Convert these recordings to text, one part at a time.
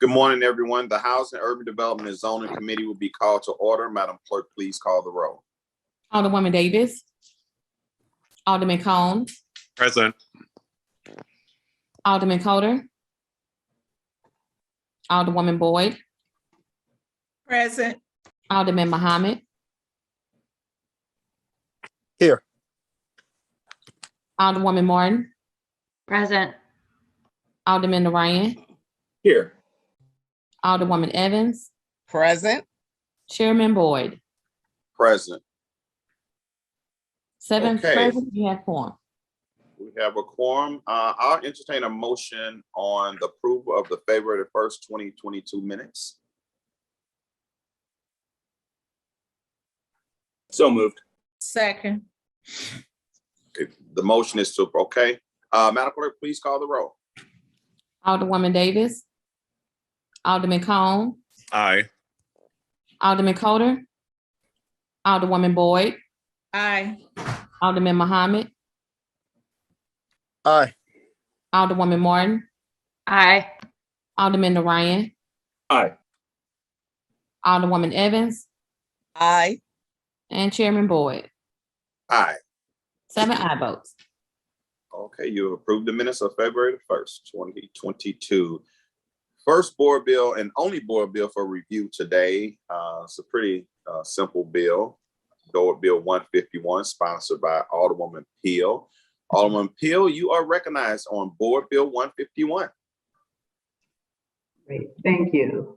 Good morning, everyone. The Housing, Urban Development and Zoning Committee will be called to order. Madam Clerk, please call the roll. Alderwoman Davis. Alderman Cone. Present. Alderman Coder. Alderwoman Boyd. Present. Alderman Muhammad. Here. Alderwoman Martin. Present. Alderman Ryan. Here. Alderwoman Evans. Present. Chairman Boyd. Present. 7 Okay. present, you have quorum. We have a quorum. I'll entertain a motion on the approval of the February 1st, 2022 minutes. So moved. Second. Okay, the motion is to, okay. Madam Clerk, please call the roll. Alderwoman Davis. Alderman Cone. Aye. Alderman Coder. Alderwoman Boyd. Aye. Alderman Muhammad. Aye. Alderwoman Martin. Aye. Alderman Ryan. Aye. Alderwoman Evans. Aye. And Chairman Boyd. Aye. 7 aye votes. Okay, you have approved the minutes of February 1st, 2022. First board bill and only board bill for review today. It's a pretty simple bill. Board Bill 151, sponsored by Alderwoman Pihl. Alderwoman Pihl, you are recognized on Board Bill 151. Great, thank you.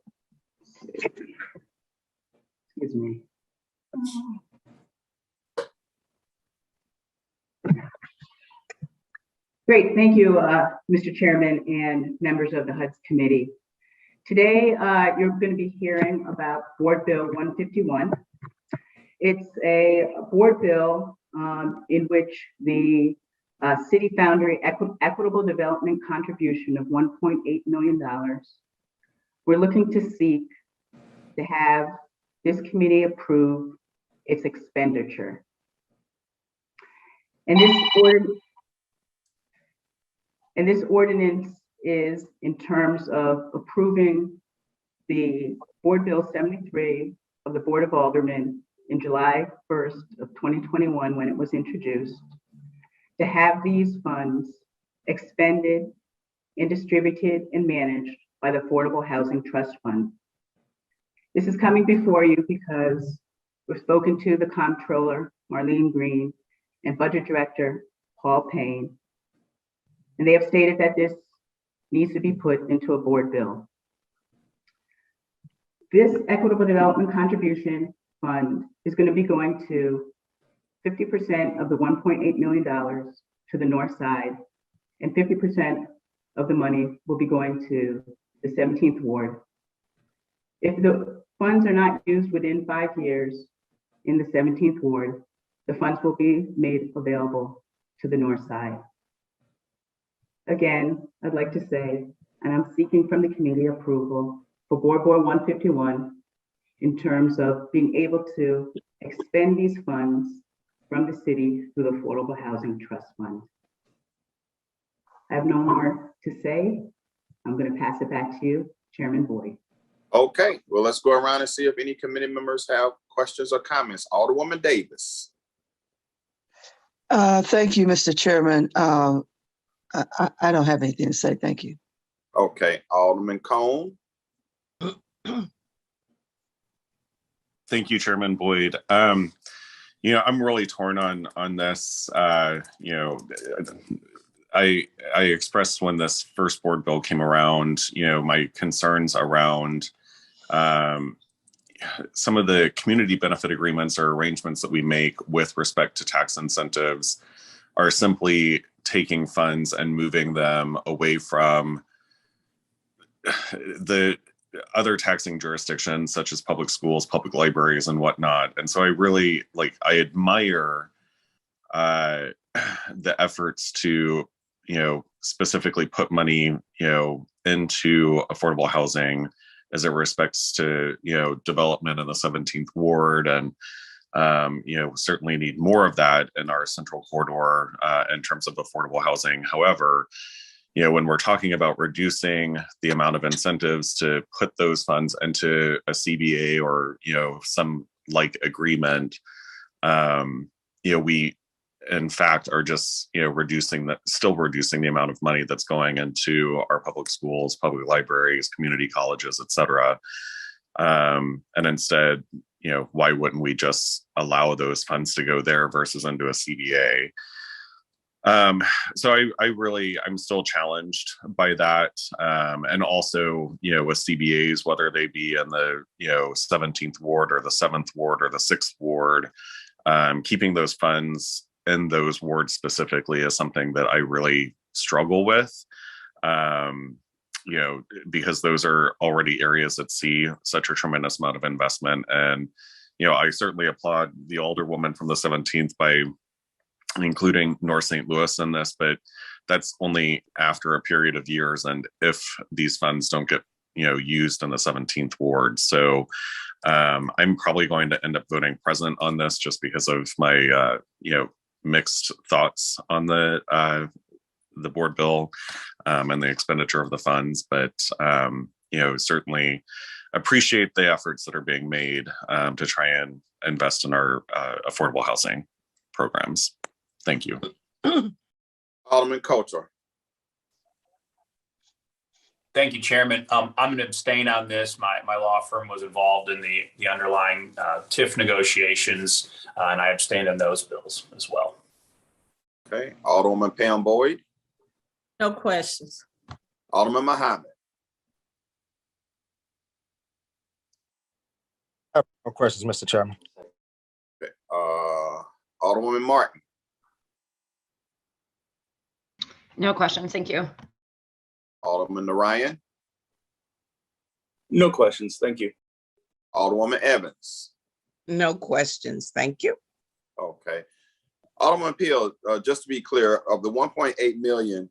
Excuse me. Great, thank you, Mr. Chairman and members of the HUD's committee. Today, you're going to be hearing about Board Bill 151. It's a board bill in which the City Foundry Equitable Development Contribution of $1.8 million. We're looking to seek to have this committee approve its expenditure. And this ordinance is in terms of approving the Board Bill 73 of the Board of Aldermen in July 1st of 2021 when it was introduced, to have these funds expended and distributed and managed by the Affordable Housing Trust Fund. This is coming before you because we've spoken to the Comptroller, Marlene Green, and Budget Director, Paul Payne, and they have stated that this needs to be put into a board bill. This Equitable Development Contribution Fund is going to be going to 50% of the $1.8 million to the north side, and 50% of the money will be going to the 17th Ward. If the funds are not used within 5 years in the 17th Ward, the funds will be made available to the north side. Again, I'd like to say, and I'm seeking from the committee approval for Board Bill 151 in terms of being able to expend these funds from the city through the Affordable Housing Trust Fund. I have no more to say. I'm going to pass it back to you, Chairman Boyd. Okay, well, let's go around and see if any committee members have questions or comments. Alderwoman Davis. Thank you, Mr. Chairman. I don't have anything to say. Thank you. Okay, Alderman Cone. Thank you, Chairman Boyd. You know, I'm really torn on this. You know, I expressed when this first board bill came around, you know, my concerns around some of the community benefit agreements or arrangements that we make with respect to tax incentives are simply taking funds and moving them away from the other taxing jurisdictions such as public schools, public libraries, and whatnot. And so I really I admire the efforts to, you know, specifically put money, you know, into affordable housing as it respects to, you know, development in the 17th Ward. And, you know, certainly need more of that in our central corridor in terms of affordable housing. However, when we're talking about reducing the amount of incentives to put those funds into a CBA or, some like agreement, we in fact are just, still reducing the amount of money that's going into our public schools, public libraries, community colleges, et cetera. And instead, why wouldn't we just allow those funds to go there versus into a CBA? So I'm still challenged by that. And also, with CBAs, whether they be in the, 17th ward or the 7th ward or the 6th ward, keeping those funds in those wards specifically is something that I really struggle with. Because those are already areas that see such a tremendous amount of investment. And, I certainly applaud the Alderwoman from the 17th by including North St. Louis in this, but that's only after a period of years. And if these funds don't get, used in the 17th ward. So I'm probably going to end up voting present on this just because of my, mixed thoughts on the board bill and the expenditure of the funds. But, certainly appreciate the efforts that are being made to try and invest in our affordable housing programs. Thank you. Alderman Coulter. Thank you, Chairman. I'm going to abstain on this. My law firm was involved in the underlying TIF negotiations, and I abstained on those bills as well. Okay. Alderwoman Pam Boyd. No questions. Alderman Muhammad. No questions, Mr. Chairman. Okay. Alderwoman Martin. No questions. Thank you. Alderman Ryan. No questions. Thank you. Alderwoman Evans. No questions. Thank you. Okay. Alderman Pihl, just to be clear, of the 1.8 million,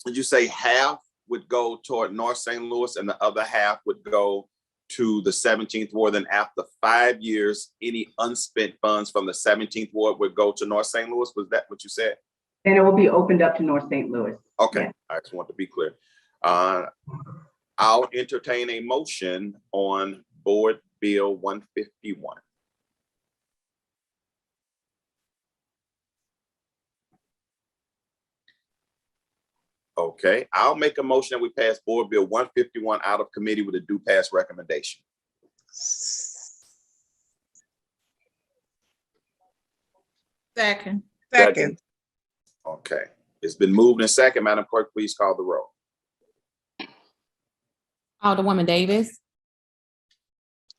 did you say half would go toward North St. Louis and the other half would go to the 17th ward? Then after 5 years, any unspent funds from the 17th ward would go to North St. Louis? Was that what you said? And it will be opened up to North St. Louis. Okay, Yeah. I just want to be clear. I'll entertain a motion on Board Bill 151. Okay, I'll make a motion that we pass Board Bill 151 out of committee with a due pass recommendation. Second. Okay, it's been moved and second. Madam Clerk, please call the roll. Alderwoman Davis,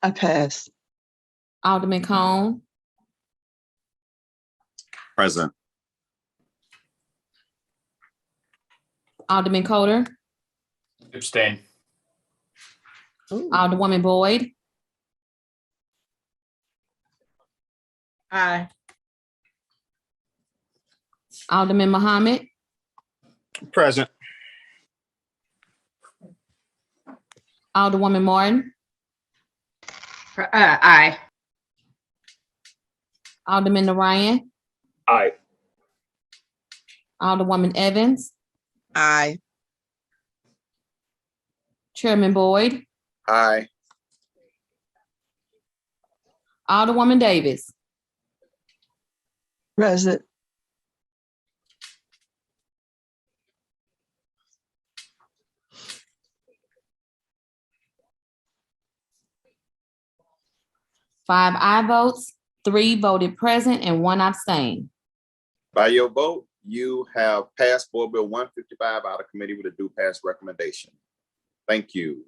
I pass. Alderman Cone, Present. Alderman Coulter, Abstain. Alderwoman Boyd, Aye. Alderman Muhammad, Present. Alderwoman Martin, Aye. Alderman Ryan, Aye. Alderwoman Evans, Aye. Chairman Boyd, Aye. Alderwoman Davis. Present. Five aye votes, 3 voted present, and 1 abstained. By your vote, you have passed Board Bill 155 out of committee with a due pass recommendation. Thank you.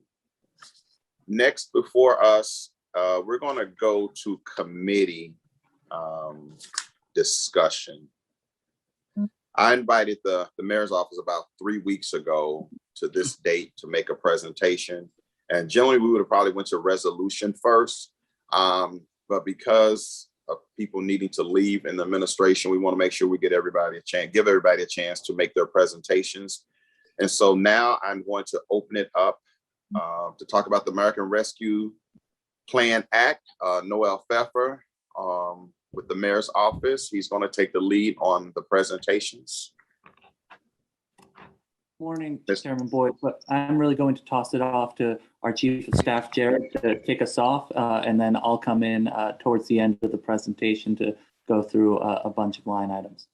Next before us, we're going to go to committee discussion. I invited the mayor's office about 3 weeks ago to this date to make a presentation. And generally we would have probably went to resolution first. But because of people needing to leave in the administration, we want to make sure we give everybody a chance to make their presentations. And so now I'm going to open it up to talk about the American Rescue Plan Act. Noel Pfeffer with the mayor's office. He's going to take the lead on the presentations. Morning, Yes. Chairman Boyd, but I'm really going to toss it off to our Chief of Staff, Jared, to kick us off, and then I'll come in towards the end of the presentation to go through a bunch of line items.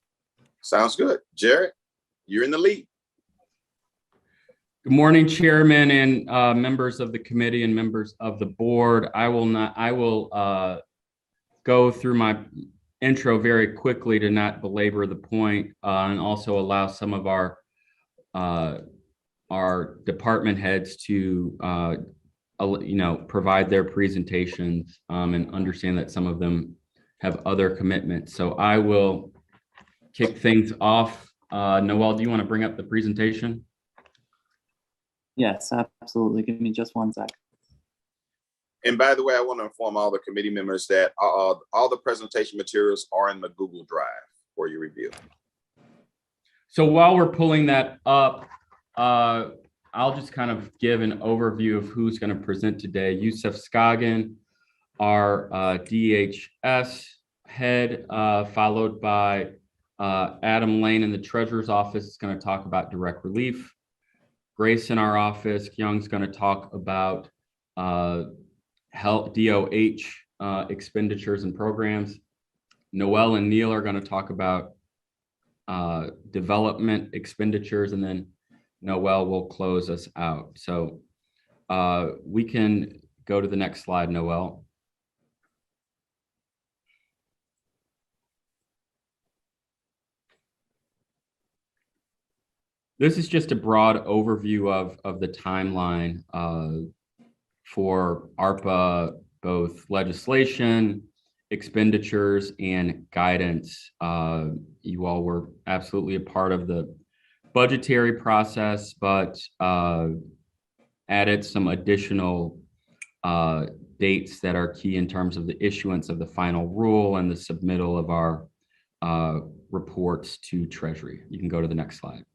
Sounds good. Jared, you're in the lead. Good morning, Chairman and members of the committee and members of the board. I will go through my intro very quickly to not belabor the point, and also allow some of our department heads to provide their presentations, and understand that some of them have other commitments. So I will kick things off. Noel, do you want to bring up the presentation? Yes, absolutely. Give me just 1 sec. And by the way, I want to inform all the committee members that all the presentation materials are in the Google Drive for your review. So while we're pulling that up, I'll just kind of give an overview of who's going to present today. Yusuf Skagen, our DHS head, followed by Adam Lane in the Treasurer's Office is going to talk about direct relief. Grace in our office, Kyung's going to talk about health DOH expenditures and programs. Noel and Neil are going to talk about development expenditures, and then Noel will close us out. So we can go to the next slide, Noel. This is just a broad overview of the timeline for ARPA, both legislation, expenditures, and guidance. You all were absolutely a part of the budgetary process, but added some additional dates that are key in terms of the issuance of the final rule and the submittal of our reports to Treasury. You can go to the next slide.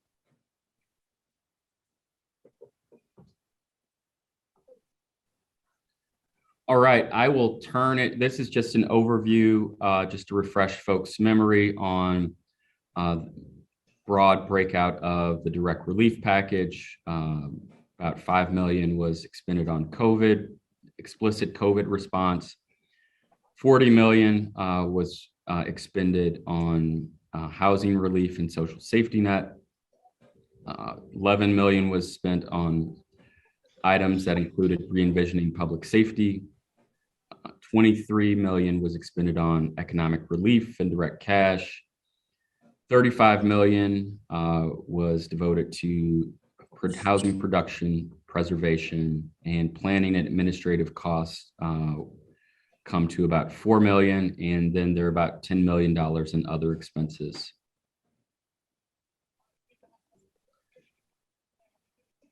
All right, I will turn it. This is just an overview, just to refresh folks' memory on broad breakout of the direct relief package. About $5 million was expended on COVID, explicit COVID response. $40 million was expended on housing relief and social safety net. $11 million was spent on items that included re-envisioning public safety. $23 million was expended on economic relief and direct cash. $35 million was devoted to housing production, preservation, and planning and administrative costs come to about $4 million, and then there are about $10 million in other expenses.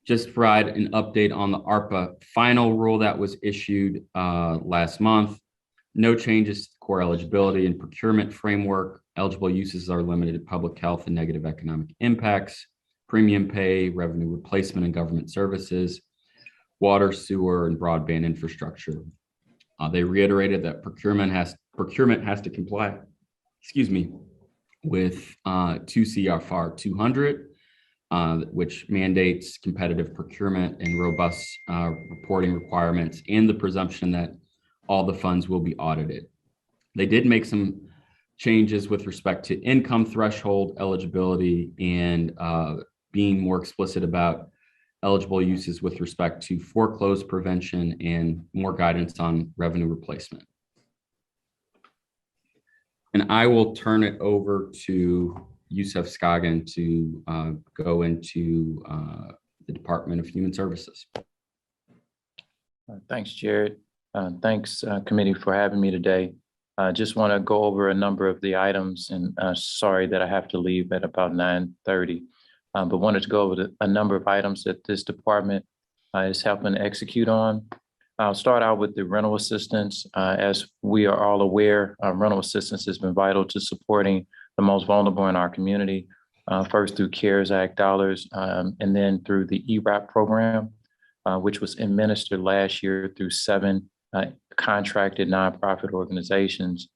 Just provide an update on the ARPA final rule that was issued last month. No changes to core eligibility and procurement framework. Eligible uses are limited to public health and negative economic impacts, premium pay, revenue replacement and government services, water, sewer, and broadband infrastructure. They reiterated that procurement has to comply, with 2 CFR 200. Which mandates competitive procurement and robust reporting requirements and the presumption that all the funds will be audited. They did make some changes with respect to income threshold eligibility and being more explicit about eligible uses with respect to foreclosure prevention and more guidance on revenue replacement. And I will turn it over to Yusuf Skagen to go into the Department of Human Services. Thanks, Jared. Thanks, committee, for having me today. I just want to go over a number of the items, and sorry that I have to leave at about 9:30, but wanted to go over a number of items that this department is helping execute on. I'll start out with the rental assistance. As we are all aware, rental assistance has been vital to supporting the most vulnerable in our community, first through CARES Act dollars, and then through the ERAP program, which was administered last year through 7 contracted nonprofit organizations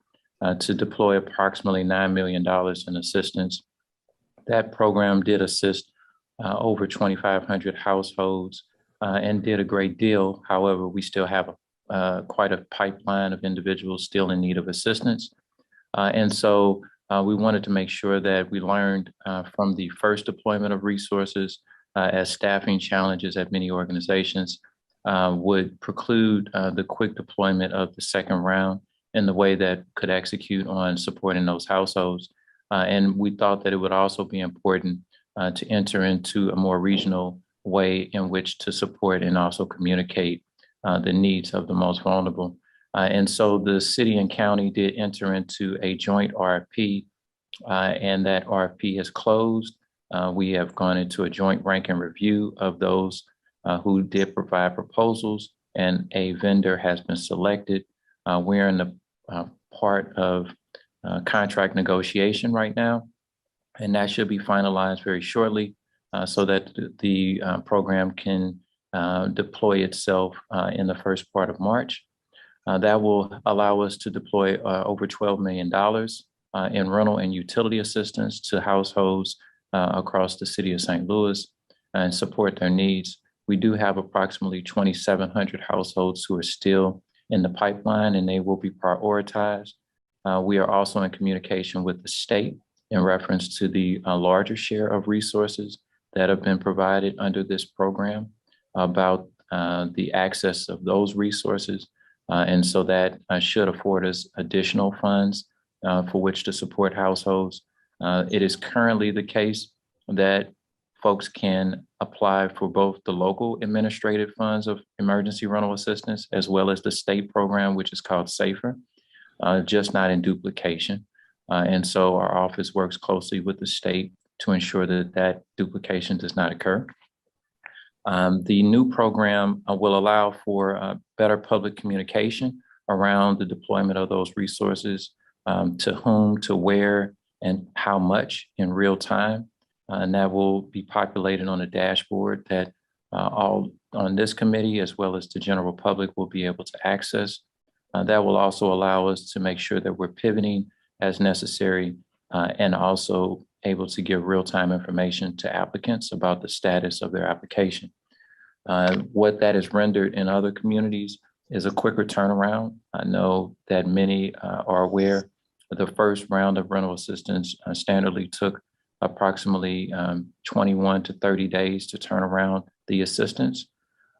to deploy approximately $9 million in assistance. That program did assist over 2,500 households and did a great deal. However, we still have quite a pipeline of individuals still in need of assistance. And so we wanted to make sure that we learned from the first deployment of resources as staffing challenges at many organizations would preclude the quick deployment of the second round in the way that could execute on supporting those households. And we thought that it would also be important to enter into a more regional way in which to support and also communicate the needs of the most vulnerable. And so the city and county did enter into a joint RFP, and that RFP has closed. We have gone into a joint rank and review of those who did provide proposals, and a vendor has been selected. We're in the part of contract negotiation right now, and that should be finalized very shortly so that the program can deploy itself in the first part of March. That will allow us to deploy over $12 million in rental and utility assistance to households across the city of St. Louis and support their needs. We do have approximately 2,700 households who are still in the pipeline, and they will be prioritized. We are also in communication with the state in reference to the larger share of resources that have been provided under this program about the access of those resources. And so that should afford us additional funds for which to support households. It is currently the case that folks can apply for both the local administrative funds of emergency rental assistance as well as the state program, which is called SAFER, just not in duplication. And so our office works closely with the state to ensure that that duplication does not occur. The new program will allow for better public communication around the deployment of those resources, to whom, to where, and how much in real time. And that will be populated on a dashboard that all on this committee, as well as the general public, will be able to access. That will also allow us to make sure that we're pivoting as necessary and also able to give real-time information to applicants about the status of their application. What that has rendered in other communities is a quicker turnaround. I know that many are aware that the first round of rental assistance standardly took approximately 21 to 30 days to turn around the assistance.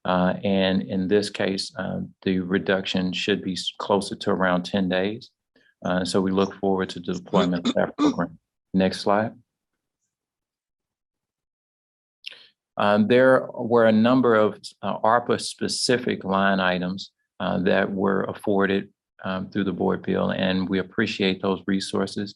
And in this case, the reduction should be closer to around 10 days. So we look forward to the deployment of that program. Next slide. There were a number of ARPA specific line items that were afforded through the board bill, and we appreciate those resources.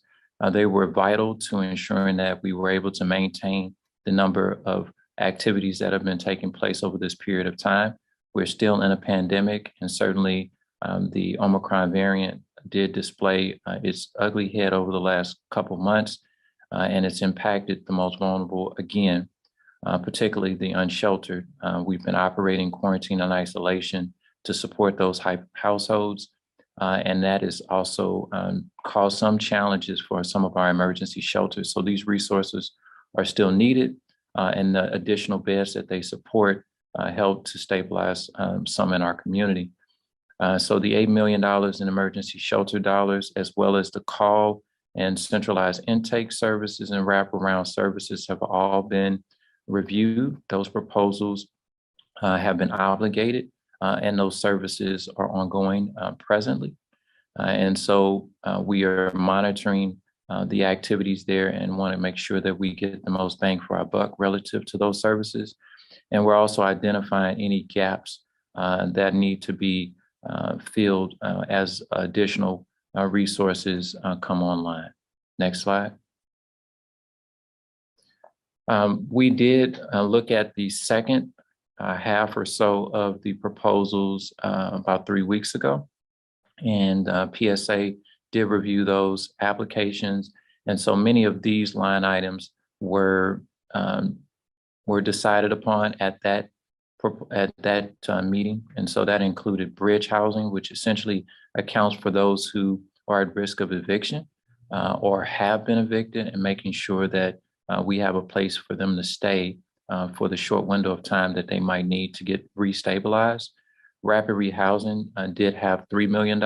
They were vital to ensuring that we were able to maintain the number of activities that have been taking place over this period of time. We're still in a pandemic, and certainly the Omicron variant did display its ugly head over the last couple months, and it's impacted the most vulnerable again, particularly the unsheltered. We've been operating quarantine and isolation to support those households, and that has also caused some challenges for some of our emergency shelters. So these resources are still needed, and the additional beds that they support help to stabilize some in our community. So the $8 million in emergency shelter dollars, as well as the call and centralized intake services and wraparound services, have all been reviewed. Those proposals have been obligated, and those services are ongoing presently. And so we are monitoring the activities there and want to make sure that we get the most bang for our buck relative to those services. And we're also identifying any gaps that need to be filled as additional resources come online. Next slide. We did look at the second half or so of the proposals about 3 weeks ago, and PSA did review those applications. And so many of these line items were decided upon at that meeting. And so that included bridge housing, which essentially accounts for those who are at risk of eviction or have been evicted, and making sure that we have a place for them to stay for the short window of time that they might need to get restabilized. Rapid rehousing did have $3 million,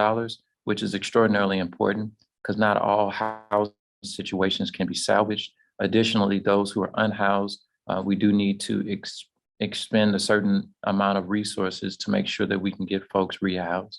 which is extraordinarily important because not all housing situations can be salvaged. Additionally, those who are unhoused, we do need to expend a certain amount of resources to make sure that we can get folks rehoused.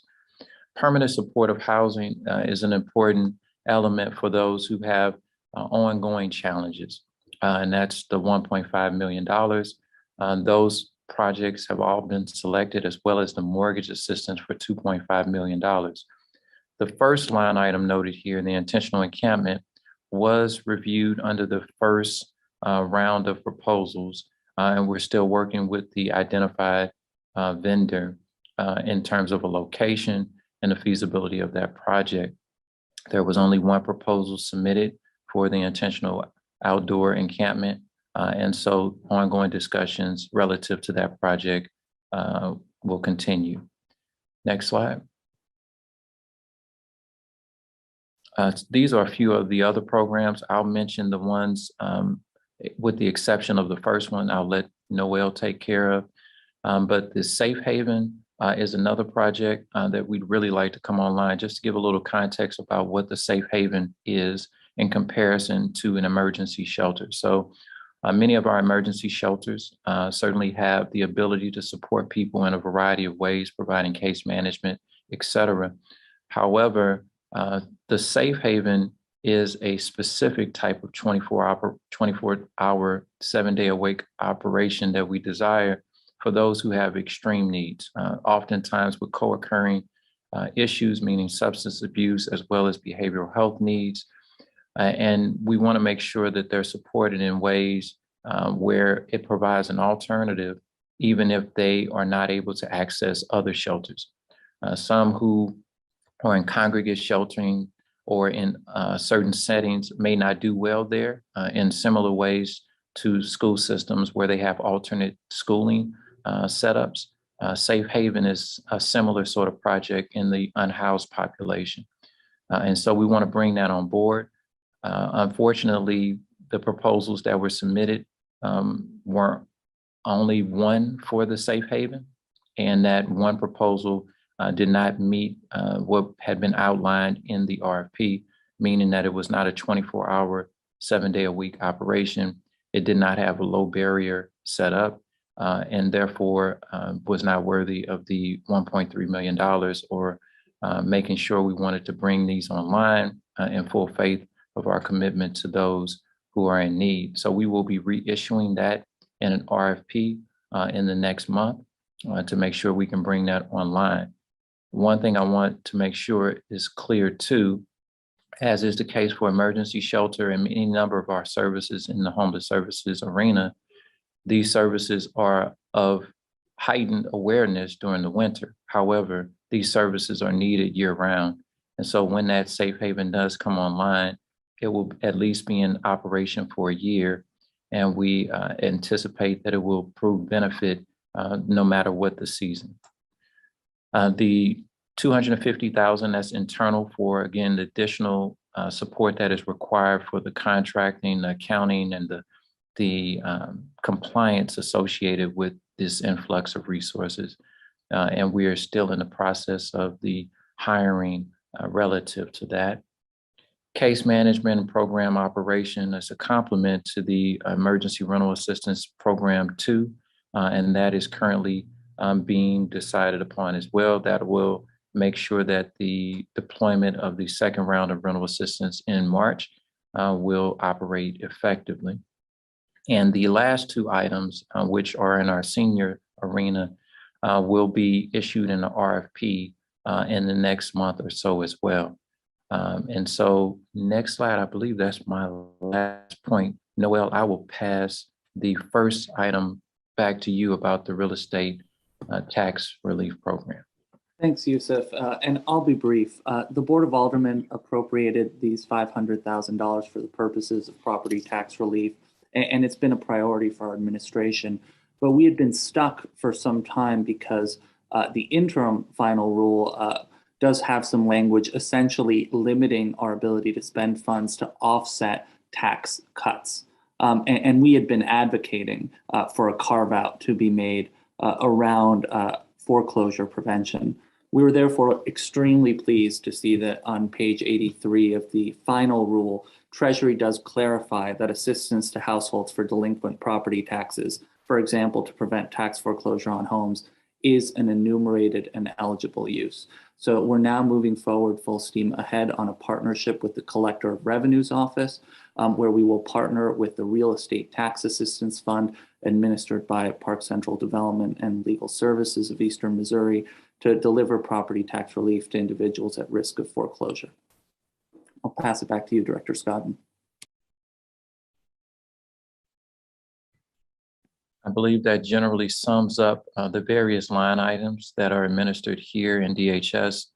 Permanent supportive housing is an important element for those who have ongoing challenges, and that's the $1.5 million. Those projects have all been selected, as well as the mortgage assistance for $2.5 million. The first line item noted here, the intentional encampment, was reviewed under the first round of proposals, and we're still working with the identified vendor in terms of a location and the feasibility of that project. There was only one proposal submitted for the intentional outdoor encampment, and so ongoing discussions relative to that project will continue. Next slide. These are a few of the other programs. I'll mention the ones with the exception of the first one, I'll let Noel take care of. But the Safe Haven is another project that we'd really like to come online, just to give a little context about what the Safe Haven is in comparison to an emergency shelter. So many of our emergency shelters certainly have the ability to support people in a variety of ways, providing case management, et cetera. However, the Safe Haven is a specific type of 24-hour, 7-day-a-week operation that we desire for those who have extreme needs, oftentimes with co-occurring issues, meaning substance abuse, as well as behavioral health needs. And we want to make sure that they're supported in ways where it provides an alternative, even if they are not able to access other shelters. Some who are in congregate sheltering or in certain settings may not do well there in similar ways to school systems where they have alternate schooling setups. Safe Haven is a similar sort of project in the unhoused population. And so we want to bring that on board. Unfortunately, the proposals that were submitted were only one for the Safe Haven, and that one proposal did not meet what had been outlined in the RFP, meaning that it was not a 24-hour, 7-day-a-week operation. It did not have a low barrier set up, and therefore was not worthy of the $1.3 million or making sure we wanted to bring these online in full faith of our commitment to those who are in need. So we will be reissuing that in an RFP in the next month to make sure we can bring that online. One thing I want to make sure is clear too, as is the case for emergency shelter and any number of our services in the homeless services arena, these services are of heightened awareness during the winter. However, these services are needed year round. And so when that Safe Haven does come online, it will at least be in operation for a year. And we anticipate that it will prove benefit no matter what the season. The $250,000 that's internal for, again, the additional support that is required for the contracting, the accounting, and the compliance associated with this influx of resources. And we are still in the process of the hiring relative to that. Case management and program operation is a complement to the Emergency Rental Assistance Program 2, and that is currently being decided upon as well. That will make sure that the deployment of the second round of rental assistance in March will operate effectively. And the last two items, which are in our senior arena, will be issued in the RFP in the next month or so as well. And so next slide, I believe that's my last point. Noel, I will pass the first item back to you about the real estate tax relief program. Thanks, Yusuf. And I'll be brief. The Board of Aldermen appropriated these $500,000 for the purposes of property tax relief, and it's been a priority for our administration. But we had been stuck for some time because the interim final rule does have some language essentially limiting our ability to spend funds to offset tax cuts. And we had been advocating for a carve out to be made around foreclosure prevention. We were therefore extremely pleased to see that on page 83 of the final rule, Treasury does clarify that assistance to households for delinquent property taxes, for example, to prevent tax foreclosure on homes, is an enumerated and eligible use. So we're now moving forward full steam ahead on a partnership with the Collector of Revenue's office, where we will partner with the Real Estate Tax Assistance Fund administered by Park Central Development and Legal Services of Eastern Missouri to deliver property tax relief to individuals at risk of foreclosure. I'll pass it back to you, Director Scott. I believe that generally sums up the various line items that are administered here in DHS.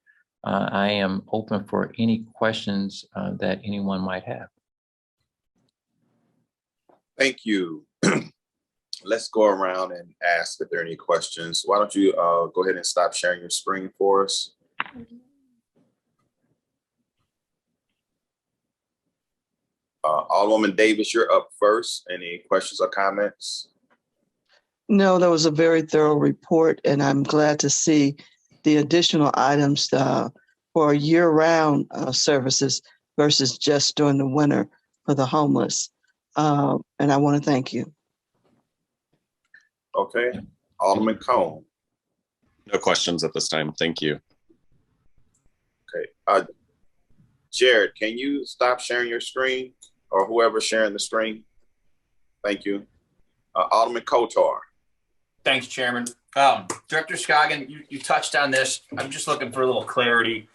I am open for any questions that anyone might have. Thank you. Let's go around and ask if there are any questions. Why don't you go ahead and stop sharing your screen for us? Alderwoman Davis, you're up first. Any questions or comments? No, that was a very thorough report, and I'm glad to see the additional items for year-round services versus just during the winter for the homeless. And I want to thank you. Okay, Alderman Cone. No questions at this time. Thank you. Okay, Jared, can you stop sharing your screen, or whoever's sharing the screen? Thank you. Alderman Kotar. Thanks, Chairman. Director Scoggin, you touched on this. I'm just looking for a little clarity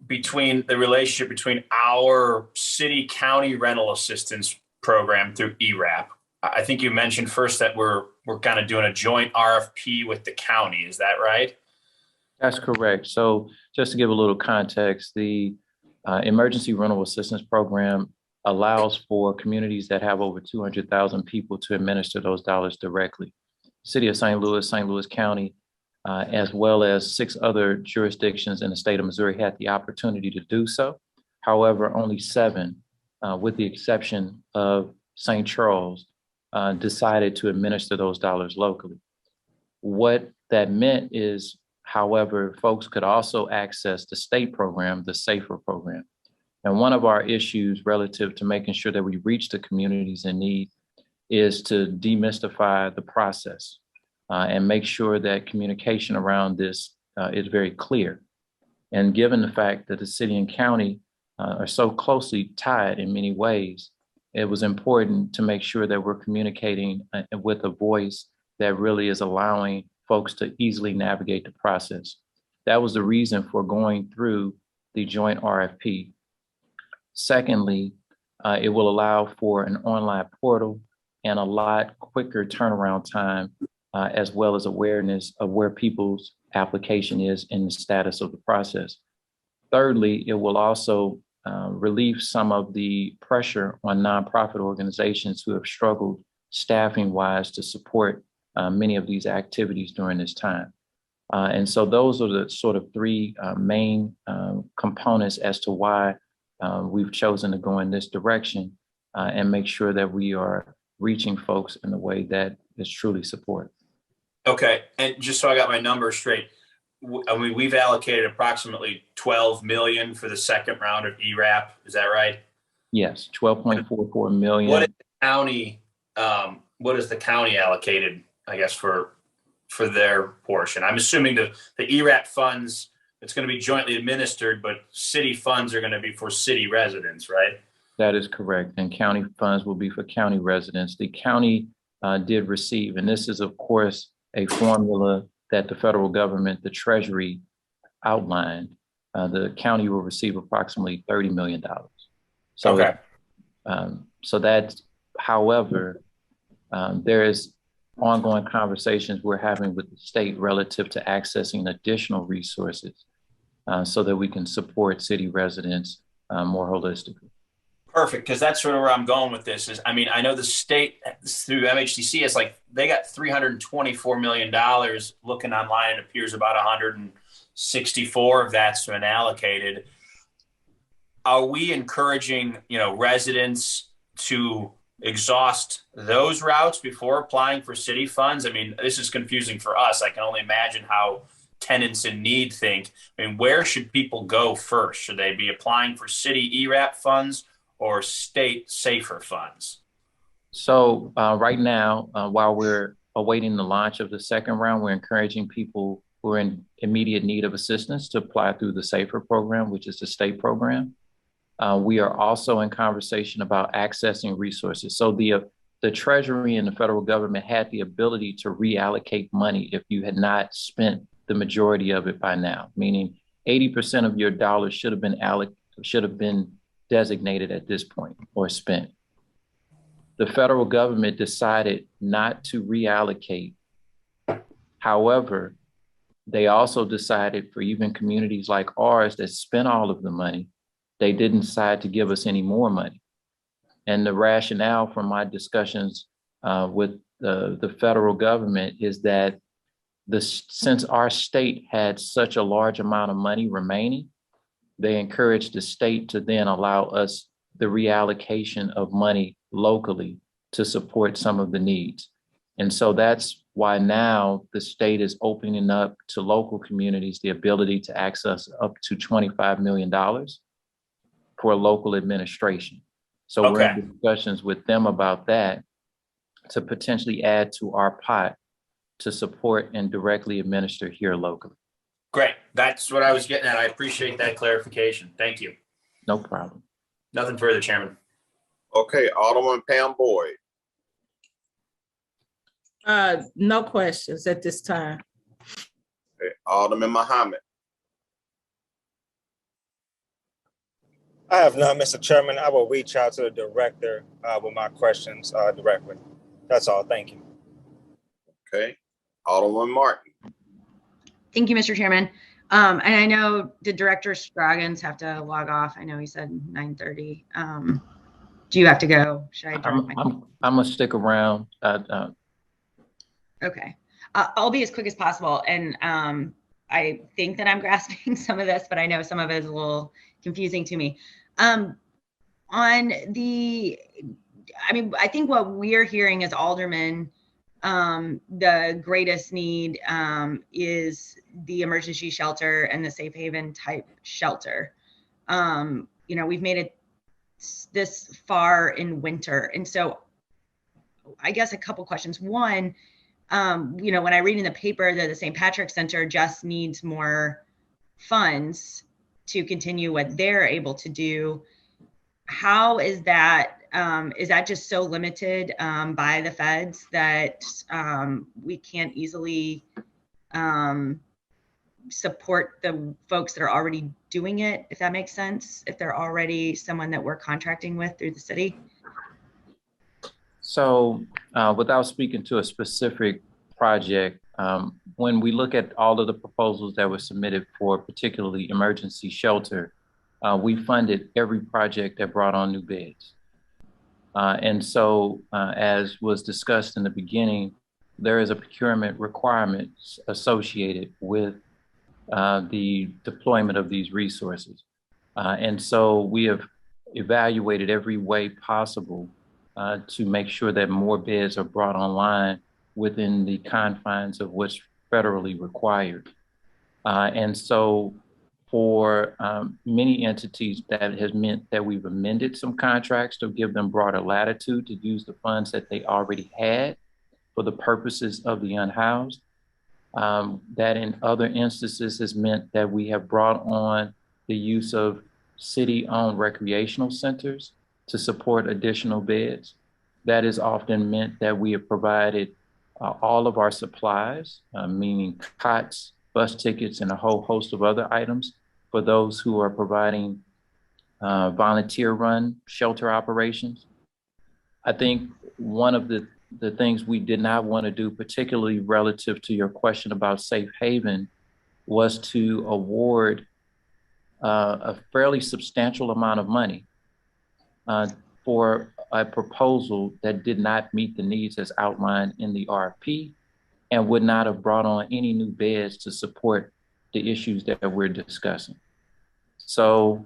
between the relationship between our city county rental assistance program through ERAP. I think you mentioned first that we're kind of doing a joint RFP with the county. Is that right? That's correct. So just to give a little context, the Emergency Rental Assistance Program allows for communities that have over 200,000 people to administer those dollars directly. City of St. Louis County, as well as 6 other jurisdictions in the state of Missouri had the opportunity to do so. However, only 7, with the exception of St. Charles, decided to administer those dollars locally. What that meant is, however, folks could also access the state program, the SAFER program. And one of our issues relative to making sure that we reach the communities in need is to demystify the process and make sure that communication around this is very clear. And given the fact that the city and county are so closely tied in many ways, it was important to make sure that we're communicating with a voice that really is allowing folks to easily navigate the process. That was the reason for going through the joint RFP. Secondly, it will allow for an online portal and a lot quicker turnaround time, as well as awareness of where people's application is in the status of the process. Thirdly, it will also relieve some of the pressure on nonprofit organizations who have struggled staffing-wise to support many of these activities during this time. And so those are the sort of 3 main components as to why we've chosen to go in this direction and make sure that we are reaching folks in a way that is truly supportive. Okay, and just so I got my numbers straight, I mean, we've allocated approximately 12 million for the second round of ERAP. Is that right? Yes, 12.44 million. What is the county allocated, I guess, for their portion? I'm assuming the ERAP funds, it's going to be jointly administered, but city funds are going to be for city residents, right? That is correct. And county funds will be for county residents. The county did receive, and this is, of course, a formula that the federal government, the Treasury, outlined. The county will receive approximately $30 million. So, okay. So that's, however, there is ongoing conversations we're having with the state relative to accessing additional resources so that we can support city residents more holistically. Perfect, because that's sort of where I'm going with this is, I mean, I know the state through MHTC is like, they got $324 million. Looking online, it appears about 164 of that's been allocated. Are we encouraging, residents to exhaust those routes before applying for city funds? I mean, this is confusing for us. I can only imagine how tenants in need think. I mean, where should people go first? Should they be applying for city ERAP funds or state SAFER funds? So right now, while we're awaiting the launch of the second round, we're encouraging people who are in immediate need of assistance to apply through the SAFER program, which is the state program. We are also in conversation about accessing resources. So the Treasury and the federal government had the ability to reallocate money if you had not spent the majority of it by now, meaning 80% of your dollars should have been designated at this point or spent. The federal government decided not to reallocate. However, they also decided for even communities like ours that spent all of the money, they didn't decide to give us any more money. And the rationale from my discussions with the federal government is that since our state had such a large amount of money remaining, they encouraged the state to then allow us the reallocation of money locally to support some of the needs. And so that's why now the state is opening up to local communities the ability to access up to $25 million for local administration. So we're in discussions with them about that to potentially add to our pot to support and directly administer here locally. Great. That's what I was getting at. I appreciate that clarification. Thank you. No problem. Nothing further, Chairman. Okay, Alderman Pam Boyd. No questions at this time. Okay, Alderman Muhammad. I have none, Mr. Chairman. I will reach out to the director with my questions directly. That's all. Thank you. Okay, Alderman Martin. Thank you, Mr. Chairman. And I know the Director Scroggins have to log off. I know he said 9:30. Do you have to go? Should I direct I'm gonna stick around. Okay. I'll be as quick as possible. And I think that I'm grasping some of this, but I know some of it is a little confusing to me. I think what we're hearing as aldermen, the greatest need is the emergency shelter and the safe haven type shelter. We've made it this far in winter. And so I guess a couple questions. One, when I read in the paper that the St. Patrick Center just needs more funds to continue what they're able to do, how is that? Is that just so limited by the feds that we can't easily support the folks that are already doing it, if that makes sense, if they're already someone that we're contracting with through the city? So without speaking to a specific project, when we look at all of the proposals that were submitted for particularly emergency shelter, we funded every project that brought on new beds. And so as was discussed in the beginning, there is a procurement requirement associated with the deployment of these resources. And so we have evaluated every way possible to make sure that more beds are brought online within the confines of what's federally required. And so for many entities, that has meant that we've amended some contracts to give them broader latitude to use the funds that they already had for the purposes of the unhoused. That in other instances has meant that we have brought on the use of city-owned recreational centers to support additional beds. That has often meant that we have provided all of our supplies, meaning cots, bus tickets, and a whole host of other items for those who are providing volunteer-run shelter operations. I think one of the things we did not want to do, particularly relative to your question about safe haven, was to award a fairly substantial amount of money for a proposal that did not meet the needs as outlined in the RFP and would not have brought on any new beds to support the issues that we're discussing. So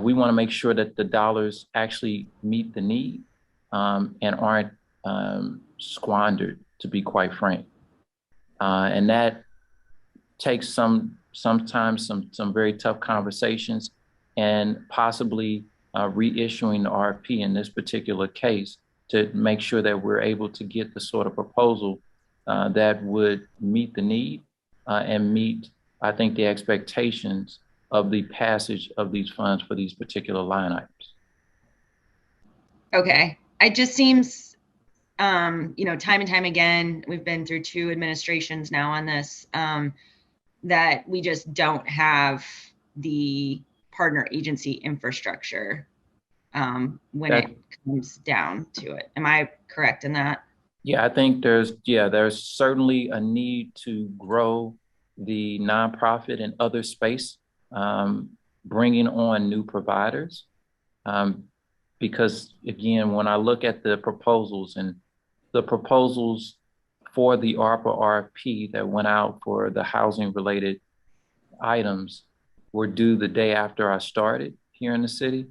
we want to make sure that the dollars actually meet the need. and aren't squandered, to be quite frank. And that takes sometimes some very tough conversations, and possibly reissuing the RFP in this particular case to make sure that we're able to get the sort of proposal that would meet the need and meet, I think, the expectations of the passage of these funds for these particular line items. Okay, it just seems, time and time again, we've been through 2 administrations now on this, that we just don't have the partner agency infrastructure when it comes down to it. Am I correct in that? Yeah, I think there's certainly a need to grow the nonprofit and other space, bringing on new providers. Because again, when I look at the proposals for the ARPA RFP that went out for the housing related items were due the day after I started here in the city.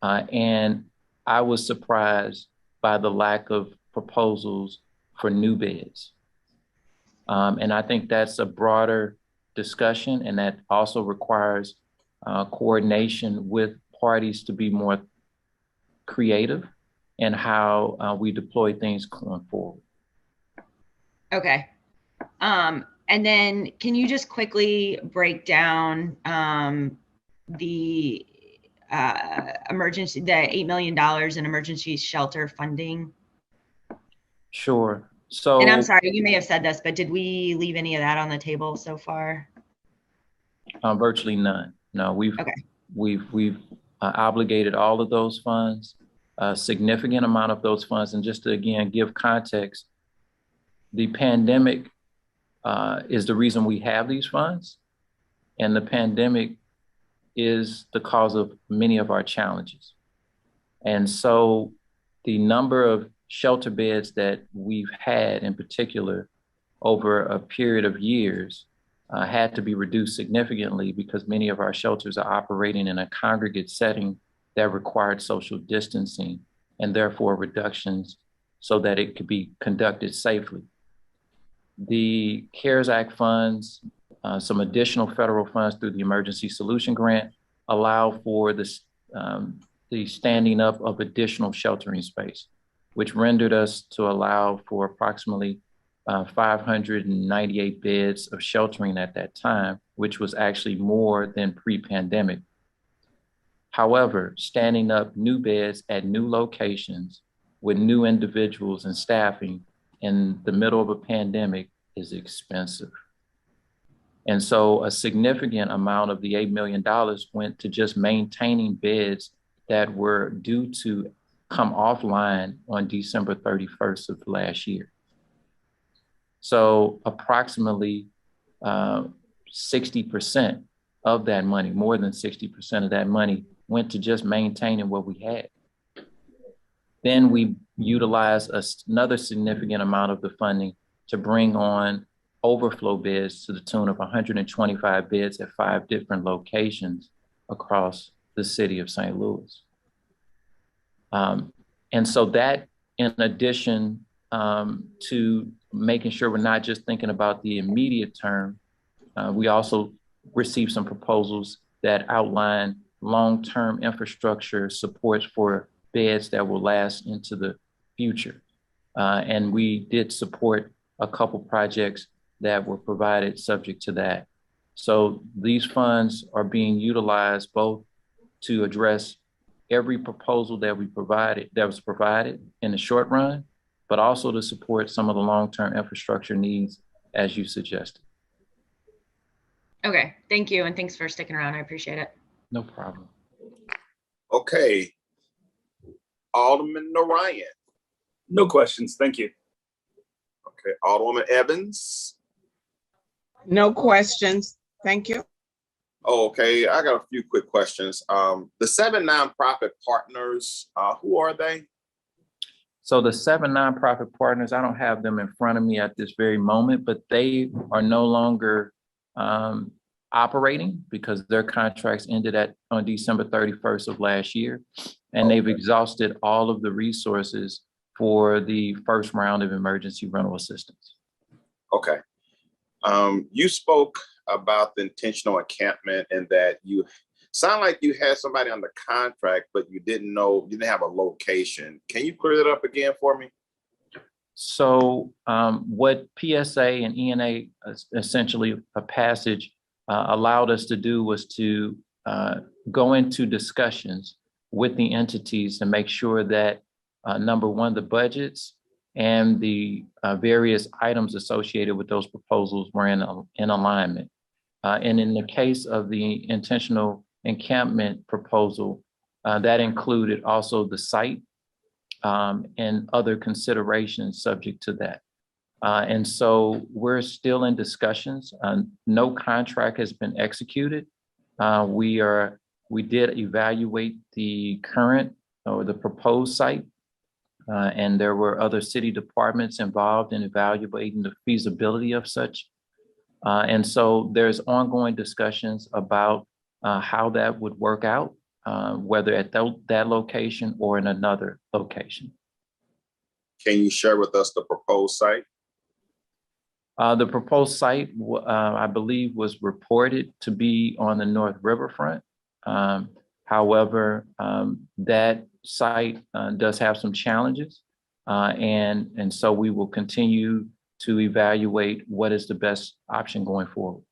And I was surprised by the lack of proposals for new beds. And I think that's a broader discussion, and that also requires coordination with parties to be more creative in how we deploy things going forward. Okay. And then can you just quickly break down the emergency, the $8 million in emergency shelter funding? Sure. So, and I'm sorry, you may have said this, but did we leave any of that on the table so far? Virtually none. No, we've obligated all of those funds, a significant amount of those funds. And just to again give context, the pandemic is the reason we have these funds, and the pandemic is the cause of many of our challenges. And so the number of shelter beds that we've had in particular over a period of years had to be reduced significantly because many of our shelters are operating in a congregate setting that required social distancing and therefore reductions so that it could be conducted safely. The CARES Act funds, some additional federal funds through the Emergency Solution Grant allow for this, the standing up of additional sheltering space, which rendered us to allow for approximately 598 beds of sheltering at that time, which was actually more than pre-pandemic. However, standing up new beds at new locations with new individuals and staffing in the middle of a pandemic is expensive. And so a significant amount of the $8 million went to just maintaining beds that were due to come offline on December 31st of last year. So approximately 60% of that money, more than 60% of that money went to just maintaining what we had. Then we utilized another significant amount of the funding to bring on overflow beds to the tune of 125 beds at 5 different locations across the city of St. Louis. And so that, in addition to making sure we're not just thinking about the immediate term, we also received some proposals that outline long-term infrastructure supports for beds that will last into the future. And we did support a couple projects that were provided subject to that. So these funds are being utilized both to address every proposal that was provided in the short run, but also to support some of the long-term infrastructure needs as you suggested. Okay, thank you. And thanks for sticking around. I appreciate it. No problem. Okay. Alderman Narayan. No questions. Thank you. Okay. Alderwoman Evans. No questions. Thank you. Oh, okay. I got a few quick questions. The 7 nonprofit partners, who are they? So the 7 nonprofit partners, I don't have them in front of me at this very moment, but they are no longer operating because their contracts ended on December 31st of last year. and they've exhausted all of the resources for the first round of emergency rental assistance. Okay. You spoke about the intentional encampment and that you sound like you had somebody under contract, but you didn't have a location. Can you clear that up again for me? So what PSA and ENA, essentially a passage, allowed us to do was to go into discussions with the entities to make sure that number one, the budgets and the various items associated with those proposals were in alignment. And in the case of the intentional encampment proposal, that included also the site and other considerations subject to that. And so we're still in discussions. No contract has been executed. We did evaluate the current or the proposed site, and there were other city departments involved in evaluating the feasibility of such. And so there's ongoing discussions about how that would work out, whether at that location or in another location. Can you share with us the proposed site? The proposed site, I believe, was reported to be on the North Riverfront. However, that site does have some challenges, and so we will continue to evaluate what is the best option going forward.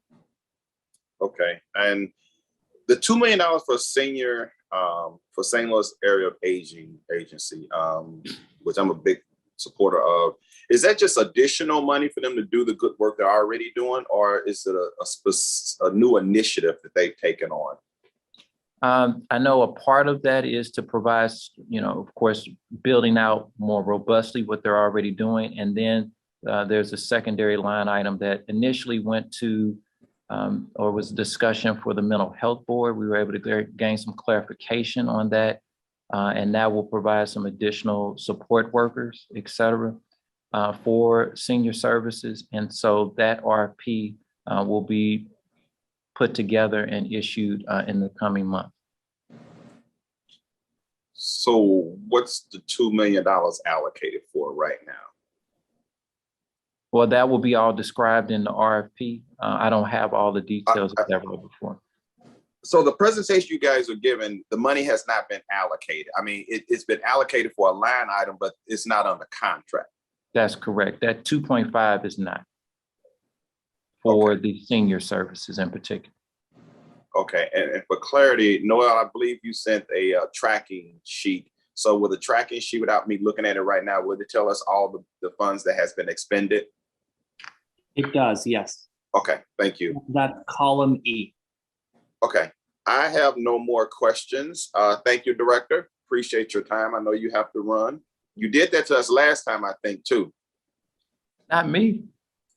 Okay, and the $2 million for senior for St. Louis Area of Aging Agency, which I'm a big supporter of, is that just additional money for them to do the good work they're already doing, or is it a new initiative that they've taken on? I know a part of that is to provide, of course, building out more robustly what they're already doing. And then there's a secondary line item that initially went to or was a discussion for the mental health board. We were able to gain some clarification on that. And that will provide some additional support workers, et cetera, for senior services. And so that RFP will be put together and issued in the coming month. So what's the $2 million allocated for right now? Well, that will be all described in the RFP. I don't have all the details of that before. So the presentation you guys are giving, the money has not been allocated. I mean, it's been allocated for a line item, but it's not under contract. That's correct. That 2.5 is not for the senior services in particular. Okay, and for clarity, Noel, I believe you sent a tracking sheet. So with a tracking sheet, without me looking at it right now, would it tell us all the funds that has been expended? It does, yes. Okay, thank you. That's column E. Okay, I have no more questions. Thank you, Director. Appreciate your time. I know you have to run. You did that to us last time, I think, too. Not me.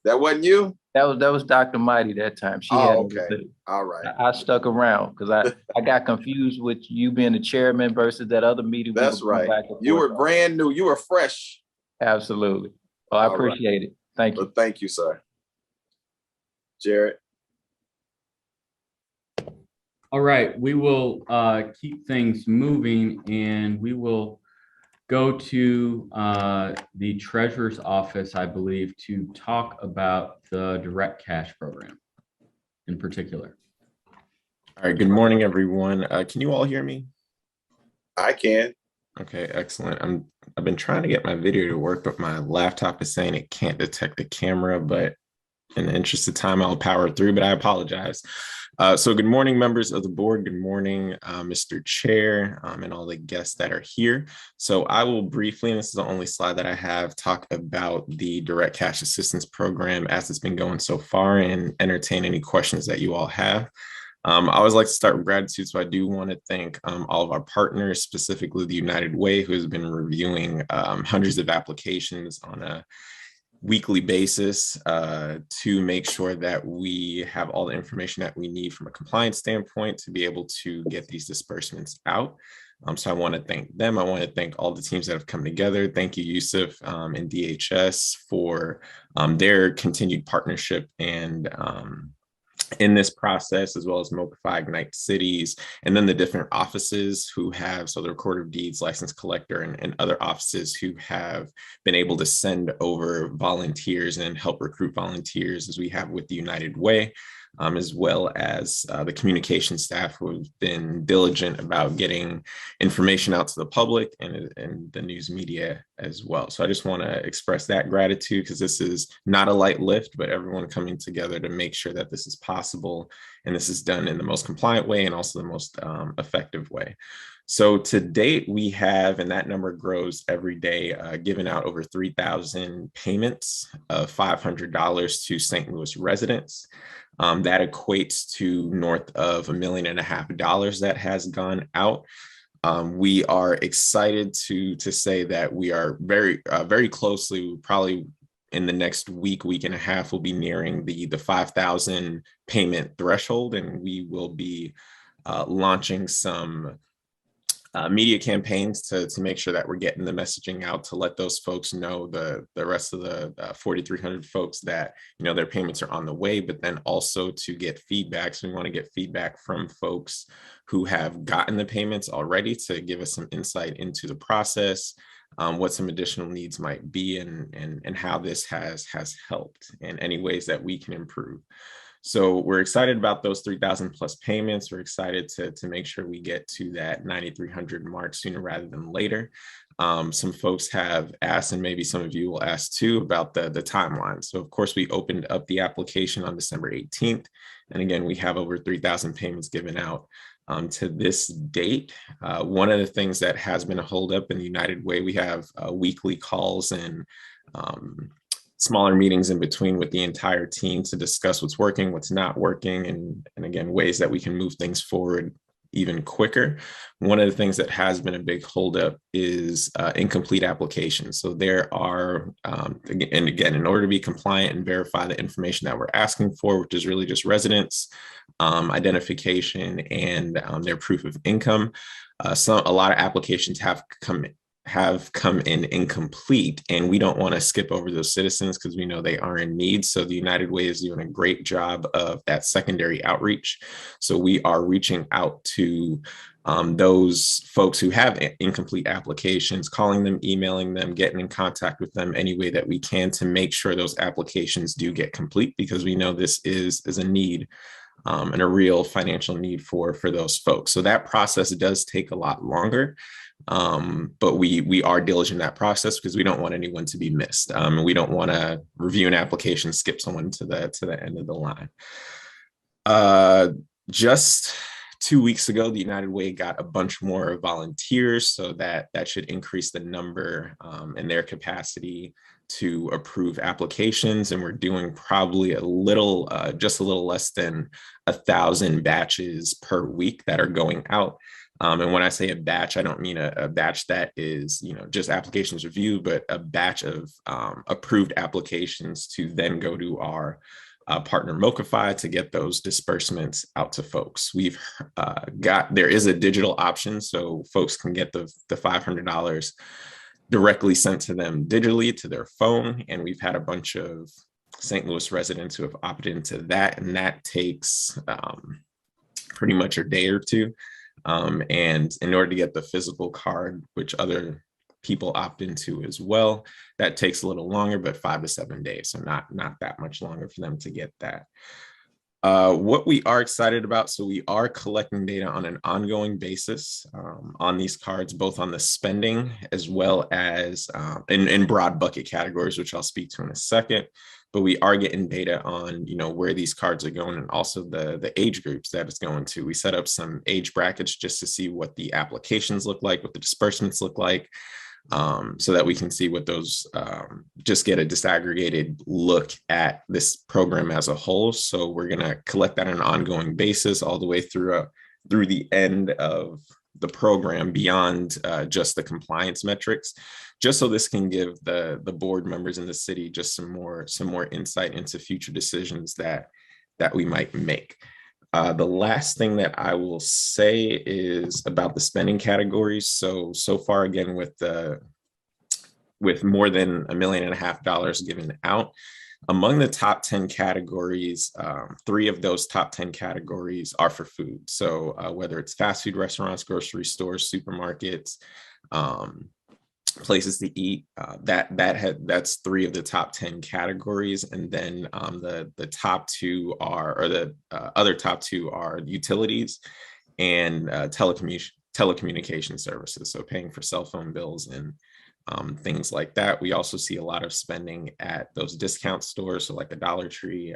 That wasn't you? That was Dr. Mighty that time. She had okay. All right. I stuck around because I got confused with you being the chairman versus that other meeting. That's right. You were brand new. You were fresh. Absolutely. Well, I appreciate it. Thank you. Well, thank you, sir. Jared. All right, we will keep things moving, and we will go to the treasurer's office, I believe, to talk about the direct cash program in particular. All right, good morning, everyone. Can you all hear me? I can. Okay, excellent. I've been trying to get my video to work, but my laptop is saying it can't detect the camera, but in the interest of time, I'll power through, but I apologize. So good morning, members of the board. Good morning, Mr. Chair, and all the guests that are here. So I will briefly, and this is the only slide that I have, talk about the direct cash assistance program as it's been going so far and entertain any questions that you all have. I always like to start with gratitude, so I do want to thank all of our partners, specifically the United Way, who has been reviewing hundreds of applications on a weekly basis to make sure that we have all the information that we need from a compliance standpoint to be able to get these disbursements out. So I want to thank them. I want to thank all the teams that have come together. Thank you, Yusuf and DHS, for their continued partnership and in this process, as well as Mopify, Ignite Cities, and then the different offices who have, so the Recorder of Deeds, License Collector, and other offices who have been able to send over volunteers and help recruit volunteers, as we have with the United Way, as well as the communication staff who have been diligent about getting information out to the public and the news media as well. So I just want to express that gratitude, because this is not a light lift, but everyone coming together to make sure that this is possible, and this is done in the most compliant way and also the most effective way. So to date, we have, and that number grows every day, given out over 3,000 payments of $500 to St. Louis residents. That equates to north of $1.5 million that has gone out. We are excited to say that we are very closely, probably in the next week and a half, we'll be nearing the 5,000 payment threshold, and we will be launching some media campaigns to make sure that we're getting the messaging out to let those folks know, the rest of the 4,300 folks, that their payments are on the way, but then also to get feedback. So we want to get feedback from folks who have gotten the payments already to give us some insight into the process, what some additional needs might be, and how this has helped, and any ways that we can improve. So we're excited about those 3,000 plus payments. We're excited to make sure we get to that 9,300 mark sooner rather than later. Some folks have asked, and maybe some of you will ask too, about the timeline. So of course, we opened up the application on December 18th. And again, we have over 3,000 payments given out to this date. One of the things that has been a holdup in the United Way, we have weekly calls and smaller meetings in between with the entire team to discuss what's working, what's not working, and again, ways that we can move things forward even quicker. One of the things that has been a big holdup is incomplete applications. So there are, and again, in order to be compliant and verify the information that we're asking for, which is really just residents, identification, and their proof of income, a lot of applications have come in incomplete, and we don't want to skip over those citizens because we know they are in need. So the United Way is doing a great job of that secondary outreach. So we are reaching out to those folks who have incomplete applications, calling them, emailing them, getting in contact with them any way that we can to make sure those applications do get complete, because we know this is a need and a real financial need for those folks. So that process does take a lot longer. But we are diligent in that process because we don't want anyone to be missed. We don't want to review an application, skip someone to the end of the line. Just 2 weeks ago, the United Way got a bunch more volunteers, so that should increase the number and their capacity to approve applications. And we're doing probably just a little less than 1,000 batches per week that are going out. And when I say a batch, I don't mean a batch that is, just applications reviewed, but a batch of approved applications to then go to our partner Mopify to get those disbursements out to folks. There is a digital option, so folks can get the $500 directly sent to them digitally to their phone. And we've had a bunch of St. Louis residents who have opted into that, and that takes pretty much a day or two. And in order to get the physical card, which other people opt into as well, that takes a little longer, but 5 to 7 days. So not that much longer for them to get that. What we are excited about, so we are collecting data on an ongoing basis on these cards, both on the spending as well as in broad bucket categories, which I'll speak to in a second. But we are getting data on, where these cards are going, and also the age groups that it's going to. We set up some age brackets just to see what the applications look like, what the disbursements look like, so that we can see what those, just get a disaggregated look at this program as a whole. So we're going to collect that on an ongoing basis all the way through the end of the program, beyond just the compliance metrics, just so this can give the board members in the city just some more insight into future decisions that we might make. The last thing that I will say is about the spending categories. So far, again, with more than $1.5 million given out, Among the top 10 categories, 3 of those top 10 categories are for food. So whether it's fast food restaurants, grocery stores, supermarkets, places to eat, that's 3 of the top 10 categories. And then the top 2 are, or the other top 2 are utilities and telecommunication services. So paying for cell phone bills and things like that. We also see a lot of spending at those discount stores, so like the Dollar Tree,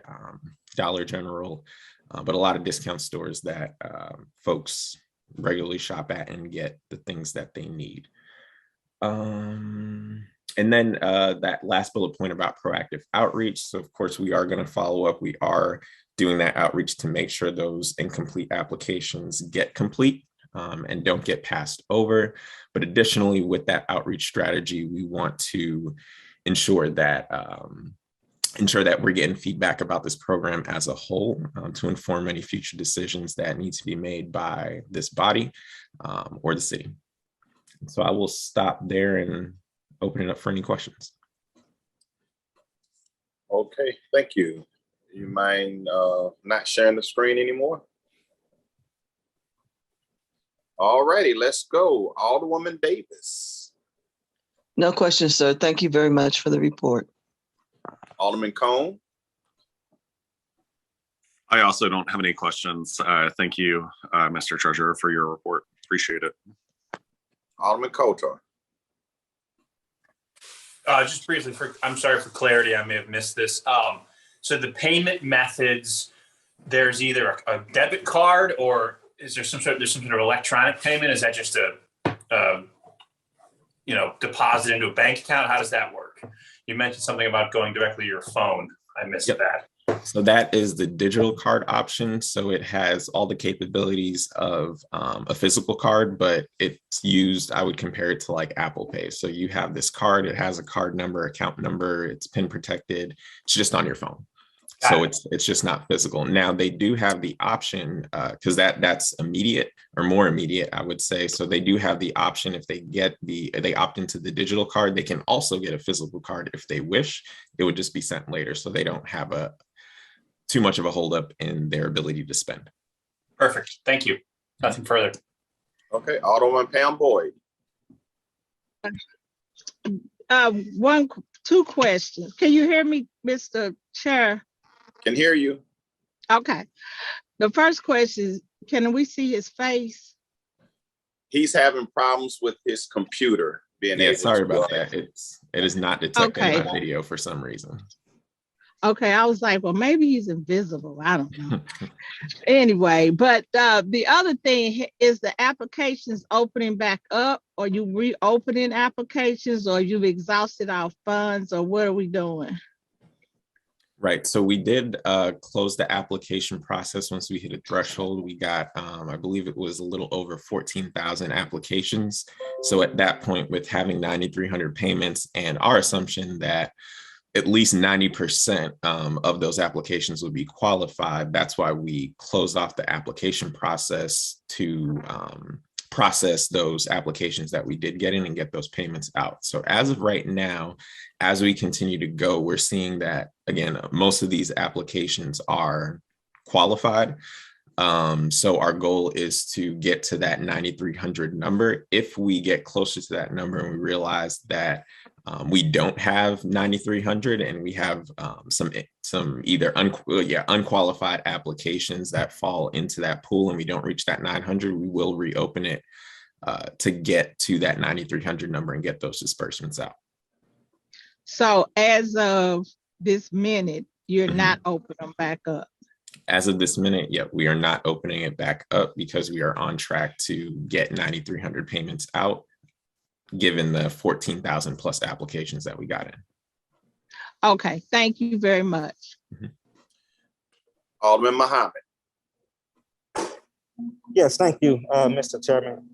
Dollar General, but a lot of discount stores that folks regularly shop at and get the things that they need. And then that last bullet point about proactive outreach. So of course, we are going to follow up. We are doing that outreach to make sure those incomplete applications get complete and don't get passed over. But additionally, with that outreach strategy, we want to ensure that we're getting feedback about this program as a whole to inform any future decisions that need to be made by this body or the city. So I will stop there and open it up for any questions. Okay, thank you. You mind not sharing the screen anymore? All righty, let's go. Alderwoman Davis. No questions, sir. Thank you very much for the report. Alderman Cone. I also don't have any questions. Thank you, Mr. Treasurer, for your report. Appreciate it. Alderman Kotar. Just briefly, I'm sorry for clarity, I may have missed this. So the payment methods, there's either a debit card or is there some sort of electronic payment? Is that just a deposit into a bank account? How does that work? You mentioned something about going directly to your phone. I missed that. So that is the digital card option. So it has all the capabilities of a physical card, but it's used, I would compare it to like Apple Pay. So you have this card, it has a card number, account number, it's PIN protected, it's just on your phone. So it's just not physical. Now they do have the option because that's immediate or more immediate, I would say. So they do have the option if they opt into the digital card, they can also get a physical card if they wish. It would just be sent later. So they don't have too much of a holdup in their ability to spend. Perfect. Thank you. Nothing further. Okay, Alderwoman Pam Boyd. 2 questions. Can you hear me, Mr. Chair? Can hear you. Okay. The first question is, can we see his face? He's having problems with his computer being able sorry to about that. It is not detecting my video for some reason. Okay, I was like, well, maybe he's invisible. I don't know. Anyway, but the other thing is the applications opening back up, or you reopening applications, or you've exhausted our funds, or what are we doing? Right. So we did close the application process once we hit a threshold. We got, I believe it was a little over 14,000 applications. So at that point, with having 9,300 payments and our assumption that at least 90% of those applications would be qualified, that's why we closed off the application process to process those applications that we did get in and get those payments out. So as of right now, as we continue to go, we're seeing that, again, most of these applications are qualified. So our goal is to get to that 9,300 number. If we get closer to that number and we realize that we don't have 9,300 and we have some either unqualified applications that fall into that pool and we don't reach that 900, we will reopen it to get to that 9,300 number and get those disbursements out. So as of this minute, you're not opening them back up? As of this minute, we are not opening it back up because we are on track to get 9,300 payments out, given the 14,000 plus applications that we got in. Okay, thank you very much. Alderman Muhammad. Yes, thank you, Mr. Chairman.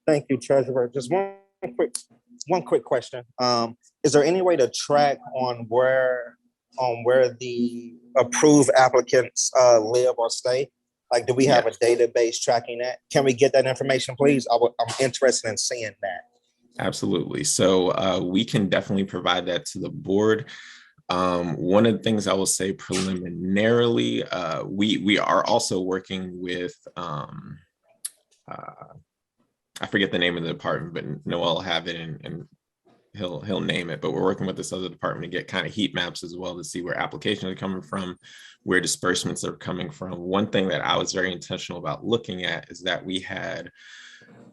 Thank you, Treasurer. Just one quick question. Is there any way to track on where the approved applicants live or stay? Like, do we have a database tracking that? Can we get that information, please? I'm interested in seeing that. Absolutely. So we can definitely provide that to the board. One of the things I will say preliminarily, we are also working with, I forget the name of the department, but Noel will have it and he'll name it, but we're working with this other department to get kind of heat maps as well to see where applications are coming from, where disbursements are coming from. One thing that I was very intentional about looking at is that we had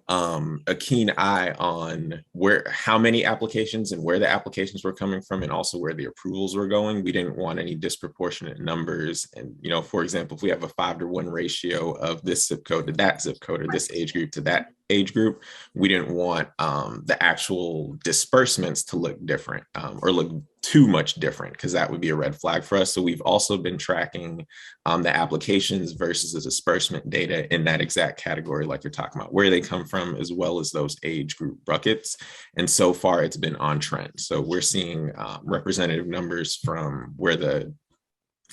a keen eye on how many applications and where the applications were coming from, and also where the approvals were going. We didn't want any disproportionate numbers. And, for example, if we have a 5-to-1 ratio of this zip code to that zip code, or this age group to that age group, we didn't want the actual disbursements to look different or look too much different, because that would be a red flag for us. So we've also been tracking the applications versus the disbursement data in that exact category, like you're talking about, where they come from, as well as those age group buckets. And so far it's been on trend. So we're seeing representative numbers from where the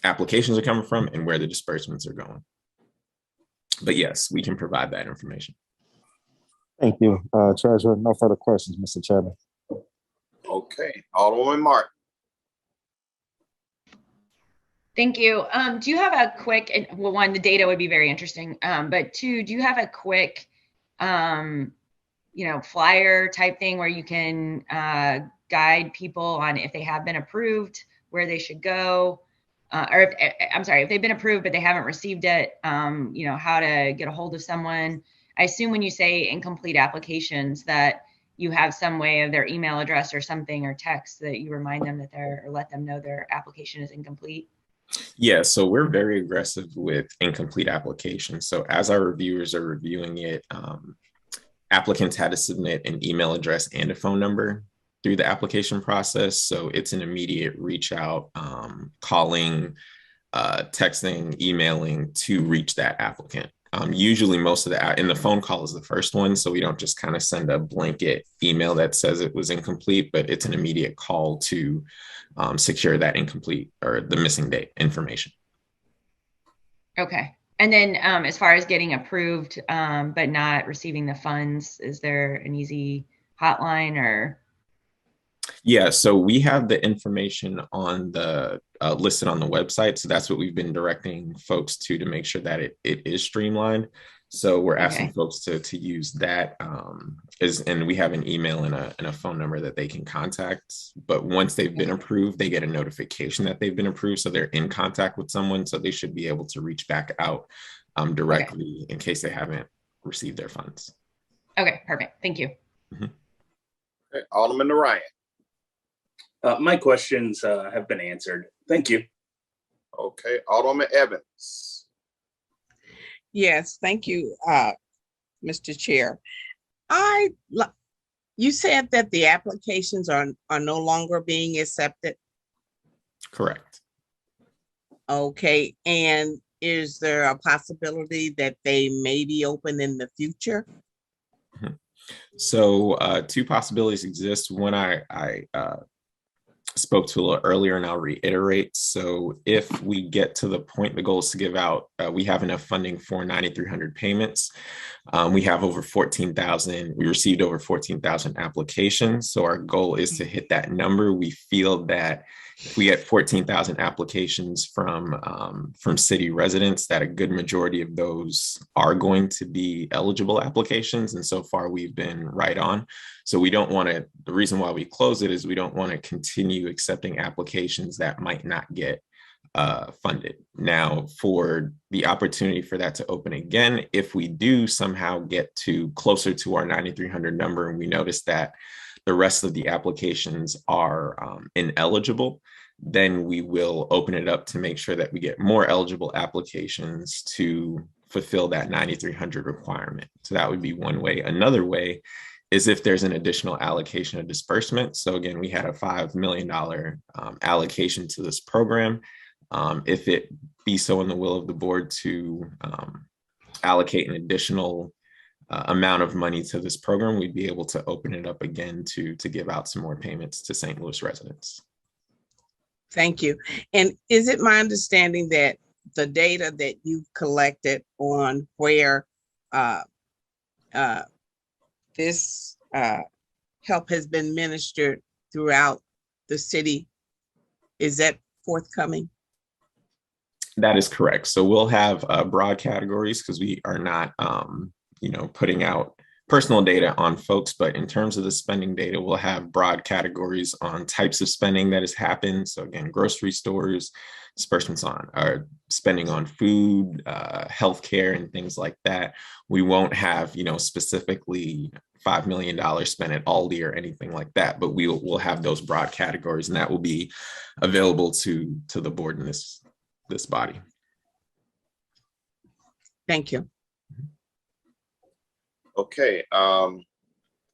applications are coming from and where the disbursements are going. But yes, we can provide that information. Thank you, Treasurer. No further questions, Mr. Chairman. Okay, Alderwoman Martin. Thank you. Do you have a quick, well, one, the data would be very interesting, but two, do you have a quick, flyer type thing where you can guide people on if they have been approved, where they should go, or if they've been approved but they haven't received it, how to get a hold of someone? I assume when you say incomplete applications that you have some way of their email address or something, or text that you remind them that or let them know their application is incomplete. Yeah, so we're very aggressive with incomplete applications. So as our reviewers are reviewing it, applicants had to submit an email address and a phone number through the application process. So it's an immediate reach out, calling, texting, emailing to reach that applicant. Usually most of and the phone call is the first one. So we don't just kind of send a blanket email that says it was incomplete, but it's an immediate call to secure that incomplete or the missing date information. Okay. And then as far as getting approved, but not receiving the funds, is there an easy hotline or? Yeah, so we have the information on the listed on the website. So that's what we've been directing folks to make sure that it is streamlined. So we're asking folks to use that and we have an email and a phone number that they can contact. But once they've been approved, they get a notification that they've been approved. So they're in contact with someone. So they should be able to reach back out directly in case they haven't received their funds. Okay, perfect. Thank you. Mm-hmm. Okay, Alderman Ryan. My questions have been answered. Thank you. Okay, Alderman Evans. Yes, thank you, Mr. Chair. You said that the applications are no longer being accepted. Correct. Okay, and is there a possibility that they may be open in the future? So two possibilities exist. One I spoke to a little earlier, and I'll reiterate. So if we get to the point, the goal is to give out, we have enough funding for 9,300 payments. We have over 14,000, we received over 14,000 applications. So our goal is to hit that number. We feel that if we get 14,000 applications from city residents, that a good majority of those are going to be eligible applications. And so far we've been right on. So we don't want to, the reason why we close it is we don't want to continue accepting applications that might not get funded. Now, for the opportunity for that to open again, if we do somehow get to closer to our 9,300 number and we notice that the rest of the applications are ineligible, then we will open it up to make sure that we get more eligible applications to fulfill that 9,300 requirement. So that would be one way. Another way is if there's an additional allocation of disbursement. So again, we had a $5 million allocation to this program. If it be so in the will of the board to allocate an additional amount of money to this program, we'd be able to open it up again to give out some more payments to St. Louis residents. Thank you. And is it my understanding that the data that you've collected on where this help has been administered throughout the city, Is that forthcoming? That is correct. So we'll have broad categories because we are not, putting out personal data on folks, but in terms of the spending data, we'll have broad categories on types of spending that has happened. So again, grocery stores, disbursements on spending on food, healthcare, and things like that. We won't have, specifically $5 million spent at Aldi or anything like that, but we'll have those broad categories, and that will be available to the board in this body. Thank you. Okay,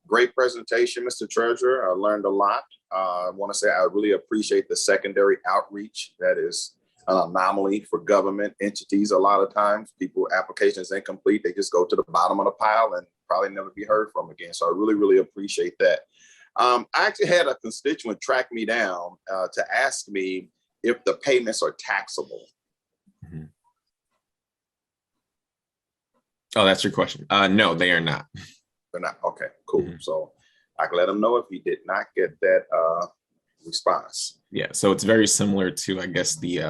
great presentation, Mr. Treasurer. I learned a lot. I want to say I really appreciate the secondary outreach. That is an anomaly for government entities. A lot of times applications incomplete, they just go to the bottom of the pile and probably never be heard from again. So I really, really appreciate that. I actually had a constituent track me down to ask me if the payments are taxable. Mm-hmm. Oh, that's your question. No, they are not. They're not. Okay, cool. Mm-hmm. So I can let them know if he did not get that response. Yeah, so it's very similar to, I guess, the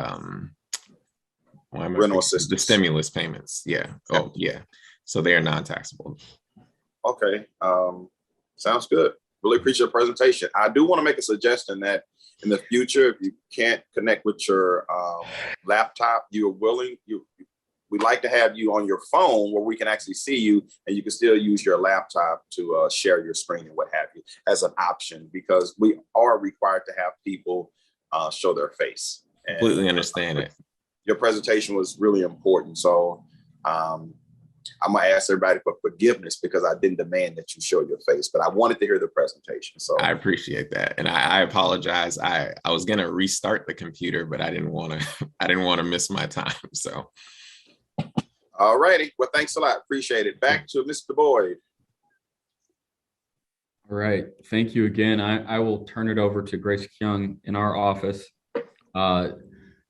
rental assistance, the stimulus payments. Yeah. Oh, yeah. So they are non-taxable. Okay. Sounds good. Really appreciate your presentation. I do want to make a suggestion that in the future, if you can't connect with your laptop, we'd like to have you on your phone where we can actually see you, and you can still use your laptop to share your screen and what have you as an option, because we are required to have people show their face. And completely understand it. Your presentation was really important. So I'm gonna ask everybody for forgiveness because I didn't demand that you show your face, but I wanted to hear the presentation. So I appreciate that, and I apologize. I was gonna restart the computer, but I didn't want to miss my time. So. All righty. Well, thanks a lot. Appreciate it. Back to Mr. Boyd. All right. Thank you again. I will turn it over to Grace Kyung in our office.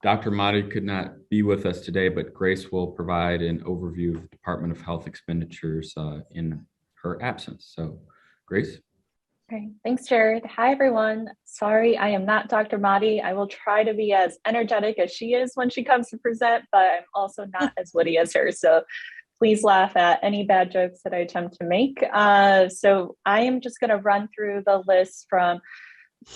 Dr. Mahdi could not be with us today, but Grace will provide an overview of Department of Health expenditures in her absence. So, Grace. Okay, thanks, Jared. Hi, everyone. Sorry, I am not Dr. Mahdi. I will try to be as energetic as she is when she comes to present, but I'm also not as witty as her. So please laugh at any bad jokes that I attempt to make. So I am just going to run through the list from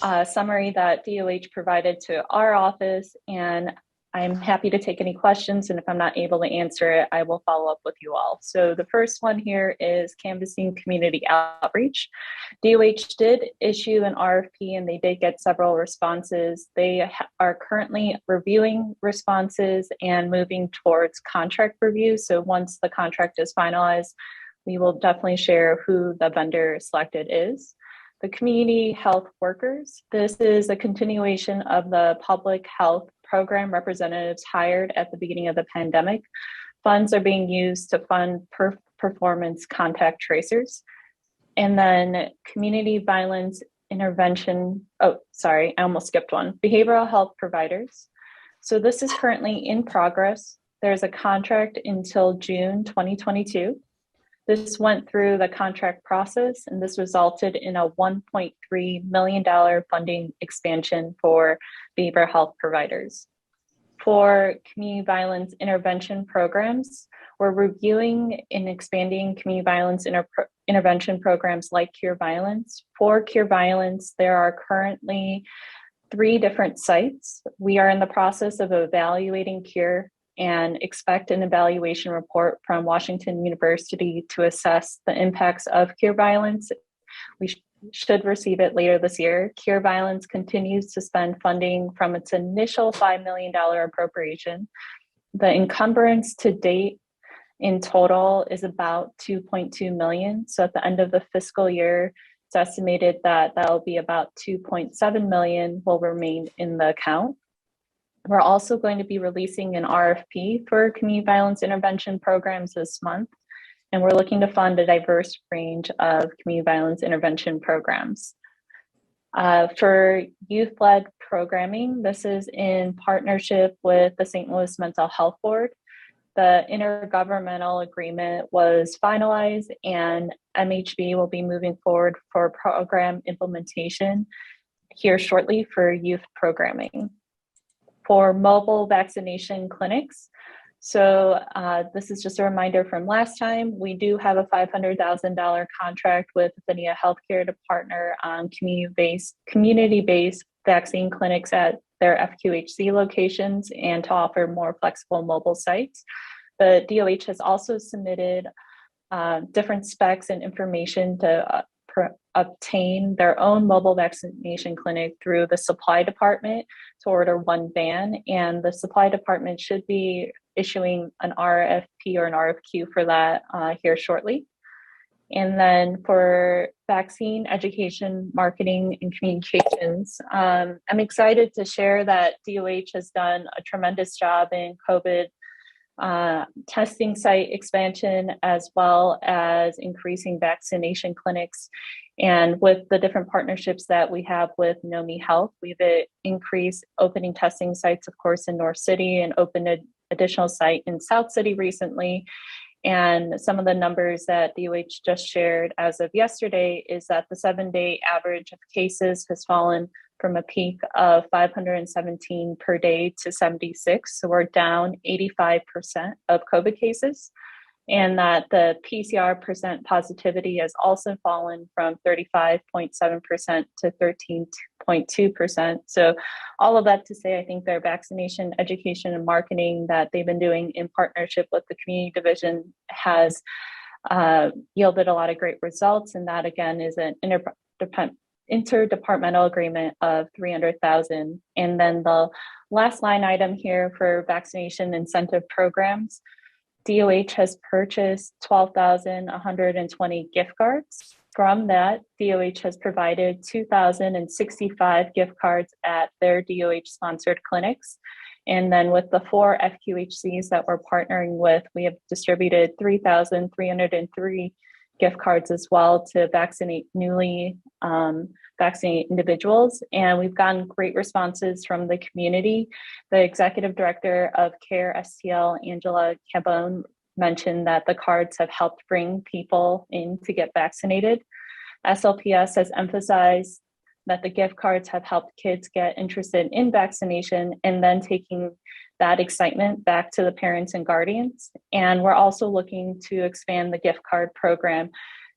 a summary that DOH provided to our office, and I'm happy to take any questions, and if I'm not able to answer it, I will follow up with you all. So the first one here is canvassing community outreach. DOH did issue an RFP, and they did get several responses. They are currently reviewing responses and moving towards contract review. So once the contract is finalized, we will definitely share who the vendor selected is. The community health workers. This is a continuation of the public health program representatives hired at the beginning of the pandemic. Funds are being used to fund performance contact tracers. And then community violence intervention. Oh, sorry, I almost skipped one. Behavioral health providers. So this is currently in progress. There's a contract until June 2022. This went through the contract process, and this resulted in a $1.3 million funding expansion for behavioral health providers. For community violence intervention programs, we're reviewing and expanding community violence intervention programs like Cure Violence. For Cure Violence, there are currently 3 different sites. We are in the process of evaluating Cure and expect an evaluation report from Washington University to assess the impacts of Cure Violence. We should receive it later this year. Cure Violence continues to spend funding from its initial $5 million appropriation. The encumbrance to date in total is about $2.2 million. So at the end of the fiscal year, it's estimated that that'll be about $2.7 million will remain in the account. We're also going to be releasing an RFP for community violence intervention programs this month, and we're looking to fund a diverse range of community violence intervention programs. For youth-led programming, this is in partnership with the St. Louis Mental Health Board. The intergovernmental agreement was finalized, and MHB will be moving forward for program implementation here shortly for youth programming. for mobile vaccination clinics. So this is just a reminder from last time. We do have a $500,000 contract with Vande Healthcare to partner on community-based vaccine clinics at their FQHC locations and to offer more flexible mobile sites. The DOH has also submitted different specs and information to obtain their own mobile vaccination clinic through the supply department to order one van, and the supply department should be issuing an RFP or an RFQ for that here shortly. And then for vaccine education, marketing, and communications, I'm excited to share that DOH has done a tremendous job in COVID testing site expansion, as well as increasing vaccination clinics. And with the different partnerships that we have with Nomi Health, we've increased opening testing sites, of course, in North City, and opened an additional site in South City recently. And some of the numbers that DOH just shared as of yesterday is that the 7-day average of cases has fallen from a peak of 517 per day to 76. So we're down 85% of COVID cases. And that the PCR percent positivity has also fallen from 35.7% to 13.2%. So all of that to say, I think their vaccination education and marketing that they've been doing in partnership with the community division has yielded a lot of great results. And that again is an interdepartmental agreement of $300,000. And then the last line item here for vaccination incentive programs, DOH has purchased 12,120 gift cards. From that, DOH has provided 2,065 gift cards at their DOH-sponsored clinics. And then with the 4 FQHCs that we're partnering with, we have distributed 3,303 gift cards as well to vaccinate newly vaccinated individuals. And we've gotten great responses from the community. The executive director of CARE STL, Angela Cabone, mentioned that the cards have helped bring people in to get vaccinated. SLPS has emphasized that the gift cards have helped kids get interested in vaccination and then taking that excitement back to the parents and guardians. And we're also looking to expand the gift card program.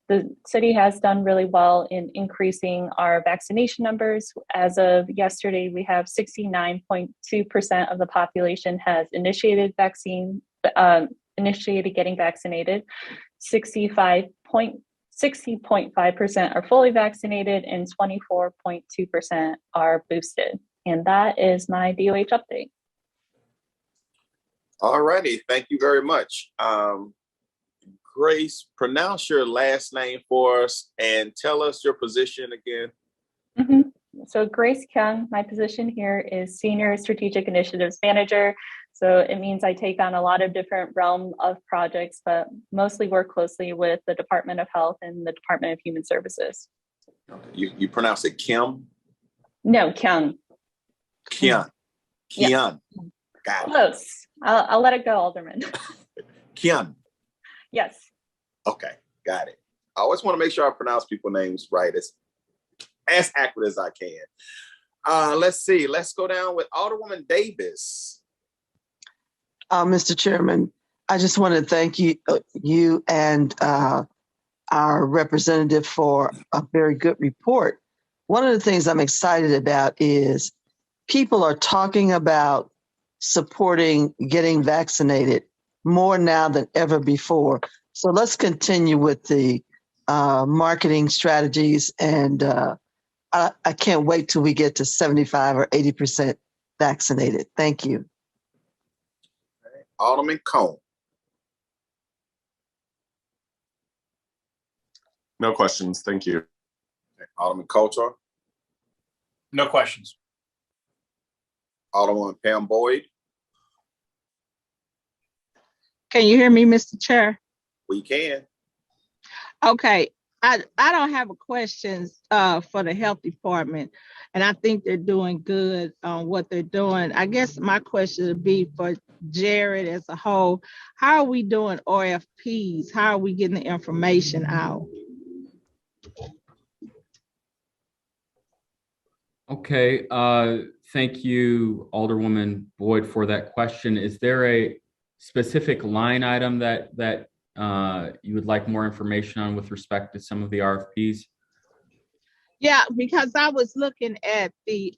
The city has done really well in increasing our vaccination numbers. As of yesterday, we have 69.2% of the population has initiated getting vaccinated. 60.5% are fully vaccinated, and 24.2% are boosted. And that is my DOH update. All righty, thank you very much. Grace, pronounce your last name for us and tell us your position again. Mm-hmm. So Grace Kyung, my position here is Senior Strategic Initiatives Manager. So it means I take on a lot of different realm of projects, but mostly work closely with the Department of Health and the Department of Human Services. You pronounce it Kim? No, Kyung. Kyung. Kyung. Yeah. Got it. Close. I'll let it go, Alderman. Kyung. Yes. Okay, got it. I always want to make sure I pronounce people's names right, as accurate as I can. Let's see. Let's go down with Alderwoman Davis. Mr. Chairman, I just want to thank you and our representative for a very good report. One of the things I'm excited about is people are talking about supporting getting vaccinated more now than ever before. So let's continue with the marketing strategies, and I can't wait till we get to 75 or 80% vaccinated. Thank you. Alderman Cone. No questions. Thank you. Alderman Coulter. No questions. Alderwoman Pam Boyd. Can you hear me, Mr. Chair? We can. Okay. I don't have a questions for the health department, and I think they're doing good on what they're doing. I guess my question would be for Jared as a whole. How are we doing RFPs? How are we getting the information out? Okay, thank you, Alderwoman Boyd, for that question. Is there a specific line item that you would like more information on with respect to some of the RFPs? Yeah, because I was looking at the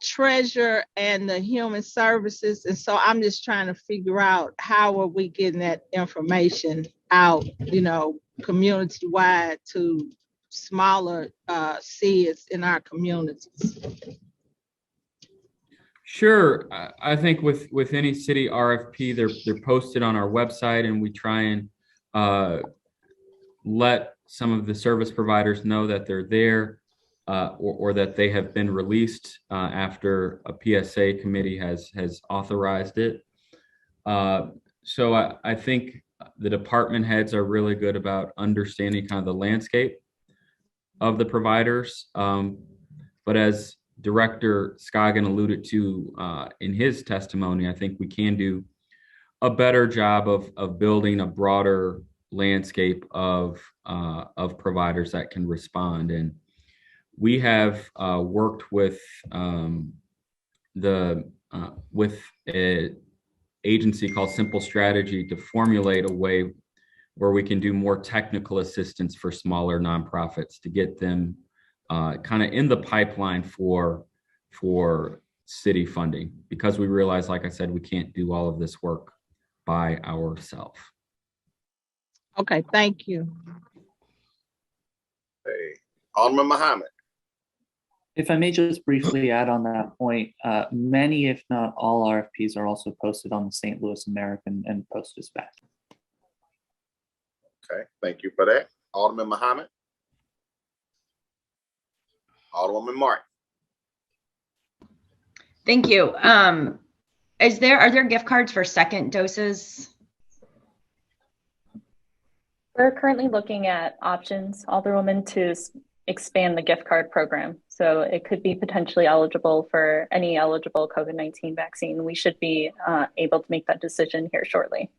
treasurer and the human services, and so I'm just trying to figure out how are we getting that information out, community wide to smaller cities in our communities. Sure. I think with any city RFP, they're posted on our website, and we try and let some of the service providers know that they're there, or that they have been released after a PSA committee has authorized it. So I think the department heads are really good about understanding kind of the landscape of the providers. But as Director Scoggin alluded to in his testimony, I think we can do a better job of building a broader landscape of providers that can respond. And we have worked with with an agency called Simple Strategy to formulate a way where we can do more technical assistance for smaller nonprofits to get them kind of in the pipeline for city funding, because we realize, like I said, we can't do all of this work by ourselves. Okay, thank you. Hey, Alderman Muhammad. If I may just briefly add on that point, many, if not all, RFPs are also posted on the St. Louis American and Post-Dispatch. Okay, thank you for that. Alderman Muhammad. Alderwoman Martin. Thank you. Are there gift cards for second doses? We're currently looking at options, Alderwoman, to expand the gift card program. So it could be potentially eligible for any eligible COVID-19 vaccine. We should be able to make that decision here shortly.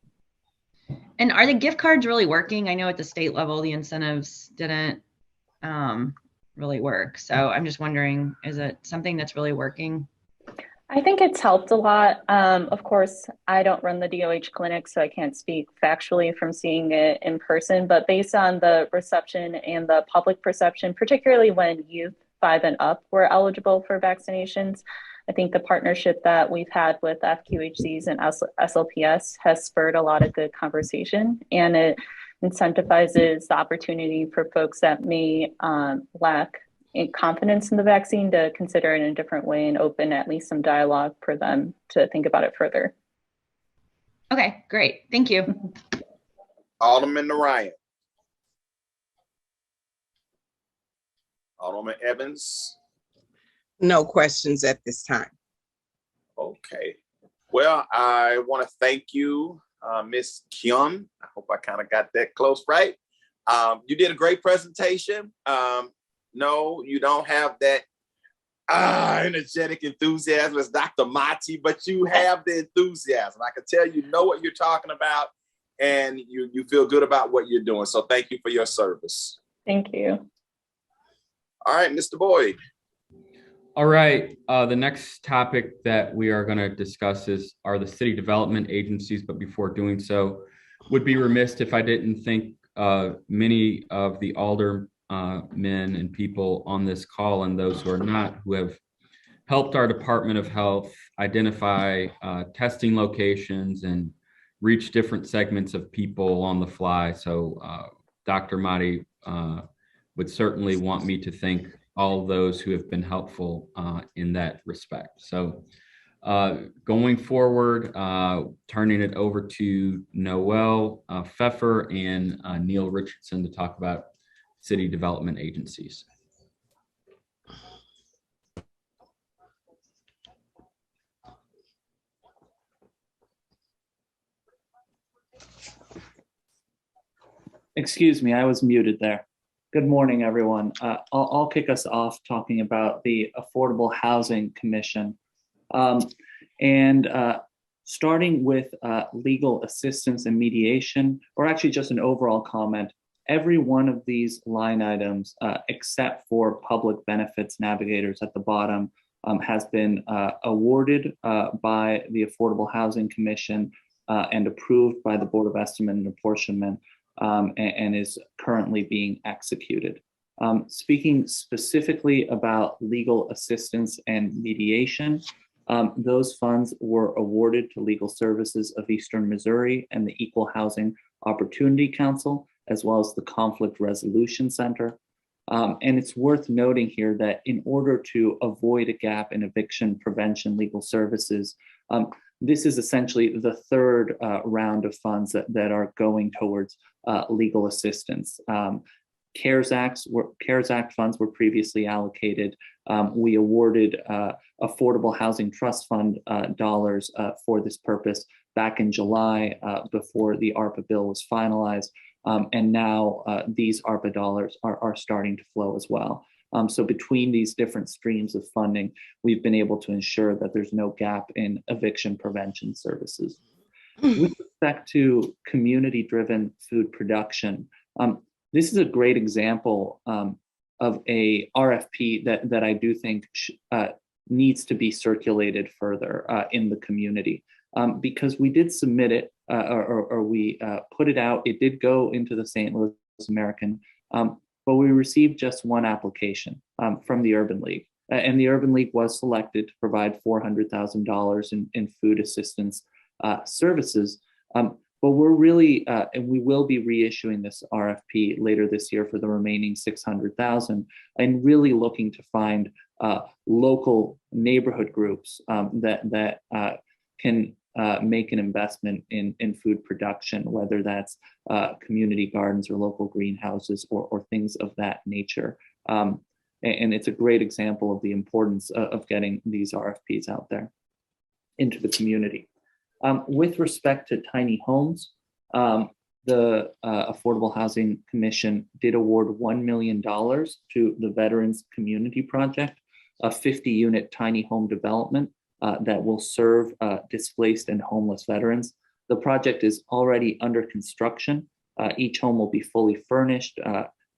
And are the gift cards really working? I know at the state level, the incentives didn't really work. So I'm just wondering, is it something that's really working? I think it's helped a lot. Of course, I don't run the DOH clinic, so I can't speak factually from seeing it in person, but based on the reception and the public perception, particularly when youth 5 and up were eligible for vaccinations, I think the partnership that we've had with FQHCs and SLPS has spurred a lot of good conversation, and it incentivizes the opportunity for folks that may lack confidence in the vaccine to consider it in a different way and open at least some dialogue for them to think about it further. Okay, great. Thank you. Alderman Narayan. Alderman Evans. No questions at this time. Okay. Well, I want to thank you, Ms. Kyun. I hope I kind of got that close right. You did a great presentation. No, you don't have that energetic enthusiasm as Dr. Mati, but you have the enthusiasm. I can tell you know what you're talking about, and you feel good about what you're doing. So thank you for your service. Thank you. All right, Mr. Boyd. All right, the next topic that we are going to discuss are the city development agencies. But before doing so, would be remiss if I didn't thank many of the aldermen and people on this call, and those who are not, who have helped our Department of Health identify testing locations and reach different segments of people on the fly. So Dr. Mati would certainly want me to thank all those who have been helpful in that respect. So going forward, turning it over to Noel Pfeffer and Neil Richardson to talk about city development agencies. Excuse me, I was muted there. Good morning, everyone. I'll kick us off talking about the Affordable Housing Commission. Starting with legal assistance and mediation, or actually just an overall comment. Every one of these line items, except for public benefits navigators at the bottom, has been awarded by the Affordable Housing Commission and approved by the Board of Estimate and Apportionment, and is currently being executed. Speaking specifically about legal assistance and mediation, those funds were awarded to Legal Services of Eastern Missouri and the Equal Housing Opportunity Council, as well as the Conflict Resolution Center. And it's worth noting here that in order to avoid a gap in eviction prevention legal services, this is essentially the third round of funds that are going towards legal assistance. CARES Act funds were previously allocated. We awarded Affordable Housing Trust Fund dollars for this purpose back in July before the ARPA bill was finalized. And now these ARPA dollars are starting to flow as well. So between these different streams of funding, we've been able to ensure that there's no gap in eviction prevention services. With respect to community-driven food production, this is a great example of a RFP that I do think needs to be circulated further in the community, because we did submit it or we put it out. It did go into the St. Louis American, but we received just one application from the Urban League. And the Urban League was selected to provide $400,000 in food assistance services. But we're really, and we will be reissuing this RFP later this year for the remaining 600,000, and really looking to find local neighborhood groups that can make an investment in food production, whether that's community gardens or local greenhouses or things of that nature. And it's a great example of the importance of getting these RFPs out there into the community. With respect to tiny homes, the Affordable Housing Commission did award $1 million to the Veterans Community Project, a 50-unit tiny home development that will serve displaced and homeless veterans. The project is already under construction. Each home will be fully furnished,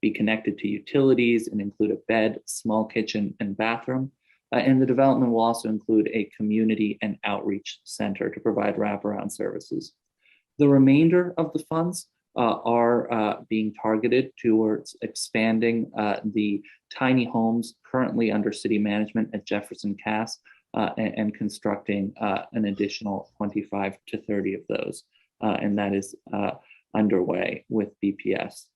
be connected to utilities, and include a bed, small kitchen, and bathroom. And the development will also include a community and outreach center to provide wraparound services. The remainder of the funds are being targeted towards expanding the tiny homes currently under city management at Jefferson Cass and constructing an additional 25 to 30 of those. And that is underway with BPS.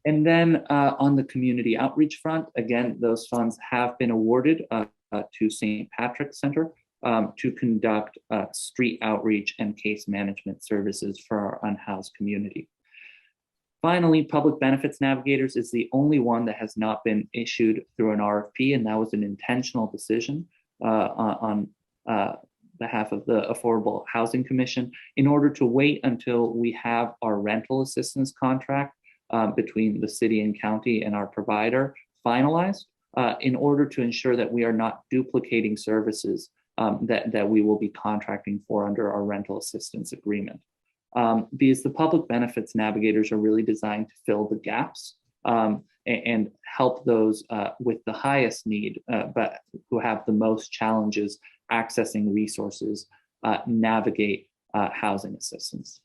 And then on the community outreach front, again, those funds have been awarded to St. Patrick's Center to conduct street outreach and case management services for our unhoused community. Finally, Public Benefits Navigators is the only one that has not been issued through an RFP, and that was an intentional decision on behalf of the Affordable Housing Commission in order to wait until we have our rental assistance contract between the city and county and our provider finalized in order to ensure that we are not duplicating services that we will be contracting for under our rental assistance agreement. Because the public benefits navigators are really designed to fill the gaps and help those with the highest need, but who have the most challenges accessing resources, navigate housing assistance.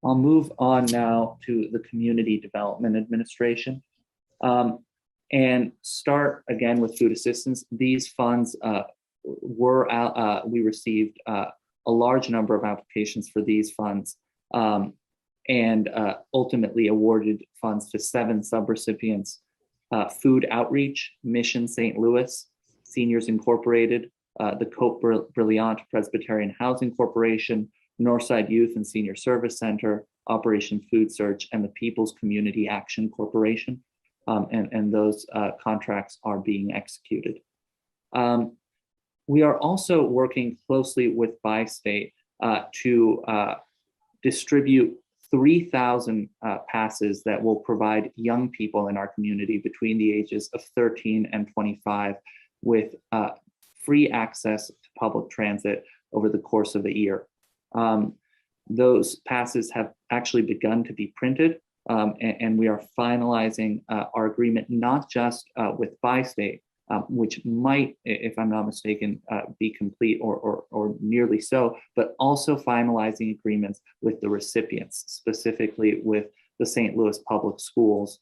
I'll move on now to the Community Development Administration and start again with food assistance. These funds we received a large number of applications for these funds and ultimately awarded funds to 7 subrecipients: Food Outreach, Mission St. Louis, Seniors Incorporated, the Cote Brilliant Presbyterian Housing Corporation, Northside Youth and Senior Service Center, Operation Food Search, and the People's Community Action Corporation. And those contracts are being executed. We are also working closely with Bi-State to distribute 3,000 passes that will provide young people in our community between the ages of 13 and 25 with free access to public transit over the course of a year. Those passes have actually begun to be printed, and we are finalizing our agreement, not just with Bi-State, which might, if I'm not mistaken, be complete or nearly so, but also finalizing agreements with the recipients, specifically with the St. Louis Public Schools,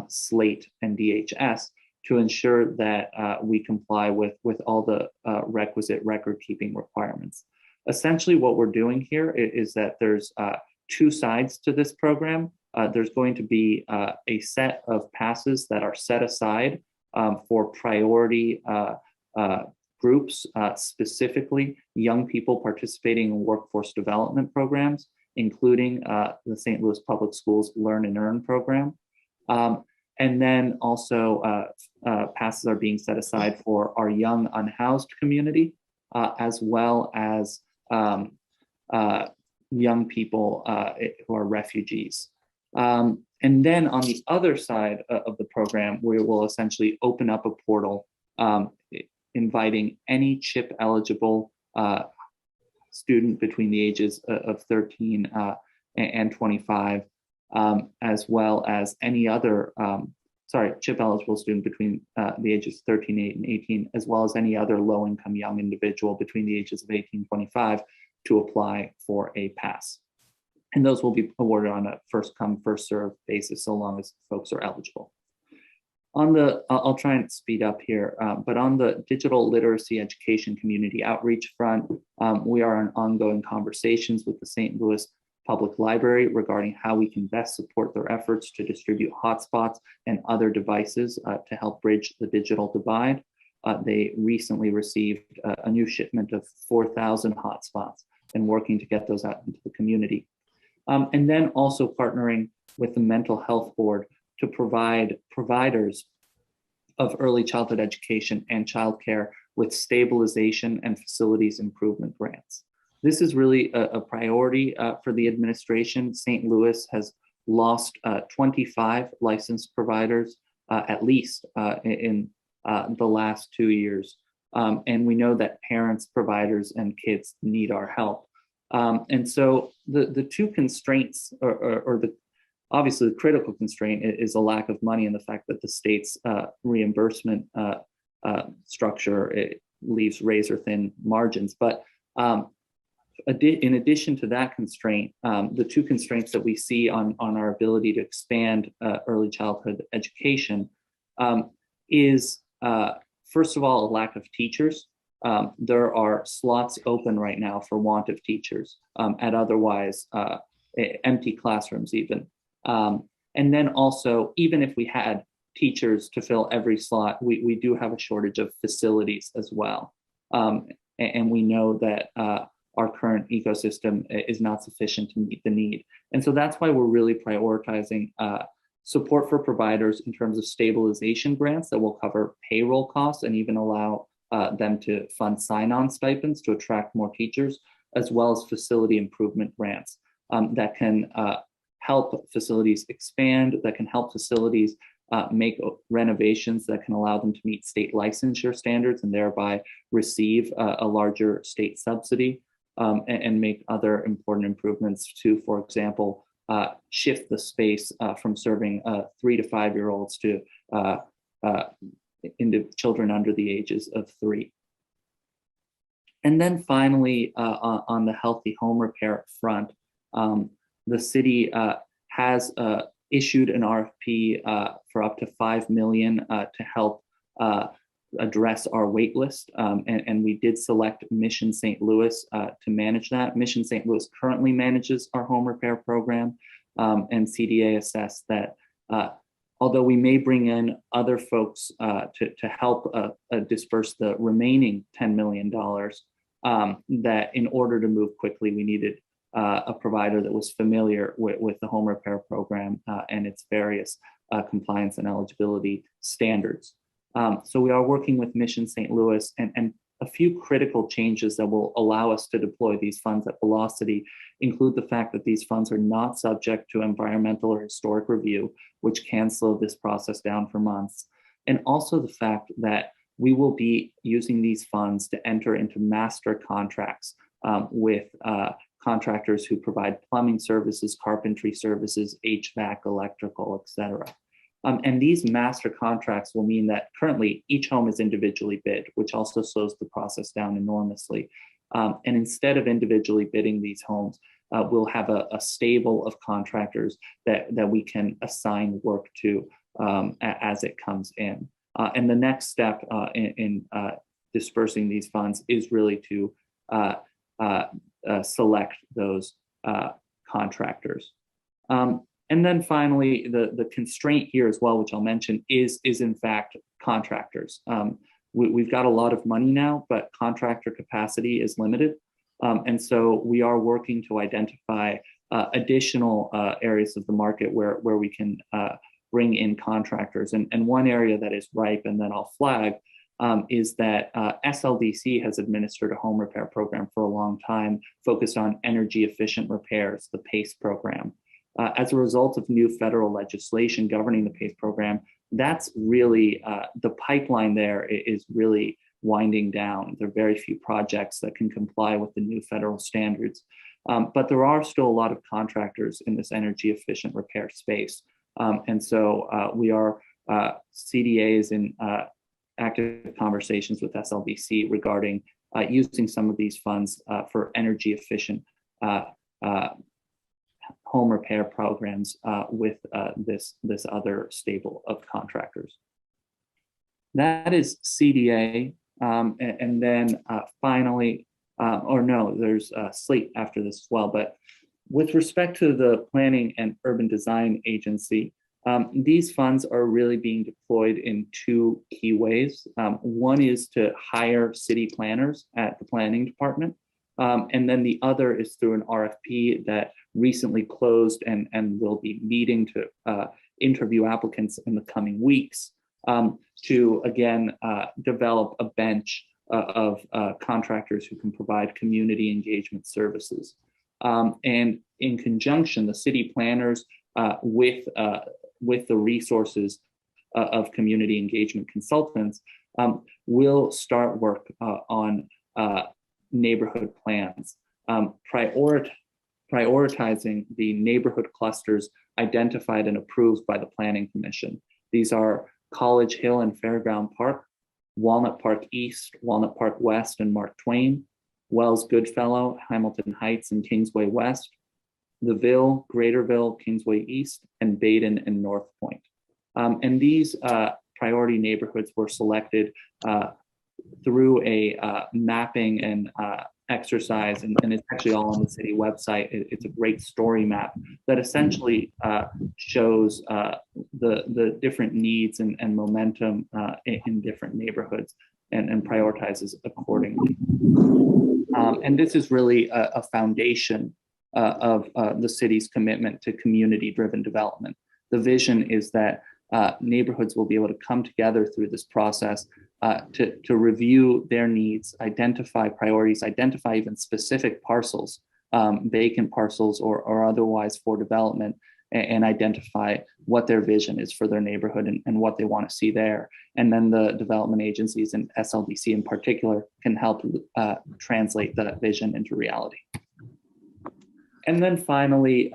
Slate, and DHS, to ensure that we comply with all the requisite record keeping requirements. Essentially, what we're doing here is that there's two sides to this program. There's going to be a set of passes that are set aside for priority groups, specifically young people participating in workforce development programs, including the St. Louis Public Schools Learn and Earn program. And then also passes are being set aside for our young unhoused community, as well as young people who are refugees. And then on the other side of the program, we will essentially open up a portal inviting any CHIP eligible student between the ages of 13 and 25, as well as any other, CHIP eligible student between the ages 13 and 18, as well as any other low income young individual between the ages of 18 and 25 to apply for a pass. And those will be awarded on a first come, first served basis, so long as folks are eligible. On the, I'll try and speed up here, but on the digital literacy education community outreach front, we are in ongoing conversations with the St. Louis Public Library regarding how we can best support their efforts to distribute hotspots and other devices to help bridge the digital divide. They recently received a new shipment of 4,000 hotspots and working to get those out into the community. And then also partnering with the Mental Health Board to provide providers of early childhood education and childcare with stabilization and facilities improvement grants. This is really a priority for the administration. St. Louis has lost 25 licensed providers, at least in the last 2 years. And we know that parents, providers, and kids need our help. And so the two constraints, or the obviously the critical constraint is a lack of money and the fact that the state's reimbursement structure, it leaves razor thin margins. But in addition to that constraint, the two constraints that we see on our ability to expand early childhood education is, first of all, a lack of teachers. There are slots open right now for want of teachers at otherwise empty classrooms even. And then also, even if we had teachers to fill every slot, we do have a shortage of facilities as well. And we know that our current ecosystem is not sufficient to meet the need. And so that's why we're really prioritizing support for providers in terms of stabilization grants that will cover payroll costs and even allow them to fund sign-on stipends to attract more teachers, as well as facility improvement grants that can help facilities expand, that can help facilities make renovations that can allow them to meet state licensure standards and thereby receive a larger state subsidy, and make other important improvements to, for example, shift the space from serving 3 to 5 year olds to into children under the ages of 3. And then finally, on the healthy home repair front, the city has issued an RFP for up to $5 million to help address our wait list. And we did select Mission St. Louis to manage that. Mission St. Louis currently manages our home repair program, and CDA assessed that although we may bring in other folks to help disperse the remaining $10 million, that in order to move quickly, we needed a provider that was familiar with the home repair program and its various compliance and eligibility standards. So we are working with Mission St. Louis, and a few critical changes that will allow us to deploy these funds at velocity include the fact that these funds are not subject to environmental or historic review, which can slow this process down for months. And also the fact that we will be using these funds to enter into master contracts with contractors who provide plumbing services, carpentry services, HVAC, electrical, et cetera. And these master contracts will mean that currently each home is individually bid, which also slows the process down enormously. And instead of individually bidding these homes, we'll have a stable of contractors that we can assign work to as it comes in. And the next step in dispersing these funds is really to select those contractors. And then finally, the constraint here as well, which I'll mention, is in fact contractors. We've got a lot of money now, but contractor capacity is limited. And so we are working to identify additional areas of the market where we can bring in contractors. And one area that is ripe, and then I'll flag, is that SLDC has administered a home repair program for a long time, focused on energy efficient repairs, the PACE program. As a result of new federal legislation governing the PACE program, that's really, the pipeline there is really winding down. There are very few projects that can comply with the new federal standards. But there are still a lot of contractors in this energy efficient repair space. And so we are CDAs in active conversations with SLDC regarding using some of these funds for energy efficient home repair programs with this other stable of contractors. That is CDA. And then finally, or no, there's Slate after this as well. But with respect to the Planning and Urban Design Agency, these funds are really being deployed in two key ways. One is to hire city planners at the planning department. And then the other is through an RFP that recently closed and will be meeting to interview applicants in the coming weeks to, again, develop a bench of contractors who can provide community engagement services. And in conjunction, the city planners with the resources of community engagement consultants will start work on neighborhood plans, prioritizing the neighborhood clusters identified and approved by the Planning Commission. These are College Hill and Fairground Park, Walnut Park East, Walnut Park West, and Mark Twain, Wells Goodfellow, Hamilton Heights, and Kingsway West, the Ville, Greaterville, Kingsway East, and Baden and North Point. And these priority neighborhoods were selected through a mapping and exercise, and it's actually all on the city website. It's a great story map that essentially shows the different needs and momentum in different neighborhoods and prioritizes accordingly. And this is really a foundation of the city's commitment to community-driven development. The vision is that neighborhoods will be able to come together through this process to review their needs, identify priorities, identify even specific parcels, vacant parcels or otherwise for development, and identify what their vision is for their neighborhood and what they want to see there. And then the development agencies and SLDC in particular can help translate that vision into reality. And then finally,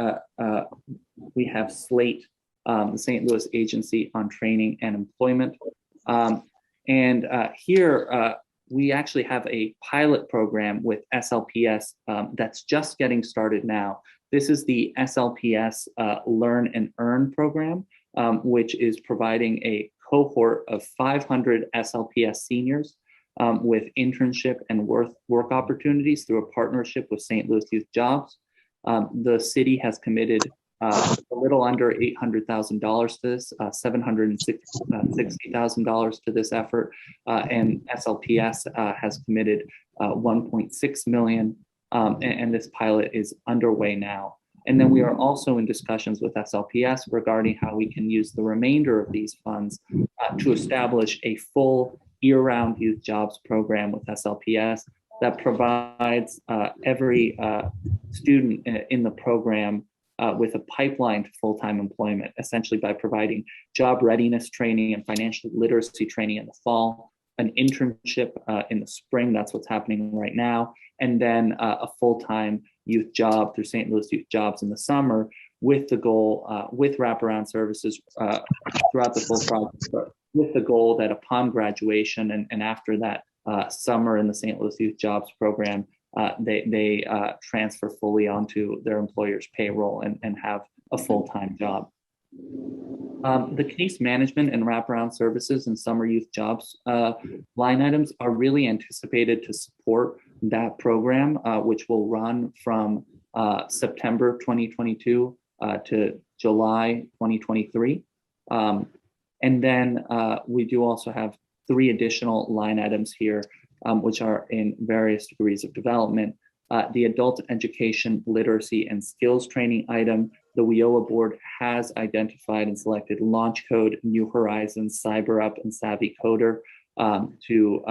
we have Slate, the St. Louis Agency on Training and Employment. And here we actually have a pilot program with SLPS that's just getting started now. This is the SLPS Learn and Earn program, which is providing a cohort of 500 SLPS seniors with internship and work opportunities through a partnership with St. Louis Youth Jobs. The city has committed a little under $800,000 to this, $760,000 to this effort, and SLPS has committed $1.6 million, and this pilot is underway now. And then we are also in discussions with SLPS regarding how we can use the remainder of these funds to establish a full year-round youth jobs program with SLPS that provides every student in the program with a pipeline to full-time employment, essentially by providing job readiness training and financial literacy training in the fall, an internship in the spring, that's what's happening right now, and then a full-time Youth Job through St. Louis Youth Jobs in the summer, with the goal, with wraparound services throughout the full project, but with the goal that upon graduation and after that summer in the St. Louis Youth Jobs program, they transfer fully onto their employer's payroll and have a full-time job. The case management and wraparound services and summer youth jobs line items are really anticipated to support that program, which will run from September 2022 to July 2023. And then we do also have 3 additional line items here, which are in various degrees of development. The adult education, literacy, and skills training item, the WIOA board has identified and selected Launch Code, New Horizons, CyberUp, and Savvy Coder to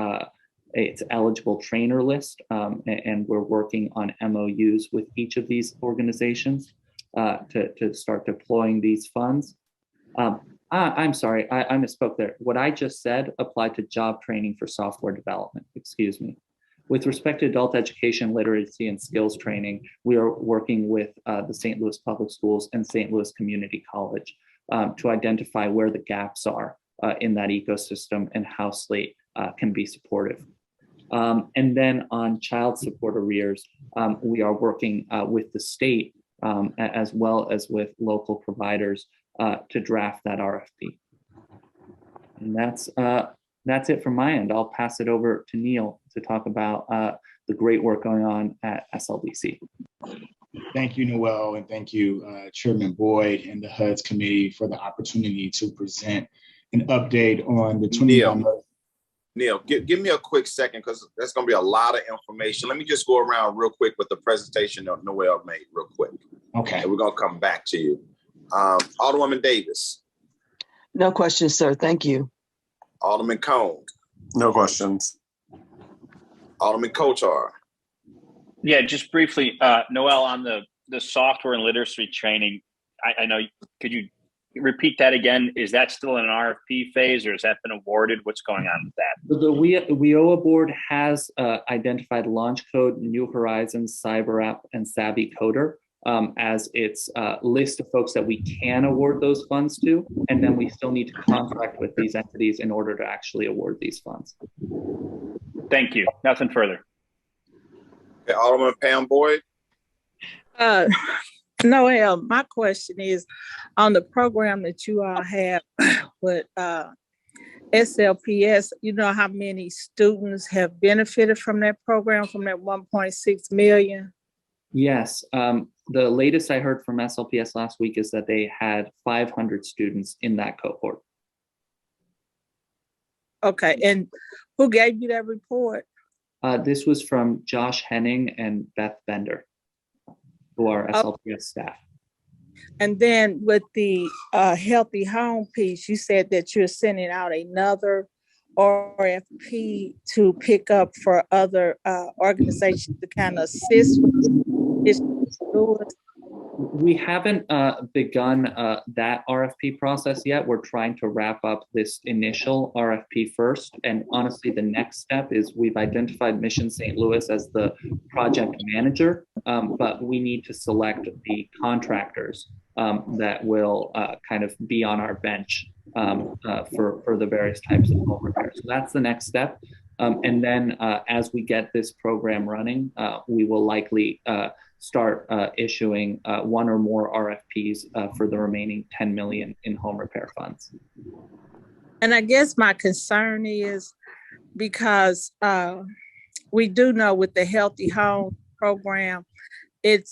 its eligible trainer list. And we're working on MOUs with each of these organizations to start deploying these funds. I'm sorry, I misspoke there. What I just said applied to job training for software development, excuse me. With respect to adult education, literacy, and skills training, we are working with the St. Louis Public Schools and St. Louis Community College to identify where the gaps are in that ecosystem and how Slate can be supportive. And then on child support arrears, we are working with the state as well as with local providers to draft that RFP. And that's it from my end. I'll pass it over to Neil to talk about the great work going on at SLDC. Thank you, Noel, and thank you, Chairman Boyd and the HUD's committee for the opportunity to present an update on the 20. Neil, give me a quick second because that's going to be a lot of information. Let me just go around real quick with the presentation that Noel made real quick. Okay. And we're going to come back to you. Alderwoman Davis. No questions, sir. Thank you. Alderman Cone. No questions. Alderman Kochar. Yeah, just briefly, Noel, on the software and literacy training, I know, could you repeat that again? Is that still in an RFP phase or has that been awarded? What's going on with that? So the WIOA board has identified Launch Code, New Horizons, CyberApp, and Savvy Coder as its list of folks that we can award those funds to. And then we still need to contract with these entities in order to actually award these funds. Thank you. Nothing further. Okay, Alderman Pam Boyd. Noel, my question is on the program that you all have with SLPS, you know how many students have benefited from that program, from that 1.6 million? Yes. The latest I heard from SLPS last week is that they had 500 students in that cohort. Okay. And who gave you that report? This was from Josh Henning and Beth Bender, who are SLPS staff. And then with the healthy home piece, you said that you're sending out another RFP to pick up for other organizations to kind of assist with this. We haven't begun that RFP process yet. We're trying to wrap up this initial RFP first. And honestly, the next step is we've identified Mission St. Louis as the project manager, but we need to select the contractors that will kind of be on our bench for the various types of home repairs. So that's the next step. And then as we get this program running, we will likely start issuing one or more RFPs for the remaining 10 million in home repair funds. And I guess my concern is because we do know with the Healthy Home program, it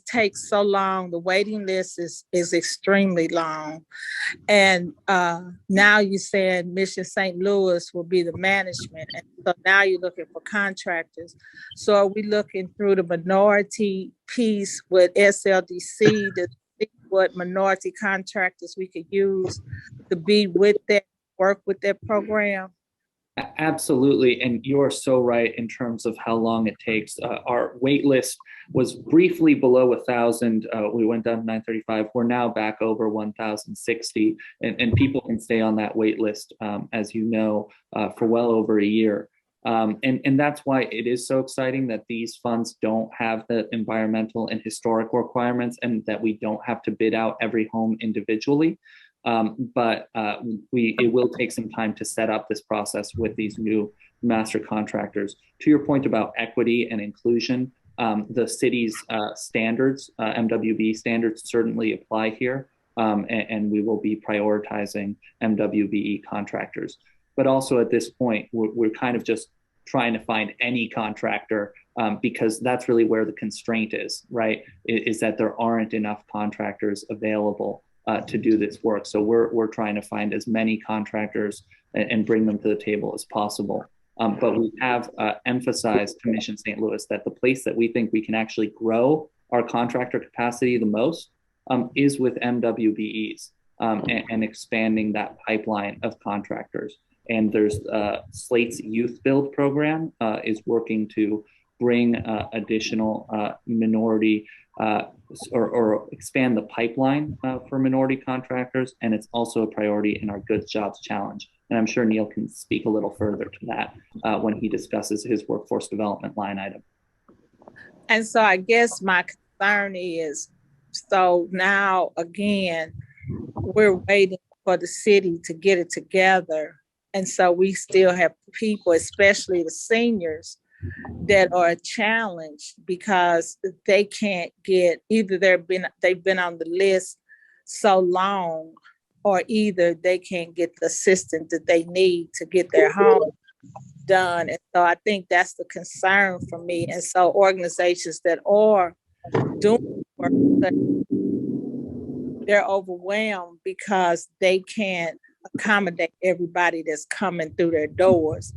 takes so long. The waiting list is extremely long. And now you're saying Mission St. Louis will be the management. And so now you're looking for contractors. So are we looking through the minority piece with SLDC to see what minority contractors we could use to be with that, work with that program? Absolutely. And you're so right in terms of how long it takes. Our wait list was briefly below 1,000. We went down to 935. We're now back over 1,060. And people can stay on that wait list, as you know, for well over a year. And that's why it is so exciting that these funds don't have the environmental and historic requirements, and that we don't have to bid out every home individually. But it will take some time to set up this process with these new master contractors. To your point about equity and inclusion, the city's standards, MWB standards, certainly apply here, and we will be prioritizing MWBE contractors. But also at this point, we're kind of just trying to find any contractor because that's really where the constraint is, right? Is that there aren't enough contractors available to do this work. So we're trying to find as many contractors and bring them to the table as possible. But we have emphasized to Mission St. Louis that the place that we think we can actually grow our contractor capacity the most is with MWBEs and expanding that pipeline of contractors. And there's Slate's Youth Build program is working to bring additional minority or expand the pipeline for minority contractors. And it's also a priority in our Good Jobs Challenge. And I'm sure Neil can speak a little further to that when he discusses his workforce development line item. And so I guess my concern is, so now again, we're waiting for the city to get it together. And so we still have people, especially the seniors, that are challenged because they can't get, either they've been on the list so long, or either they can't get the assistance that they need to get their home done. And so I think that's the concern for me. And so organizations that are doing work, they're overwhelmed because they can't accommodate everybody that's coming through their doors.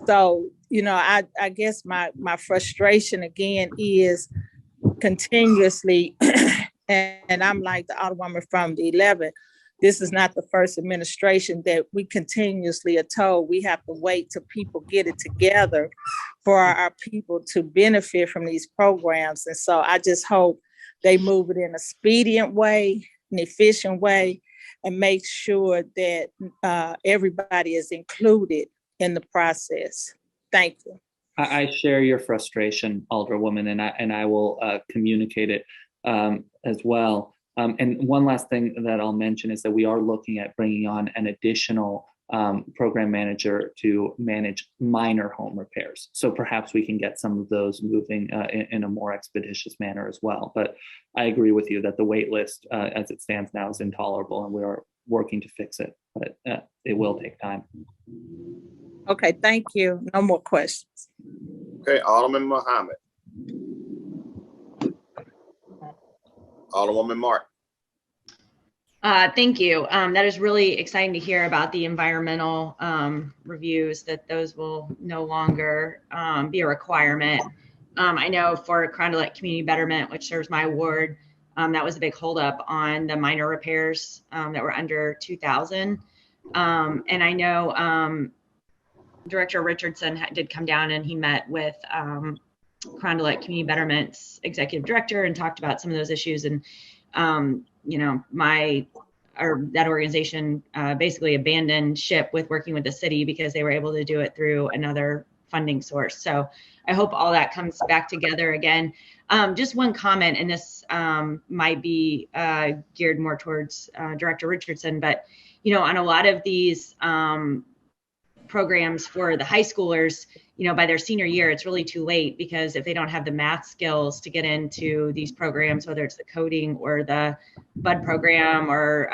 So, you know, I guess my frustration again is continuously, and I'm like the Alderwoman from the 11th, this is not the first administration that we continuously are told we have to wait till people get it together for our people to benefit from these programs. And so I just hope they move it in a expedient way, an efficient way, and make sure that everybody is included in the process. Thank you. I share your frustration, Alderwoman, and I will communicate it as well. And one last thing that I'll mention is that we are looking at bringing on an additional program manager to manage minor home repairs. So perhaps we can get some of those moving in a more expeditious manner as well. But I agree with you that the wait list as it stands now is intolerable, and we are working to fix it, but it will take time. Okay, thank you. No more questions. Okay, Alderman Muhammad. Alderwoman Martin. Thank you. That is really exciting to hear about the environmental reviews, that those will no longer be a requirement. I know for Carondelet Community Betterment, which serves my ward, that was a big holdup on the minor repairs that were under 2,000. And I know Director Richardson did come down and he met with Carondelet Community Betterment's executive director and talked about some of those issues. And you know, that organization basically abandoned ship with working with the city because they were able to do it through another funding source. So I hope all that comes back together again. Just one comment, and this might be geared more towards Director Richardson, but you know, on a lot of these programs for the high schoolers, you know, by their senior year, it's really too late, because if they don't have the math skills to get into these programs, whether it's the coding or the BUD program or,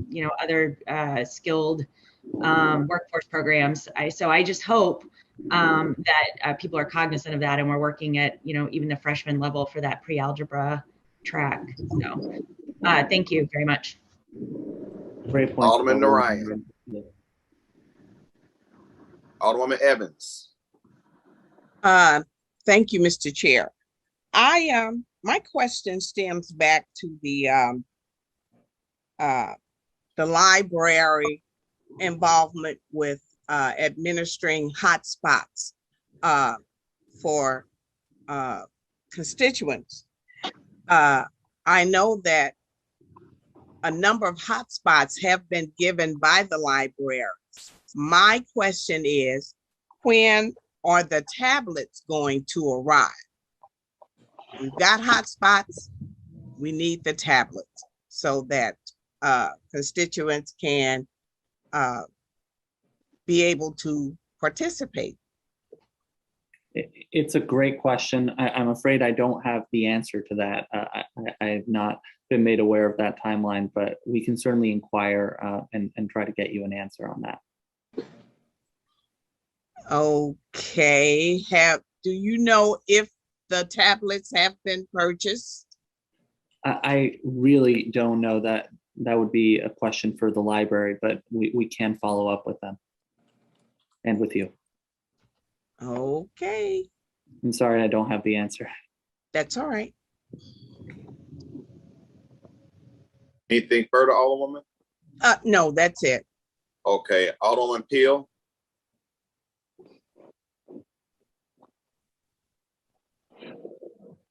you know, other skilled workforce programs. So I just hope that people are cognizant of that, and we're working at, you know, even the freshman level for that pre-algebra track. So thank you very much. Great point. Alderman Narayan. Alderwoman Evans. Thank you, Mr. Chair. My question stems back to the library involvement with administering hotspots for constituents. I know that a number of hotspots have been given by the library. My question is, when are the tablets going to arrive? We've got hotspots. We need the tablets so that constituents can be able to participate. It's a great question. I'm afraid I don't have the answer to that. I have not been made aware of that timeline, but we can certainly inquire and try to get you an answer on that. Okay. Do you know if the tablets have been purchased? I really don't know that. That would be a question for the library, but we can follow up with them and with you. Okay. I'm sorry, I don't have the answer. That's all right. Anything further, Alderwoman? No, that's it. Okay, Alderwoman Pihl.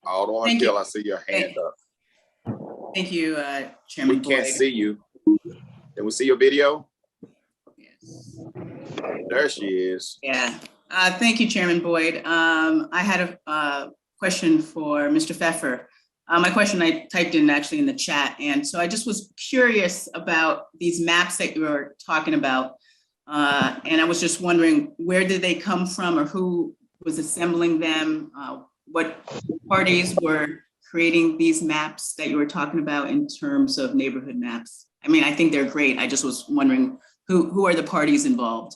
Alderwoman Pihl, I see your hand up. Thank you, Chairman We can't Boyd. see you. Can we see your video? Yes. There she is. Yeah. Thank you, Chairman Boyd. I had a question for Mr. Pfeffer. My question I typed in actually in the chat. And so I just was curious about these maps that you were talking about. And I was just wondering, where did they come from or who was assembling them? What parties were creating these maps that you were talking about in terms of neighborhood maps? I mean, I think they're great. I just was wondering who are the parties involved?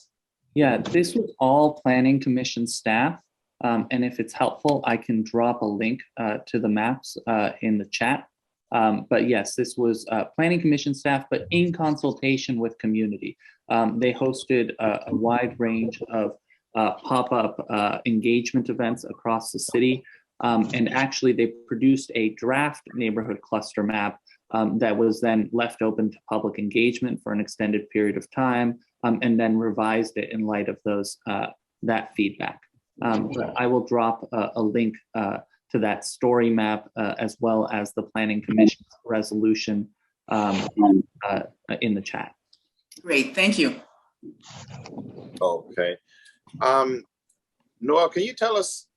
Yeah, this was all Planning Commission staff. And if it's helpful, I can drop a link to the maps in the chat. But yes, this was Planning Commission staff, but in consultation with community. They hosted a wide range of pop-up engagement events across the city. And actually they produced a draft neighborhood cluster map that was then left open to public engagement for an extended period of time, and then revised it in light of those that feedback. But I will drop a link to that story map as well as the Planning Commission resolution in the chat. Great, thank you. Okay. Noel, can you tell us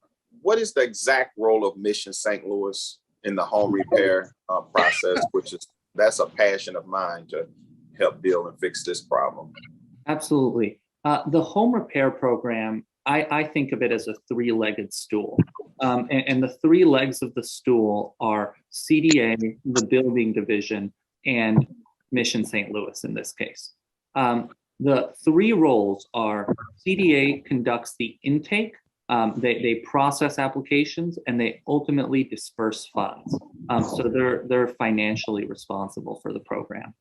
what is the exact role of Mission St. Louis in the home repair process, that's a passion of mine to help deal and fix this problem? Absolutely. The home repair program, I think of it as a three-legged stool. And the three legs of the stool are CDA, the building division, and Mission St. Louis in this case. The three roles are CDA conducts the intake, they process applications, and they ultimately disperse funds. So they're financially responsible for the program.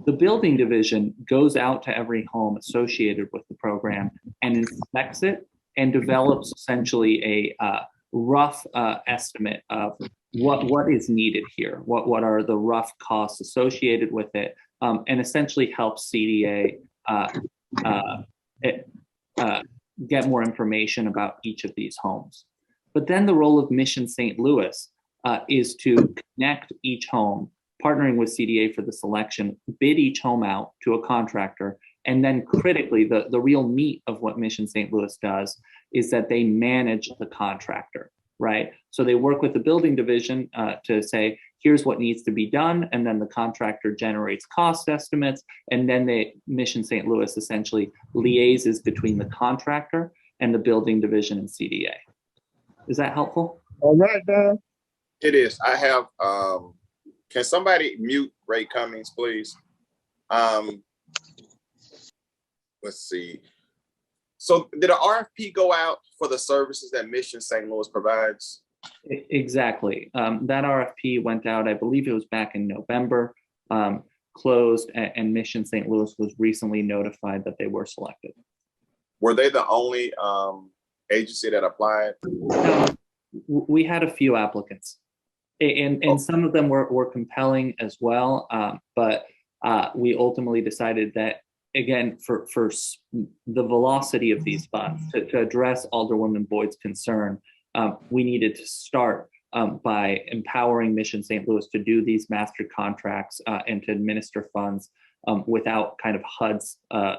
The building division goes out to every home associated with the program and inspects it and develops essentially a rough estimate of what is needed here, what are the rough costs associated with it, and essentially helps CDA get more information about each of these homes. But then the role of Mission St. Louis is to connect each home, partnering with CDA for the selection, bid each home out to a contractor, and then critically, the real meat of what Mission St. Louis does is that they manage the contractor, right? So they work with the building division to say, here's what needs to be done, and then the contractor generates cost estimates, and then Mission St. Louis essentially liaises between the contractor and the building division and CDA. Is that helpful? All right, Dan. It is. I have, can somebody mute Ray Cummings, please? Let's see. So did an RFP go out for the services that Mission St. Louis provides? Exactly. That RFP went out, I believe it was back in November, closed, and Mission St. Louis was recently notified that they were selected. Were they the only agency that applied? We had a few applicants, and some of them were compelling as well, but we ultimately decided that, again, for the velocity of these funds, to address Alderwoman Boyd's concern, we needed to start by empowering Mission St. Louis to do these master contracts and to administer funds without kind of HUD's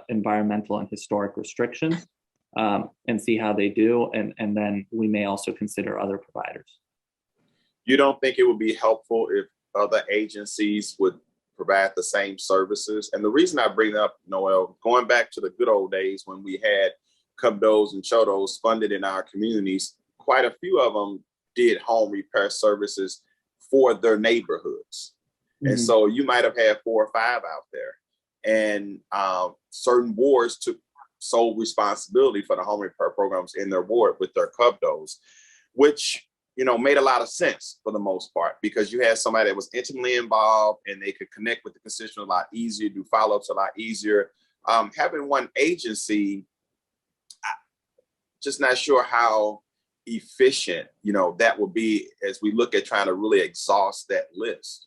environmental and historic restrictions. and see how they do. And then we may also consider other providers. You don't think it would be helpful if other agencies would provide the same services? And the reason I bring up, Noel, going back to the good old days when we had CUBDOs and CHODOs funded in our communities, quite a few of them did home repair services for their neighborhoods. Mm-hmm. And so you might have had 4 or 5 out there. And certain wards took sole responsibility for the home repair programs in their ward with their CUBDOs, which, you know, made a lot of sense for the most part, because you had somebody that was intimately involved and they could connect with the constituent a lot easier, do follow-ups a lot easier. Having one agency, just not sure how efficient, you know, that will be as we look at trying to really exhaust that list.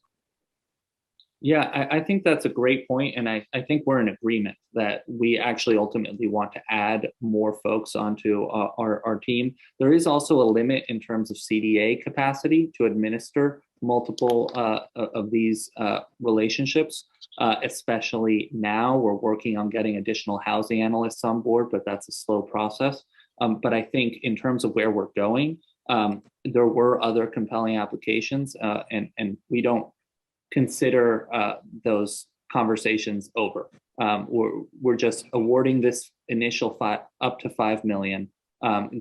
Yeah, I think that's a great point. And I think we're in agreement that we actually ultimately want to add more folks onto our team. There is also a limit in terms of CDA capacity to administer multiple of these relationships, especially now. We're working on getting additional housing analysts on board, but that's a slow process. But I think in terms of where we're going, there were other compelling applications, and we don't consider those conversations over. We're just awarding this initial up to $5 million,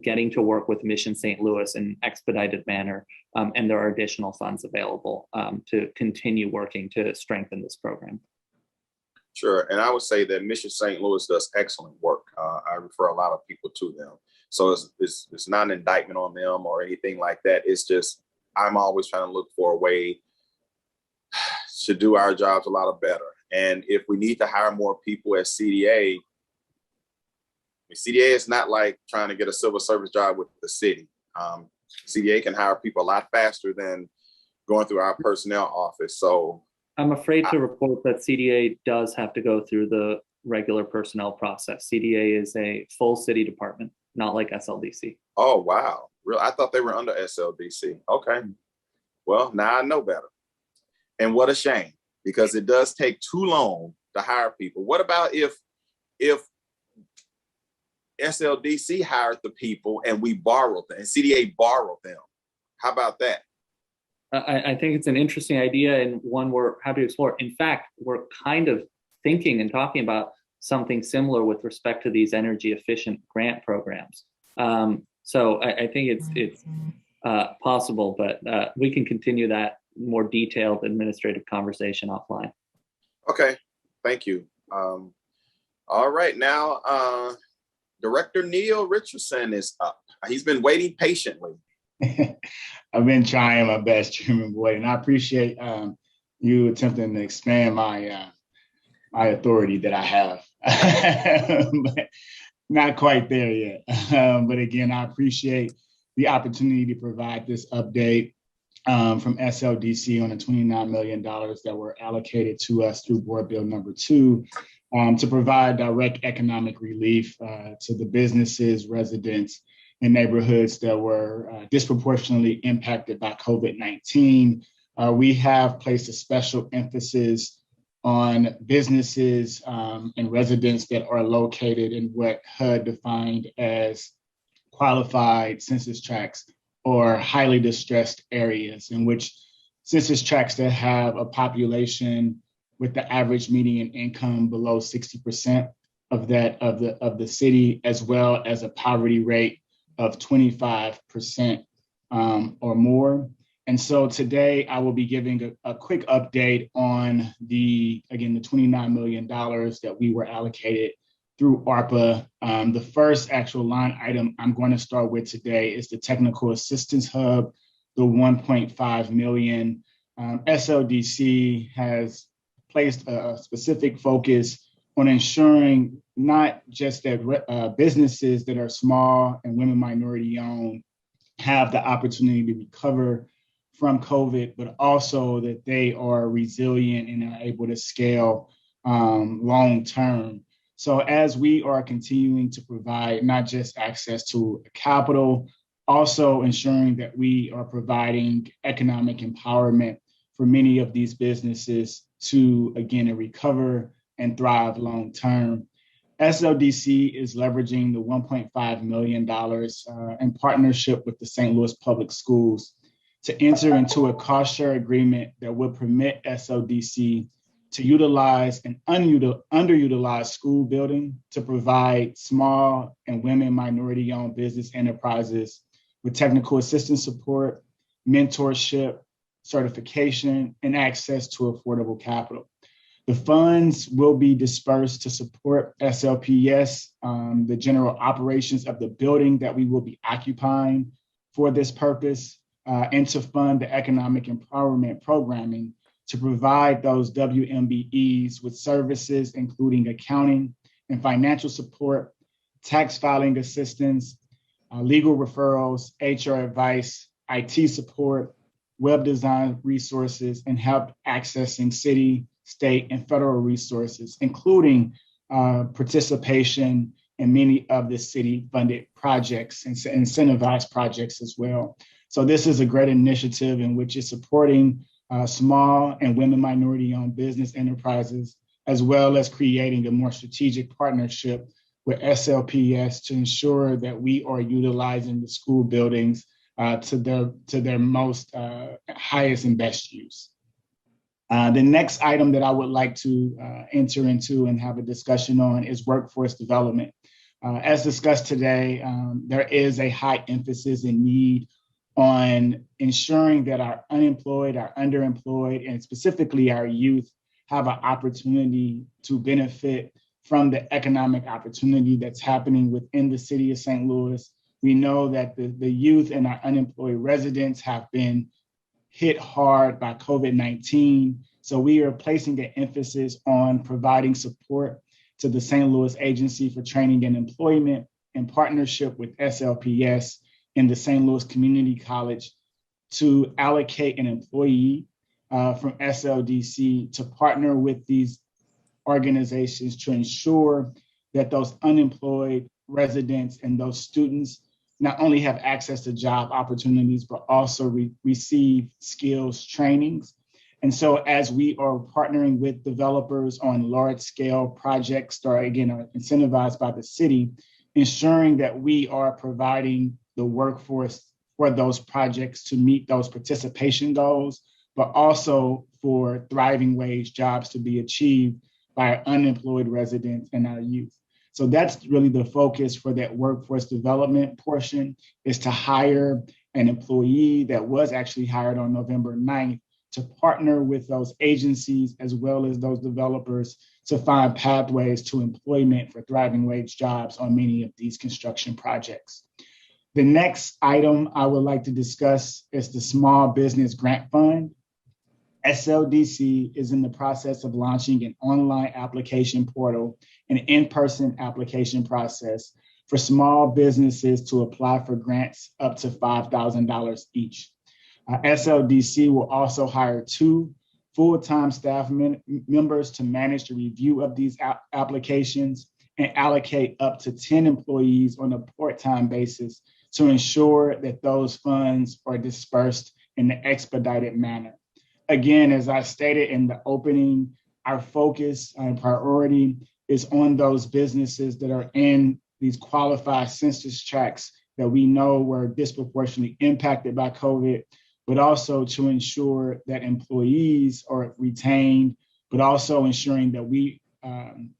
getting to work with Mission St. Louis in an expedited manner, and there are additional funds available to continue working to strengthen this program. Sure, and I would say that Mission St. Louis does excellent work. I refer a lot of people to them. So it's not an indictment on them or anything like that. It's just, I'm always trying to look for a way to do our jobs a lot better. And if we need to hire more people at CDA, CDA is not like trying to get a civil service job with the city. CDA can hire people a lot faster than going through our personnel office. So I'm afraid to report that CDA does have to go through the regular personnel process. CDA is a full city department, not like SLDC. Oh, wow. Real? I thought they were under SLDC. Okay. Well, now I know better. And what a shame, because it does take too long to hire people. What about if SLDC hired the people and we borrowed them and CDA borrowed them? How about that? I think it's an interesting idea and one we're happy to explore. In fact, we're kind of thinking and talking about something similar with respect to these energy efficient grant programs. So I think it's possible, but we can continue that more detailed administrative conversation offline. Okay, thank you. All right, now Director Neil Richardson is up. He's been waiting patiently. I've been trying my best, Chairman Boyd, and I appreciate you attempting to expand my my authority that I have, but not quite there yet. But again, I appreciate the opportunity to provide this update from SLDC on the $29 million that were allocated to us through Board Bill number 2 to provide direct economic relief to the businesses, residents, and neighborhoods that were disproportionately impacted by COVID-19. We have placed a special emphasis on businesses and residents that are located in what HUD defined as qualified census tracts or highly distressed areas, in which census tracts that have a population with the average median income below 60% of that of the city, as well as a poverty rate of 25% or more. And so today I will be giving a quick update on the $29 million that we were allocated through ARPA. The first actual line item I'm going to start with today is the Technical Assistance Hub, the $1.5 million. SLDC has placed a specific focus on ensuring not just that businesses that are small and women minority owned have the opportunity to recover from COVID, but also that they are resilient and are able to scale long term. So as we are continuing to provide not just access to capital, also ensuring that we are providing economic empowerment for many of these businesses to, again, recover and thrive long term. SLDC is leveraging the $1.5 million in partnership with the St. Louis Public Schools to enter into a cost share agreement that will permit SLDC to utilize an underutilized school building to provide small and women minority-owned business enterprises with technical assistance support, mentorship, certification, and access to affordable capital. The funds will be dispersed to support SLPS, the general operations of the building that we will be occupying for this purpose, and to fund the economic empowerment programming to provide those WMBEs with services, including accounting and financial support, tax filing assistance, legal referrals, HR advice, IT support, web design resources, and help accessing city, state, and federal resources, including participation in many of the city-funded projects and incentivized projects as well. So this is a great initiative in which is supporting small and women minority-owned business enterprises, as well as creating a more strategic partnership with SLPS to ensure that we are utilizing the school buildings to their most highest and best use. The next item that I would like to enter into and have a discussion on is workforce development. As discussed today, there is a high emphasis and need on ensuring that our unemployed, our underemployed, and specifically our youth have an opportunity to benefit from the economic opportunity that's happening within the city of St. Louis. We know that the youth and our unemployed residents have been hit hard by COVID-19. So we are placing the emphasis on providing support to the St. Louis Agency for Training and Employment in partnership with SLPS in the St. Louis Community College to allocate an employee from SLDC to partner with these organizations to ensure that those unemployed residents and those students not only have access to job opportunities, but also receive skills trainings. And so as we are partnering with developers on large scale projects that are incentivized by the city, ensuring that we are providing the workforce for those projects to meet those participation goals, but also for thriving wage jobs to be achieved by our unemployed residents and our youth. So that's really the focus for that workforce development portion, is to hire an employee that was actually hired on November 9th to partner with those agencies as well as those developers to find pathways to employment for thriving wage jobs on many of these construction projects. The next item I would like to discuss is the Small Business Grant Fund. SLDC is in the process of launching an online application portal and in-person application process for small businesses to apply for grants up to $5,000 each. SLDC will also hire 2 full-time staff members to manage the review of these applications and allocate up to 10 employees on a part-time basis to ensure that those funds are dispersed in an expedited manner. Again, as I stated in the opening, our focus and priority is on those businesses that are in these qualified census tracts that we know were disproportionately impacted by COVID, but also to ensure that employees are retained, but also ensuring that we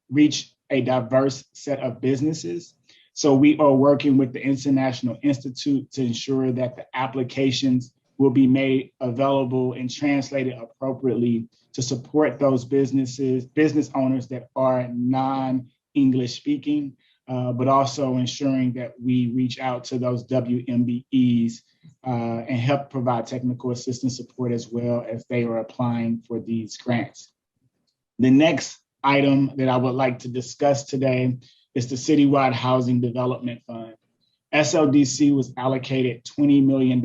reach a diverse set of businesses. So we are working with the International Institute to ensure that the applications will be made available and translated appropriately to support those business owners that are non-English speaking, but also ensuring that we reach out to those WMBEs and help provide technical assistance support as well as they are applying for these grants. The next item that I would like to discuss today is the Citywide Housing Development Fund. SLDC was allocated $20 million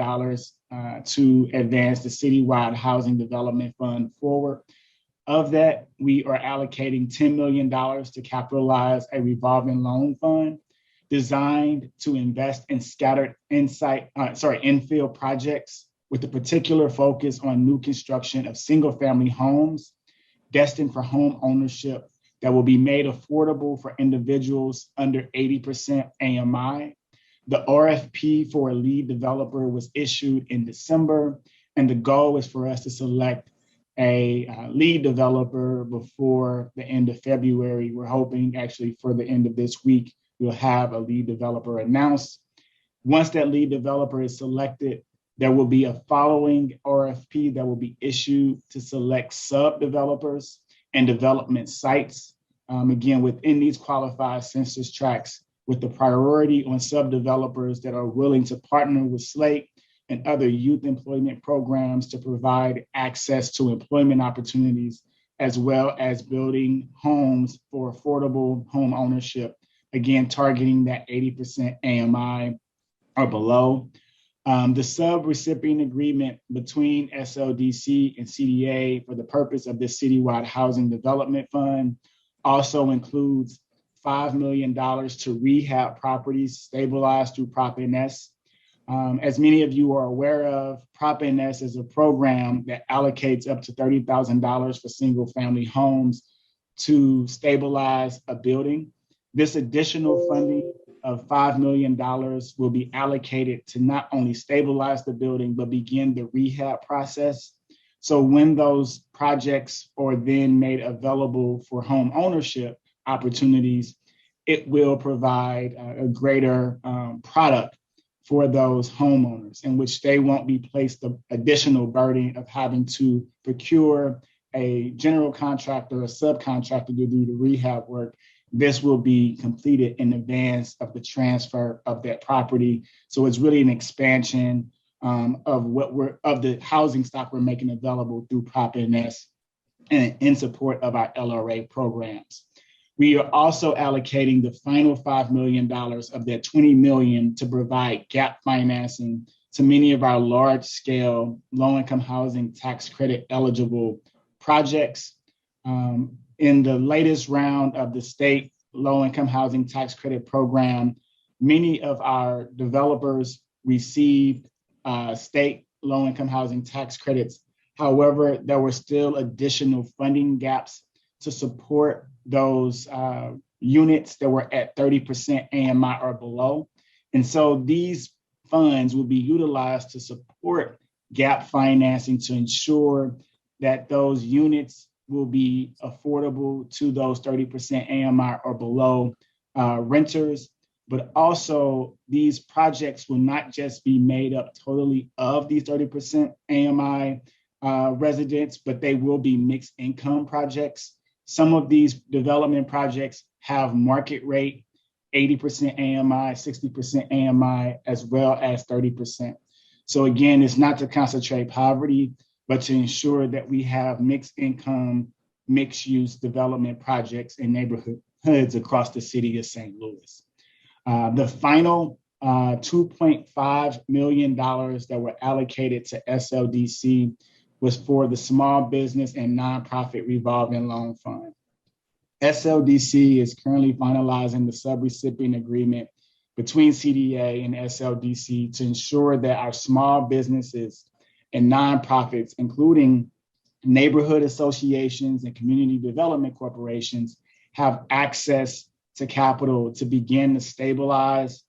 to advance the Citywide Housing Development Fund forward. Of that, we are allocating $10 million to capitalize a revolving loan fund designed to invest in scattered infill projects with a particular focus on new construction of single-family homes destined for home ownership that will be made affordable for individuals under 80% AMI. The RFP for a lead developer was issued in December, and the goal is for us to select a lead developer before the end of February. We're hoping actually for the end of this week, we'll have a lead developer announced. Once that lead developer is selected, there will be a following RFP that will be issued to select sub-developers and development sites. Again, within these qualified census tracts, with the priority on sub-developers that are willing to partner with Slate and other youth employment programs to provide access to employment opportunities, as well as building homes for affordable home ownership, again, targeting that 80% AMI or below. The sub-recipient agreement between SLDC and CDA for the purpose of this Citywide Housing Development Fund also includes $5 million to rehab properties stabilized through Prop NS. As many of you are aware of, Prop NS is a program that allocates up to $30,000 for single family homes to stabilize a building. This additional funding of $5 million will be allocated to not only stabilize the building, but begin the rehab process. So when those projects are then made available for home ownership opportunities, it will provide a greater product for those homeowners, in which they won't be placed the additional burden of having to procure a general contractor or subcontractor to do the rehab work. This will be completed in advance of the transfer of that property. So it's really an expansion of the housing stock we're making available through Prop NS and in support of our LRA programs. We are also allocating the final $5 million of that $20 million to provide gap financing to many of our large scale low-income housing tax credit eligible projects. In the latest round of the state low-income housing tax credit program, many of our developers received state low-income housing tax credits. However, there were still additional funding gaps to support those units that were at 30% AMI or below. And so these funds will be utilized to support gap financing to ensure that those units will be affordable to those 30% AMI or below renters. But also these projects will not just be made up totally of these 30% AMI residents, but they will be mixed income projects. Some of these development projects have market rate, 80% AMI, 60% AMI, as well as 30%. So again, it's not to concentrate poverty, but to ensure that we have mixed income, mixed use development projects in neighborhoods across the city of St. Louis. The final $2.5 million that were allocated to SLDC was for the Small Business and Nonprofit Revolving Loan Fund. SLDC is currently finalizing the subrecipient agreement between CDA and SLDC to ensure that our small businesses and nonprofits, including neighborhood associations and community development corporations, have access to capital to begin to stabilize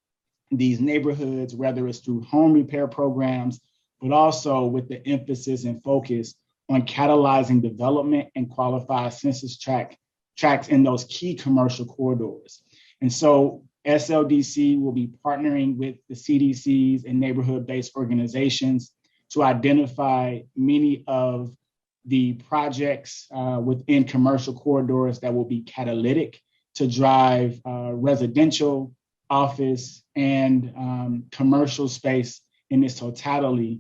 these neighborhoods, whether it's through home repair programs, but also with the emphasis and focus on catalyzing development and qualified census tracts in those key commercial corridors. And so SLDC will be partnering with the CDCs and neighborhood-based organizations to identify many of the projects within commercial corridors that will be catalytic to drive residential, office, and commercial space in its totality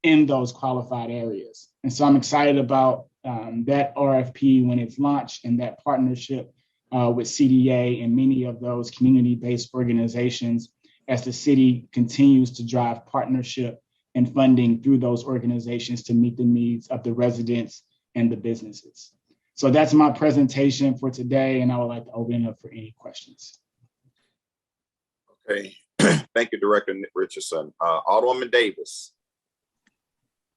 in those qualified areas. And so I'm excited about that RFP when it's launched and that partnership with CDA and many of those community-based organizations as the city continues to drive partnership and funding through those organizations to meet the needs of the residents and the businesses. So that's my presentation for today, and I would like to open it up for any questions. Okay, thank you, Director Richardson. Alderwoman Davis.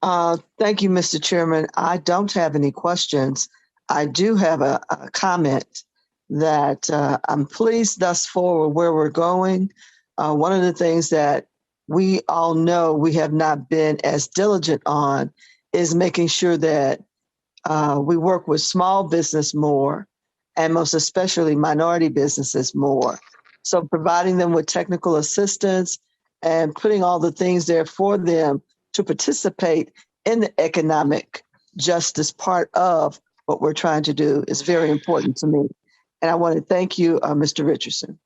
Thank you, Mr. Chairman. I don't have any questions. I do have a comment. that I'm pleased thus far with where we're going. One of the things that we all know we have not been as diligent on is making sure that we work with small business more, and most especially minority businesses more. So providing them with technical assistance and putting all the things there for them to participate in the economic justice part of what we're trying to do is very important to me. And I want to thank you, Mr. Richardson.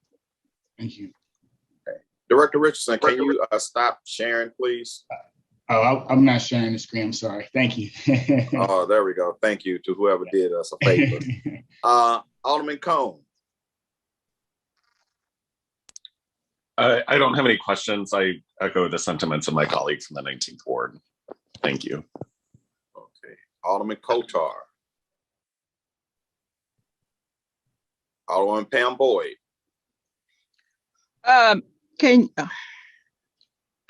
Thank you. Director Richardson, can you stop sharing, please? Oh, I'm not sharing the screen. I'm sorry. Thank you. Oh, there we go. Thank you to whoever did us a favor. Alderman Cone. I don't have any questions. I echo the sentiments of my colleague from the 19th Ward. Thank you. Okay. Alderman Kotar. Alderman Pam Boyd. Can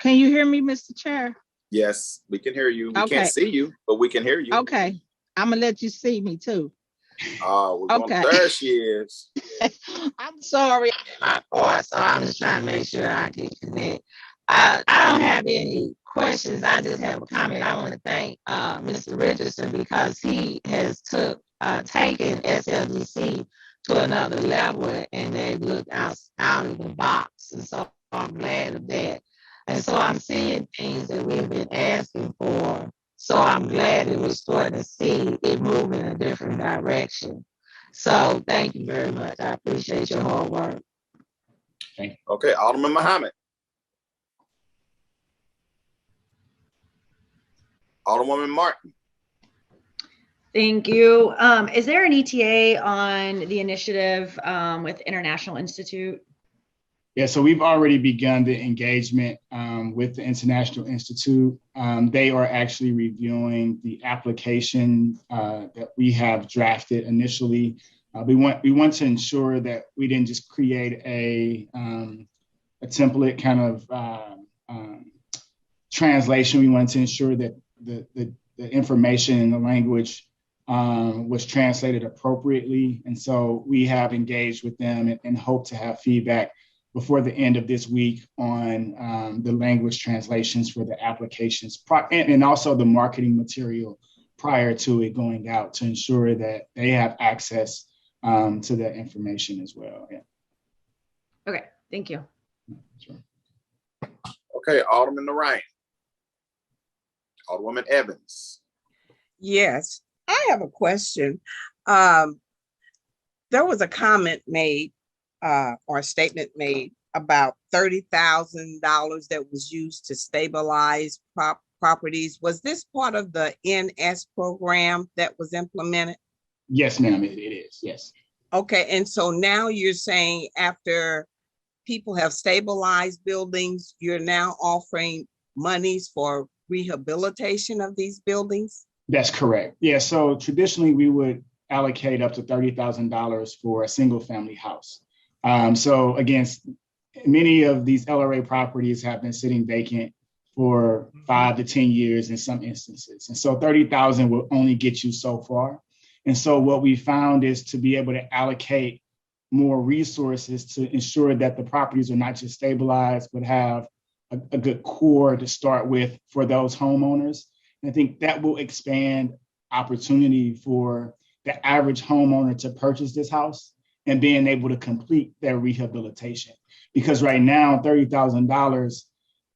you hear me, Mr. Chair? Yes, we can hear you. We Okay. can't see you, but we can hear you. Okay. I'm gonna let you see me too. We're going, there she is. I'm sorry. So I'm just trying to make sure I can connect. I don't have any questions. I just have a comment. I want to thank Mr. Richardson because he has taken Sldc to another level and they look out of the box. And so I'm glad of that. And so I'm seeing things that we've been asking for. So I'm glad that we're starting to see it move in a different direction. So thank you very much. I appreciate your hard work. Okay, Alderman Muhammad. Alderwoman Martin. Thank you. Is there an ETA on the initiative with International Institute? Yeah, so we've already begun the engagement with the International Institute. They are actually reviewing the application that we have drafted initially. We want to ensure that we didn't just create a template kind of translation. We want to ensure that the information and the language was translated appropriately. And so we have engaged with them and hope to have feedback before the end of this week on the language translations for the applications and also the marketing material prior to it going out to ensure that they have access to that information as well. Yeah. Okay, thank you. Sure. Okay, Alderman Narayan. Alderwoman Evans. Yes, I have a question. There was a comment made or a statement made about $30,000 that was used to stabilize properties. Was this part of the NS program that was implemented? Yes, ma'am, it is, yes. Okay, and so now you're saying after people have stabilized buildings, you're now offering monies for rehabilitation of these buildings? That's correct. Yeah, so traditionally we would allocate up to $30,000 for a single family house. So again, many of these LRA properties have been sitting vacant for 5 to 10 years in some instances. And so 30,000 will only get you so far. And so what we found is to be able to allocate more resources to ensure that the properties are not just stabilized, but have a good core to start with for those homeowners. And I think that will expand opportunity for the average homeowner to purchase this house and being able to complete their rehabilitation. Because right now, $30,000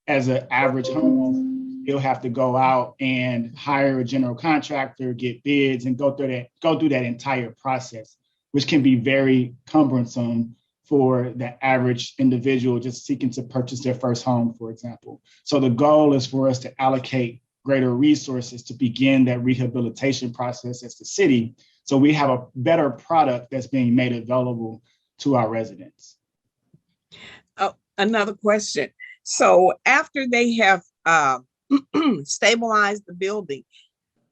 as an average homeowner, you'll have to go out and hire a general contractor, get bids, and go through that entire process, which can be very cumbersome for the average individual just seeking to purchase their first home, for example. So the goal is for us to allocate greater resources to begin that rehabilitation process as the city, so we have a better product that's being made available to our residents. Oh, another question. So after they have stabilized the building,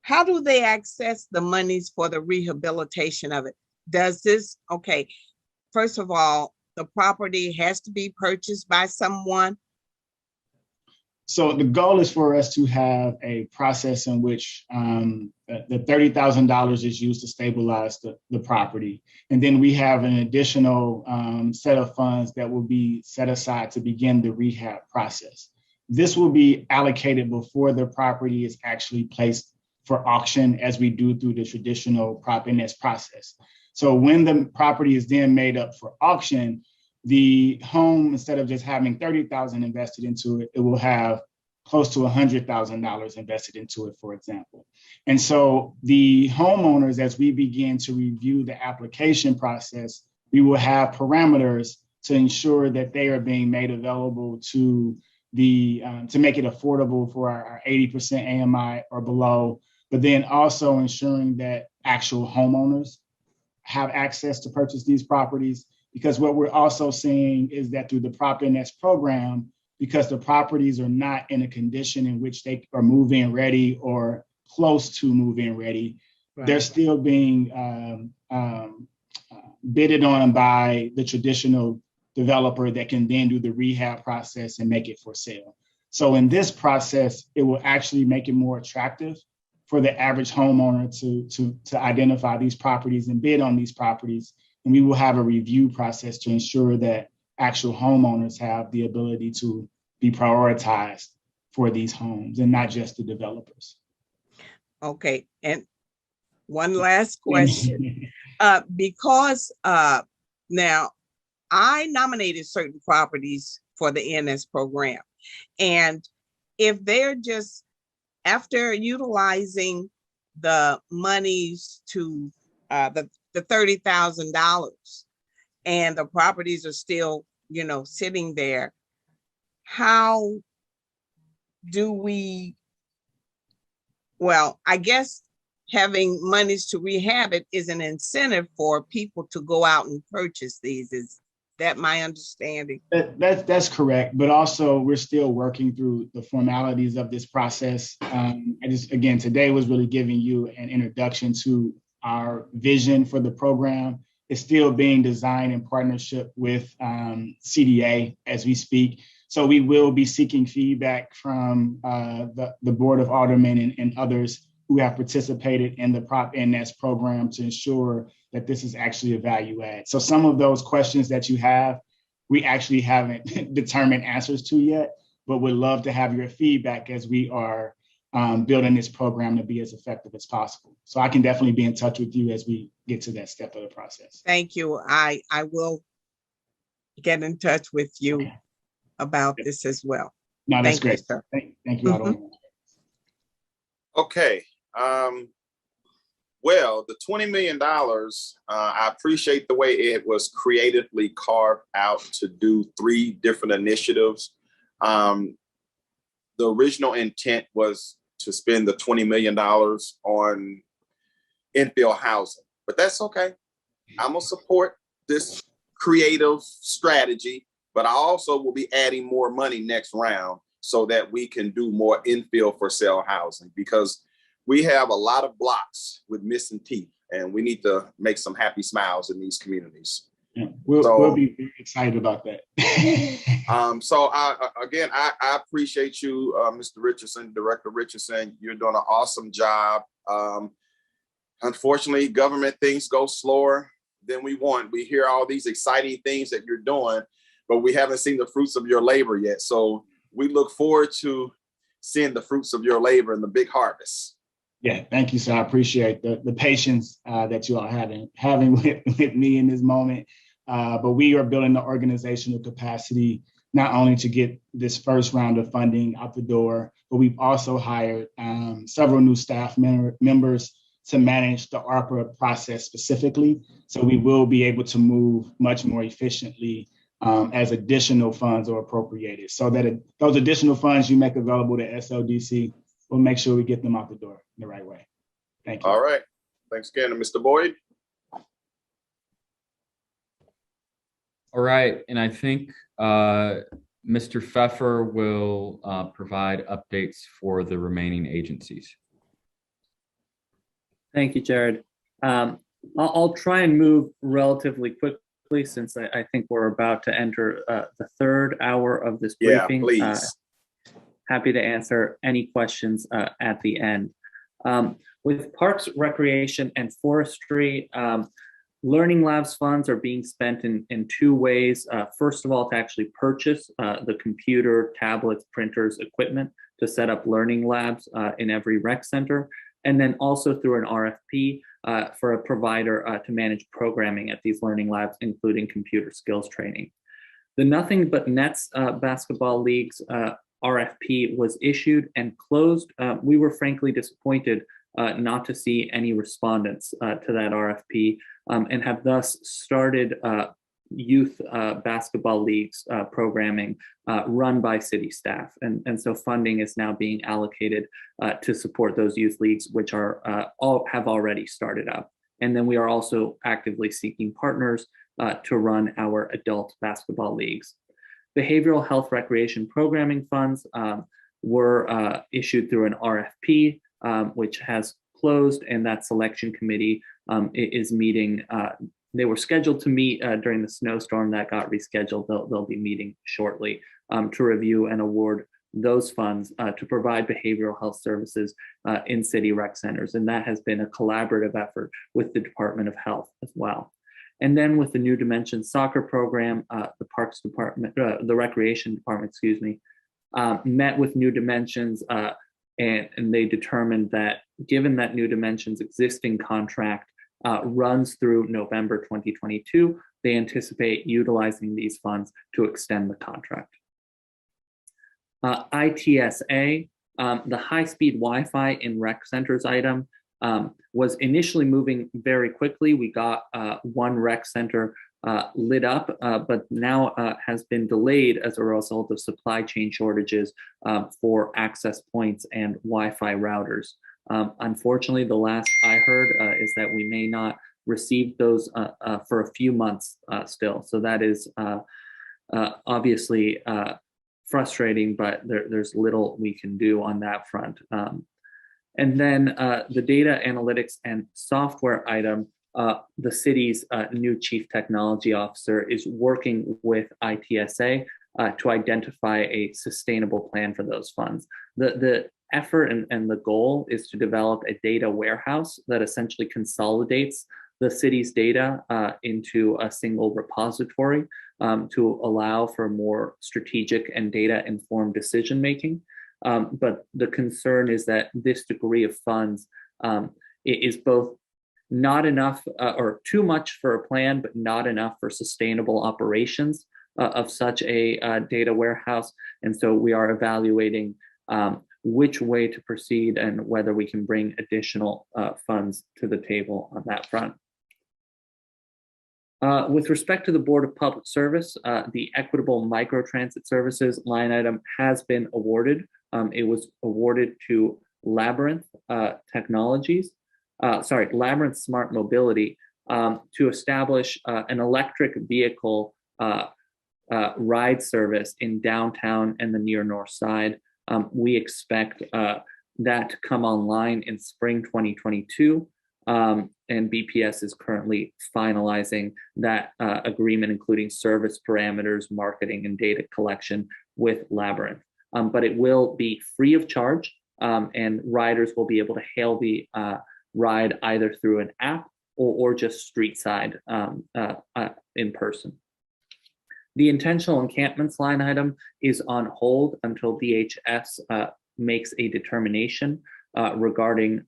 how do they access the monies for the rehabilitation of it? Does this, okay, first of all, the property has to be purchased by someone? So the goal is for us to have a process in which the $30,000 is used to stabilize the property. And then we have an additional set of funds that will be set aside to begin the rehab process. This will be allocated before the property is actually placed for auction, as we do through the traditional Prop NS process. So when the property is then made up for auction, the home, instead of just having $30,000 invested into it, it will have close to $100,000 invested into it, for example. And so the homeowners, as we begin to review the application process, we will have parameters to ensure that they are being made available to to make it affordable for our 80% AMI or below, but then also ensuring that actual homeowners have access to purchase these properties. Because what we're also seeing is that through the Prop NS program, because the properties are not in a condition in which they are move-in ready or close to move-in ready, right, they're still being bidded on by the traditional developer that can then do the rehab process and make it for sale. So in this process, it will actually make it more attractive for the average homeowner to identify these properties and bid on these properties. And we will have a review process to ensure that actual homeowners have the ability to be prioritized for these homes and not just the developers. Okay, and one last question. Because now I nominated certain properties for the NS program, and if they're just, after utilizing the monies to the $30,000 and the properties are still, sitting there, how do we, well, I guess having monies to rehab it is an incentive for people to go out and purchase these. Is that my understanding? That's correct, but also we're still working through the formalities of this process. Again, today was really giving you an introduction to our vision for the program. It's still being designed in partnership with CDA as we speak. So we will be seeking feedback from the Board of Aldermen and others who have participated in the Prop NS program to ensure that this is actually a value add. So some of those questions that you have, we actually haven't determined answers to yet, but would love to have your feedback as we are building this program to be as effective as possible. So I can definitely be in touch with you as we get to that step of the process. Thank you. I will get in touch with you about this as well. No, that's Thank great. You, sir. Thank you, Alderwoman. Okay. Well, the $20 million, I appreciate the way it was creatively carved out to do 3 different initiatives. The original intent was to spend the $20 million on infill housing, but that's okay. I'm gonna support this creative strategy, but I also will be adding more money next round so that we can do more infill for sale housing, because we have a lot of blocks with missing teeth and we need to make some happy smiles in these communities. Yeah, we'll be very excited about that. So I appreciate you, Mr. Richardson, Director Richardson. You're doing an awesome job. Unfortunately, government things go slower than we want. We hear all these exciting things that you're doing, but we haven't seen the fruits of your labor yet. So we look forward to seeing the fruits of your labor and the big harvest. Yeah, thank you, sir. I appreciate the patience that you are having with me in this moment. But we are building the organizational capacity not only to get this first round of funding out the door, but we've also hired several new staff members to manage the ARPA process specifically. So we will be able to move much more efficiently as additional funds are appropriated, so that those additional funds you make available to SLDC, we'll make sure we get them out the door in the right way. Thank you. All right. Thanks again, Mr. Boyd. All right. And I think Mr. Pfeffer will provide updates for the remaining agencies. Thank you, Jared. I'll try and move relatively quickly since I think we're about to enter the 3rd hour of this briefing. Yeah, please. happy to answer any questions at the end. With Parks, Recreation, and Forestry, Learning Labs funds are being spent in two ways. First of all, to actually purchase the computer, tablets, printers, equipment to set up learning labs in every rec center, and then also through an RFP for a provider to manage programming at these learning labs, including computer skills training. The Nothing But Nets Basketball League's RFP was issued and closed. We were frankly disappointed not to see any respondents to that RFP, and have thus started youth basketball leagues programming run by city staff. And so funding is now being allocated to support those youth leagues, which are have already started up. And then we are also actively seeking partners to run our adult basketball leagues. Behavioral health recreation programming funds were issued through an RFP, which has closed, and that selection committee is meeting. They were scheduled to meet during the snowstorm that got rescheduled. They'll be meeting shortly to review and award those funds to provide behavioral health services in city rec centers. And that has been a collaborative effort with the Department of Health as well. And then with the New Dimensions soccer program, the Parks Department, the Recreation Department, excuse me, met with New Dimensions and they determined that given that New Dimensions existing contract runs through November 2022, they anticipate utilizing these funds to extend the contract. ITSA, the high-speed Wi-Fi in rec centers item was initially moving very quickly. We got one rec center lit up, but now has been delayed as a result of supply chain shortages for access points and Wi-Fi routers. Unfortunately, the last I heard is that we may not receive those for a few months still. So that is obviously frustrating, but there's little we can do on that front. And then the data analytics and software item, the city's new chief technology officer is working with ITSA to identify a sustainable plan for those funds. The effort and the goal is to develop a data warehouse that essentially consolidates the city's data into a single repository to allow for more strategic and data-informed decision-making. But the concern is that this degree of funds is both not enough or too much for a plan, but not enough for sustainable operations of such a data warehouse. And so we are evaluating which way to proceed and whether we can bring additional funds to the table on that front. With respect to the Board of Public Service, the Equitable Microtransit Services line item has been awarded. It was awarded to Labyrinth Technologies, Labyrinth Smart Mobility, to establish an electric vehicle ride service in downtown and the near north side. We expect that to come online in spring 2022. And BPS is currently finalizing that agreement, including service parameters, marketing, and data collection with Labyrinth. But it will be free of charge, and riders will be able to hail the ride either through an app or just street side in person. The intentional encampments line item is on hold until DHS makes a determination regarding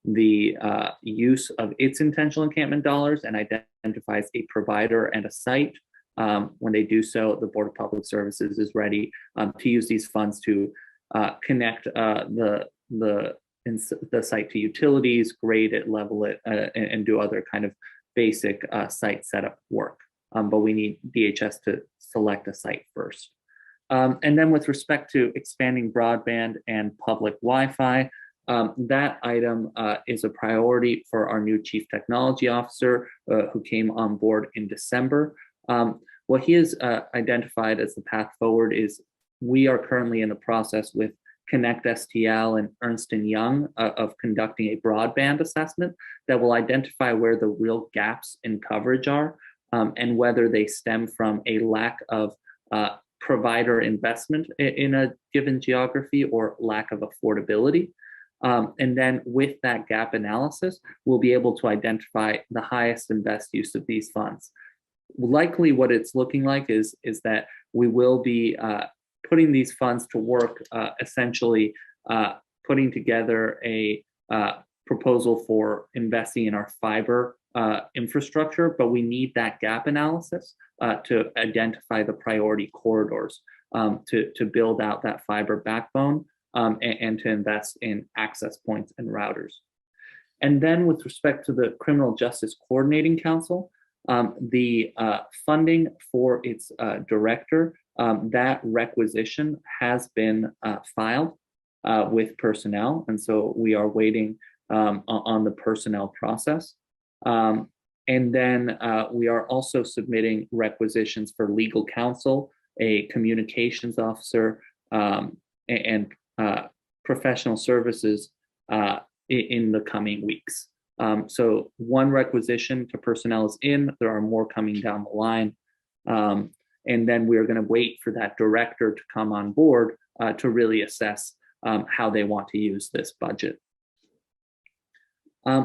the use of its intentional encampment dollars and identifies a provider and a site. When they do so, the Board of Public Services is ready to use these funds to connect the site to utilities, grade it, level it, and do other kind of basic site setup work. But we need DHS to select a site first. And then with respect to expanding broadband and public Wi-Fi, that item is a priority for our new Chief Technology Officer who came on board in December. What he has identified as the path forward is we are currently in the process with Connect STL and Ernst & Young of conducting a broadband assessment that will identify where the real gaps in coverage are and whether they stem from a lack of provider investment in a given geography or lack of affordability. And then with that gap analysis, we'll be able to identify the highest and best use of these funds. Likely what it's looking like is that we will be putting these funds to work, essentially putting together a proposal for investing in our fiber infrastructure, but we need that gap analysis to identify the priority corridors to build out that fiber backbone and to invest in access points and routers. And then with respect to the Criminal Justice Coordinating Council, the funding for its director, that requisition has been filed with personnel. And so we are waiting on the personnel process. And then we are also submitting requisitions for legal counsel, a communications officer, and professional services in the coming weeks. So one requisition to personnel is in, there are more coming down the line. And then we're going to wait for that director to come on board to really assess how they want to use this budget.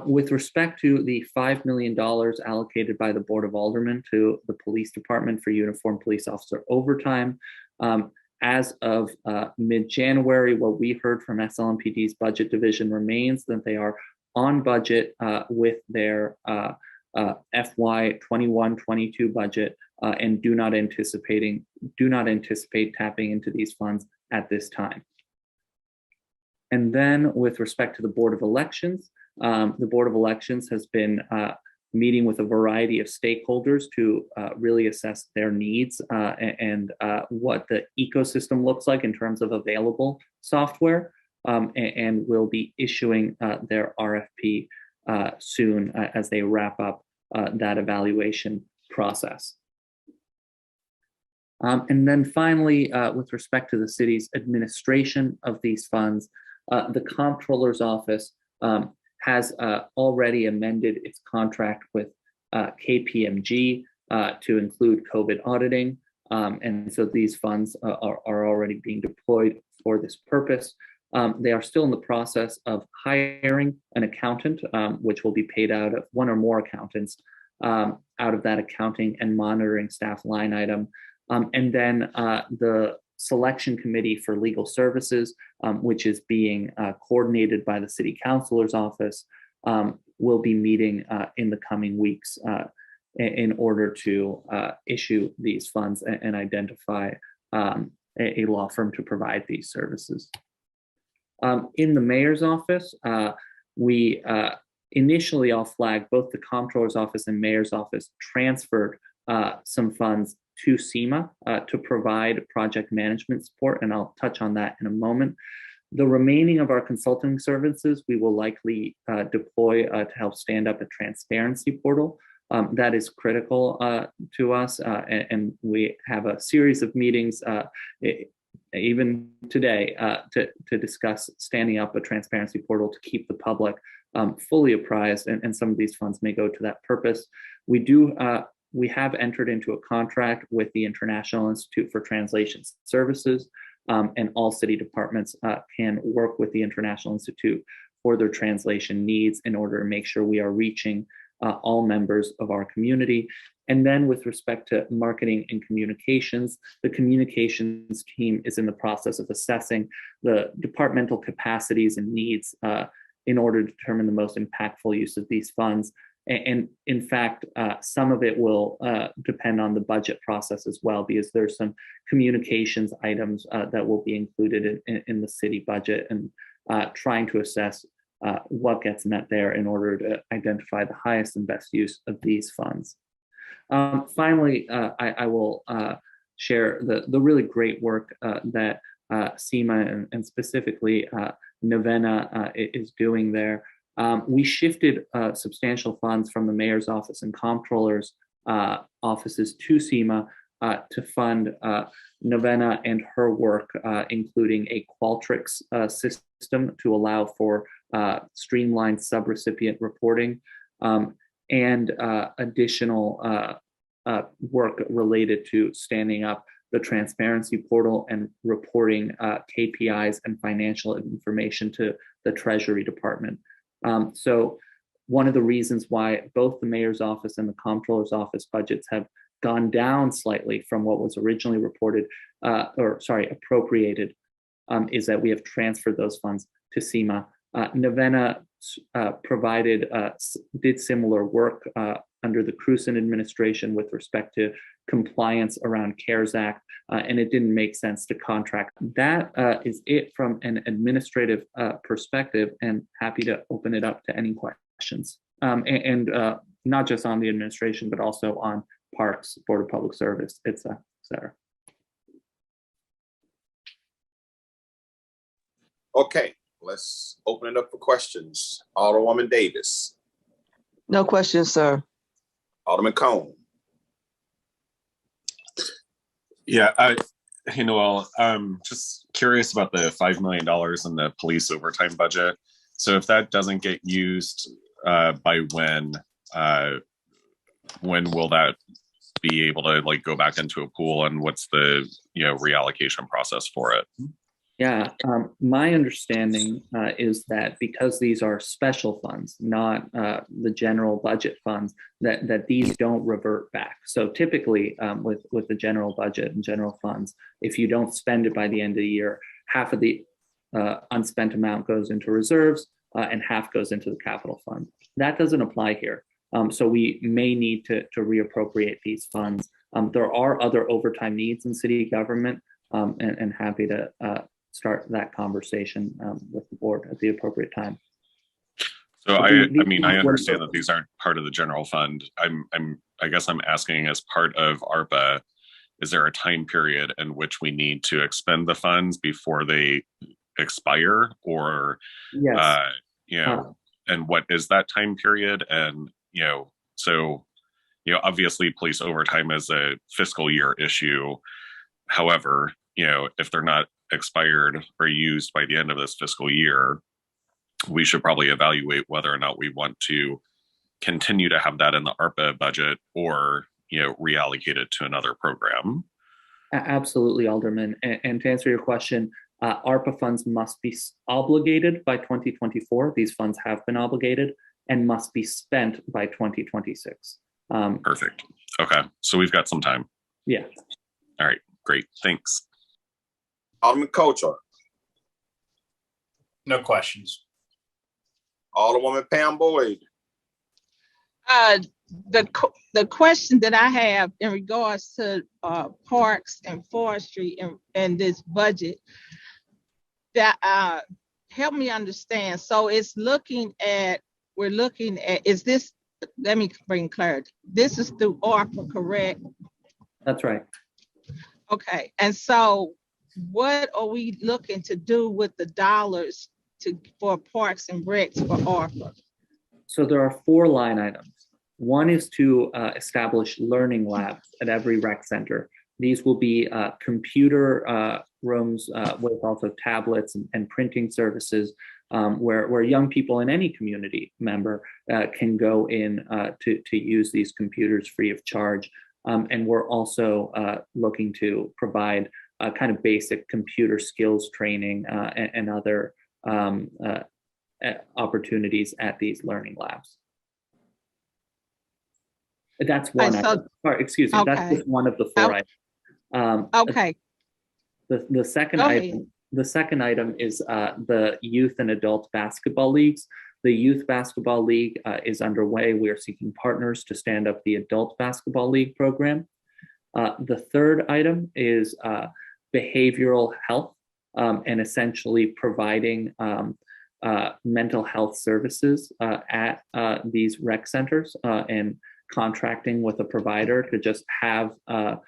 With respect to the $5 million allocated by the Board of Aldermen to the Police Department for Uniformed Police Officer overtime, as of mid-January, what we heard from SLMPD's budget division remains that they are on budget with their FY 21-22 budget and do not anticipate tapping into these funds at this time. And then with respect to the Board of Elections, the Board of Elections has been meeting with a variety of stakeholders to really assess their needs and what the ecosystem looks like in terms of available software, and will be issuing their RFP soon as they wrap up that evaluation process. And then finally, with respect to the city's administration of these funds, the Comptroller's Office has already amended its contract with KPMG to include COVID auditing. And so these funds are already being deployed for this purpose. They are still in the process of hiring an accountant, which will be paid out of one or more accountants out of that accounting and monitoring staff line item. And then the selection committee for legal services, which is being coordinated by the city councilor's office, will be meeting in the coming weeks in order to issue these funds and identify a law firm to provide these services. In the mayor's office, we initially, I'll flag, both the comptroller's office and mayor's office transferred some funds to SEMA to provide project management support, and I'll touch on that in a moment. The remaining of our consulting services, we will likely deploy to help stand up a transparency portal. That is critical to us, and we have a series of meetings, even today, to discuss standing up a transparency portal to keep the public fully apprised, and some of these funds may go to that purpose. We have entered into a contract with the International Institute for Translation Services, and all city departments can work with the International Institute for their translation needs in order to make sure we are reaching all members of our community. And then with respect to marketing and communications, the communications team is in the process of assessing the departmental capacities and needs in order to determine the most impactful use of these funds. And in fact, some of it will depend on the budget process as well, because there's some communications items that will be included in the city budget, and trying to assess what gets met there in order to identify the highest and best use of these funds. Finally, I will share the really great work that SEMA and specifically Novena is doing there. We shifted substantial funds from the mayor's office and comptroller's offices to SEMA to fund Novena and her work, including a Qualtrics system to allow for streamlined subrecipient reporting, and additional work related to standing up the transparency portal, and reporting KPIs and financial information to the Treasury Department. So one of the reasons why both the mayor's office and the comptroller's office budgets have gone down slightly from what was originally appropriated, is that we have transferred those funds to SEMA. Nevena did similar work under the Cruzen administration with respect to compliance around CARES Act, and it didn't make sense to contract. That is it from an administrative perspective, and happy to open it up to any questions. And not just on the administration, but also on Parks, Board of Public Service, et cetera. Okay, let's open it up for questions. Alderwoman Davis. No questions, sir. Alderman Cone. Yeah, hey, Noel, just curious about the $5 million in the police overtime budget. So if that doesn't get used by when will that be able to like go back into a pool, and what's the reallocation process for it? Yeah, my understanding is that because these are special funds, not the general budget funds, that these don't revert back. So typically with the general budget and general funds, if you don't spend it by the end of the year, half of the unspent amount goes into reserves and half goes into the capital fund. That doesn't apply here. So we may need to reappropriate these funds. There are other overtime needs in city government, and happy to start that conversation with the board at the appropriate time. So I understand that these aren't part of the general fund. I guess I'm asking, as part of ARPA, is there a time period in which we need to expend the funds before they expire, or yes. And what is that time period? And obviously police overtime is a fiscal year issue. However, if they're not expired or used by the end of this fiscal year, we should probably evaluate whether or not we want to continue to have that in the ARPA budget or reallocate it to another program. Absolutely, Alderman. And to answer your question, ARPA funds must be obligated by 2024. These funds have been obligated and must be spent by 2026. Perfect. Okay, so we've got some time. Yeah. All right, great, thanks. Alderman Kochar. No questions. Alderwoman Pam Boyd. The question that I have in regards to parks and forestry and this budget, that help me understand. So it's we're looking at, is this, let me bring clarity. This is through ARPA, correct? That's right. Okay, and so what are we looking to do with the dollars for parks and recs for ARPA? So there are 4 line items. One is to establish learning labs at every rec center. These will be computer rooms with also tablets and printing services, where young people in any community member can go in to use these computers free of charge. And we're also looking to provide kind of basic computer skills training and other opportunities at these learning labs. That's one. Excuse me. Okay. That's just one of the 4 items. Okay. The second item. The second item is the youth and adult basketball leagues. The youth basketball league is underway. We are seeking partners to stand up the adult basketball league program. The third item is behavioral health, and essentially providing mental health services at these rec centers, and contracting with a provider to just have a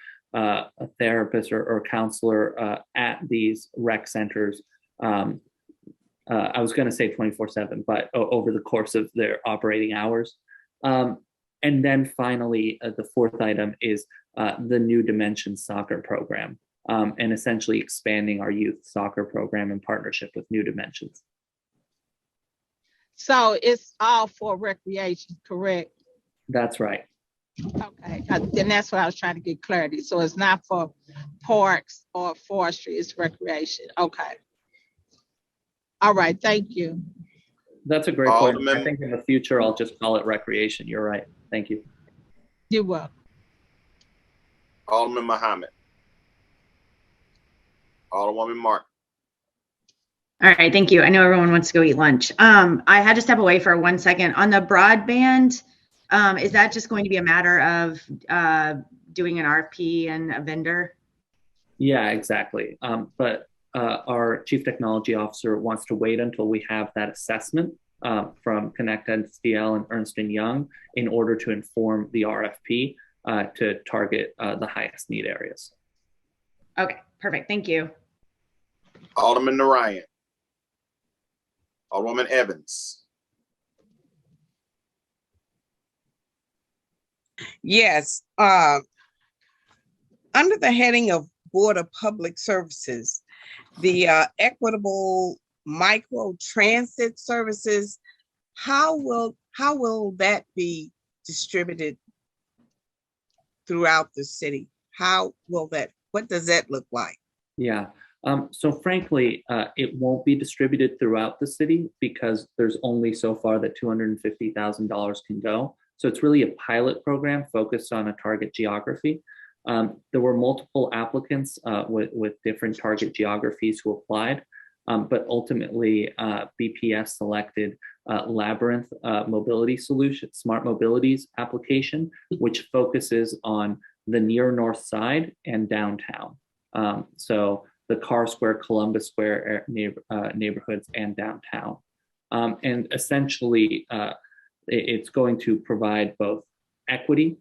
therapist or counselor at these rec centers. I was going to say 24/7, but over the course of their operating hours. And then finally, the fourth item is the New Dimensions soccer program, and essentially expanding our youth soccer program in partnership with New Dimensions. So it's all for recreation, correct? That's right. Okay, then that's what I was trying to get clarity. So it's not for parks or forestry, it's recreation. Okay. All right, thank you. That's a great point. I Alderman, think in the future, I'll just call it recreation. You're right. Thank you. You're welcome. Alderman Muhammad. Alderwoman Martin. All right, thank you. I know everyone wants to go eat lunch. I had to step away for 1 second. On the broadband, is that just going to be a matter of doing an RFP and a vendor? Yeah, exactly. But our chief technology officer wants to wait until we have that assessment from Connect SDL and Ernst & Young in order to inform the RFP to target the highest need areas. Okay, perfect. Thank you. Alderman Narayan. Alderwoman Evans. Yes, under the heading of Board of Public Services, the Equitable Micro Transit Services, how will that be distributed throughout the city? What does that look like? Yeah. So frankly, it won't be distributed throughout the city because there's only so far that $250,000 can go. So it's really a pilot program focused on a target geography. There were multiple applicants with different target geographies who applied, but ultimately BPS selected Labyrinth Mobility Solution, Smart Mobilities application, which focuses on the near north side and downtown. So the Carr Square, Columbus Square neighborhoods and downtown. And essentially, it's going to provide both equity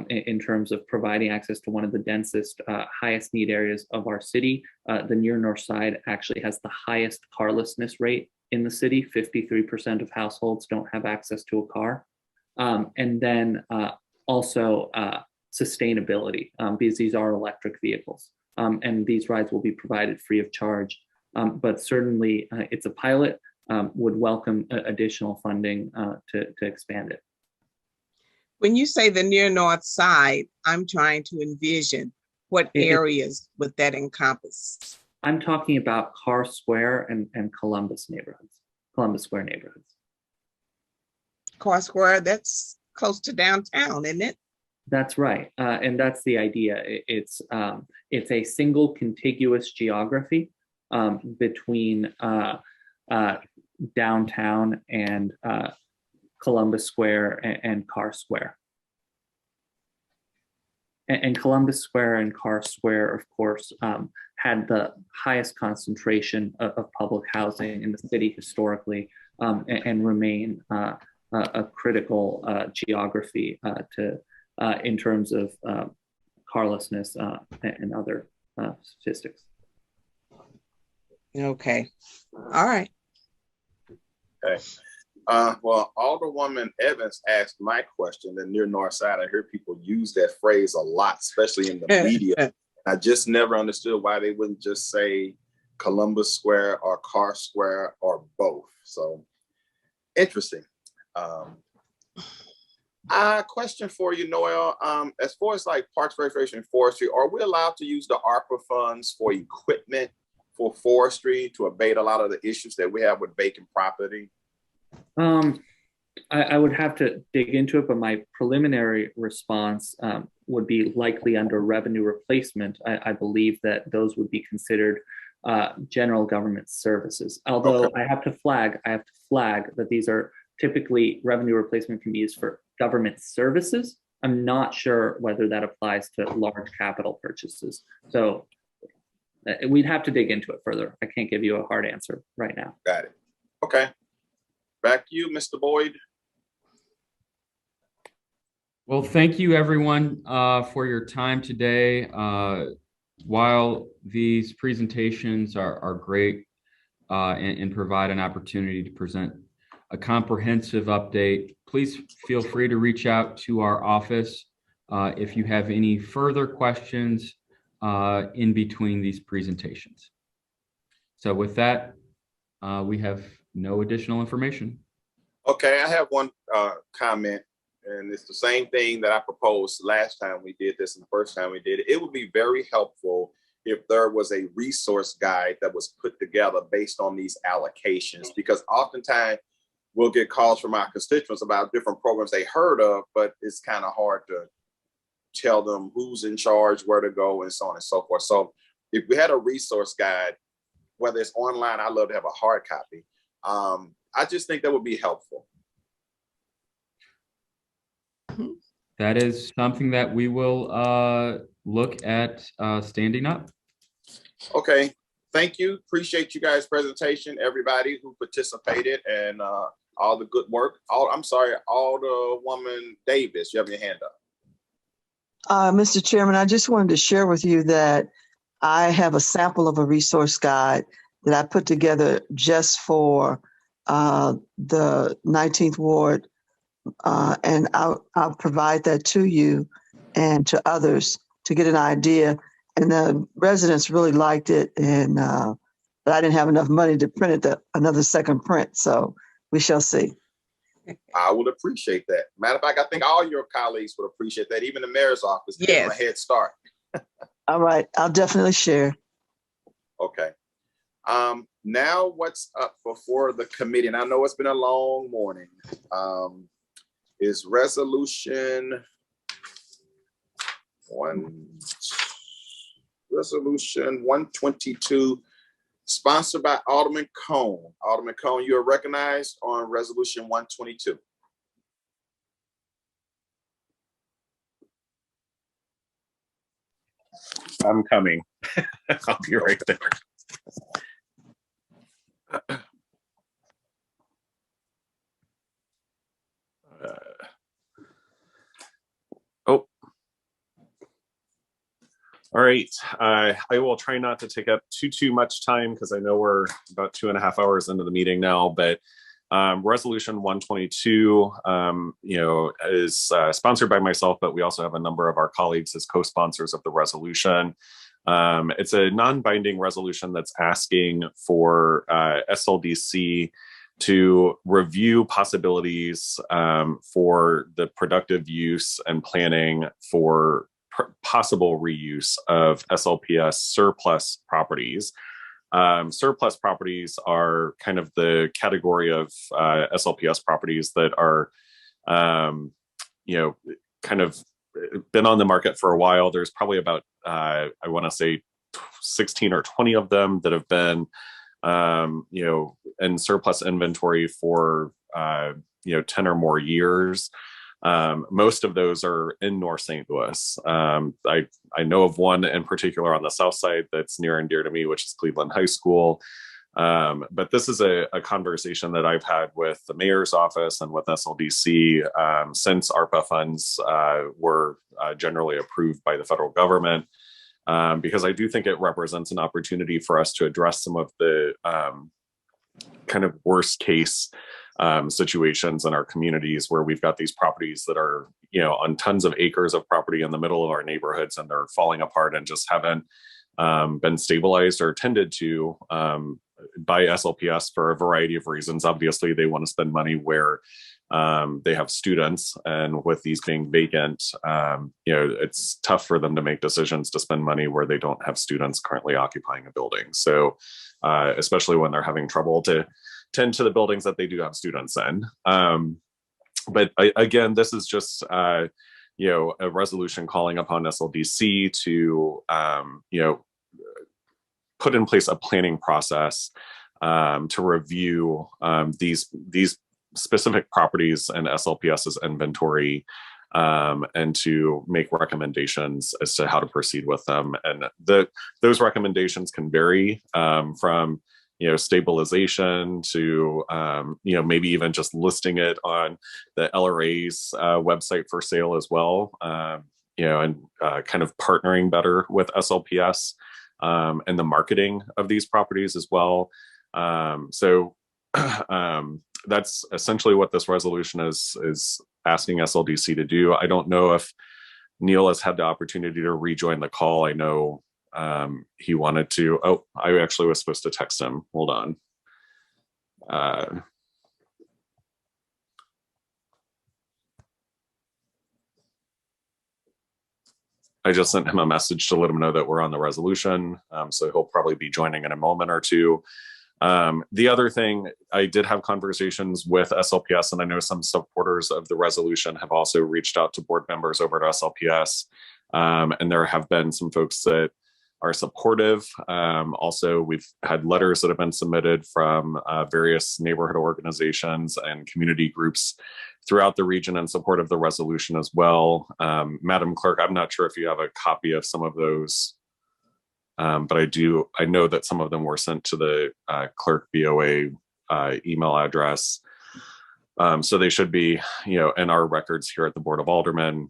in terms of providing access to one of the densest, highest need areas of our city. The near north side actually has the highest carlessness rate in the city. 53% of households don't have access to a car. And then also sustainability, because these are electric vehicles. And these rides will be provided free of charge. But certainly it's a pilot, would welcome additional funding to expand it. When you say the near north side, I'm trying to envision what areas would that encompass? I'm talking about Carr Square and Columbus neighborhoods, Columbus Square neighborhoods. Carr Square, that's close to downtown, isn't it? That's right, and that's the idea. It's a single contiguous geography between downtown and Columbus Square and Carr Square. And Columbus Square and Carr Square, of course, had the highest concentration of public housing in the city historically, and remain a critical geography in terms of carlessness and other statistics. Okay. All right. Okay. Well, Alderwoman Evans asked my question, the near north side. I hear people use that phrase a lot, especially in the media. I just never understood why they wouldn't just say Columbus Square or Carr Square or both. So interesting. Question for you, Noel. As far as like parks, recreation, and forestry, are we allowed to use the ARPA funds for equipment for forestry to abate a lot of the issues that we have with vacant property? I would have to dig into it, but my preliminary response would be likely under revenue replacement. I believe that those would be considered general government services. Although okay. I have to flag that these are typically revenue replacement can be used for government services. I'm not sure whether that applies to large capital purchases. So we'd have to dig into it further. I can't give you a hard answer right now. Got it. Okay. Back to you, Mr. Boyd. Well, thank you everyone for your time today. While these presentations are great and provide an opportunity to present a comprehensive update, please feel free to reach out to our office if you have any further questions in between these presentations. So with that, we have no additional information. Okay, I have one comment. and it's the same thing that I proposed last time we did this and the first time we did it. It would be very helpful if there was a resource guide that was put together based on these allocations, because oftentimes we'll get calls from our constituents about different programs they heard of, but it's kind of hard to tell them who's in charge, where to go, and so on and so forth. So if we had a resource guide, whether it's online, I'd love to have a hard copy. I just think that would be helpful. That is something that we will look at standing up. Okay, thank you. Appreciate you guys' presentation, everybody who participated, and all the good work. Alderwoman Davis, you have your hand up. Mr. Chairman, I just wanted to share with you that I have a sample of a resource guide that I put together just for the 19th Ward, and I'll provide that to you and to others to get an idea. And the residents really liked it, and but I didn't have enough money to print it, another second print, so we shall see. I would appreciate that. Matter of fact, I think all your colleagues would appreciate that, even the mayor's office. Yes. Give them a head start. All right, I'll definitely share. Okay. Now what's up before the committee? And I know it's been a long morning. Is resolution 122, sponsored by Alderman Cone. Alderman Cone, you are recognized on resolution 122. I'm coming. I'll be right there. All right. I will try not to take up too much time because I know we're about 2.5 hours into the meeting now, but resolution 122, is sponsored by myself, but we also have a number of our colleagues as co-sponsors of the resolution. It's a non-binding resolution that's asking for SLDC to review possibilities for the productive use and planning for possible reuse of SLPS surplus properties. Surplus properties are kind of the category of SLPS properties that are, kind of been on the market for a while. There's probably about, I want to say 16 or 20 of them that have been, in surplus inventory for, 10 or more years. Most of those are in North St. Louis. I know of one in particular on the south side that's near and dear to me, which is Cleveland High School. But this is a conversation that I've had with the mayor's office and with SLDC since ARPA funds were generally approved by the federal government, because I do think it represents an opportunity for us to address some of the kind of worst case situations in our communities where we've got these properties that are, on tons of acres of property in the middle of our neighborhoods, and they're falling apart and just haven't been stabilized or tended to by SLPS for a variety of reasons. Obviously, they want to spend money where they have students, and with these being vacant, it's tough for them to make decisions to spend money where they don't have students currently occupying a building. So, especially when they're having trouble to tend to the buildings that they do have students in. But again, this is just, a resolution calling upon SLDC to, put in place a planning process to review these specific properties in SLPS's inventory, and to make recommendations as to how to proceed with them. And those recommendations can vary from stabilization to, maybe even just listing it on the LRA's website for sale as well, and kind of partnering better with SLPS and the marketing of these properties as well. So that's essentially what this resolution is asking SLDC to do. I don't know if Neil has had the opportunity to rejoin the call. I know he wanted to. Oh, I actually was supposed to text him. Hold on. I just sent him a message to let him know that we're on the resolution. So he'll probably be joining in a moment or two. The other thing, I did have conversations with SLPS, and I know some supporters of the resolution have also reached out to board members over at SLPS. And there have been some folks that are supportive. Also, we've had letters that have been submitted from various neighborhood organizations and community groups throughout the region in support of the resolution as well. Madam Clerk, I'm not sure if you have a copy of some of those. But I know that some of them were sent to the clerk BOA email address. So they should be, in our records here at the Board of Aldermen.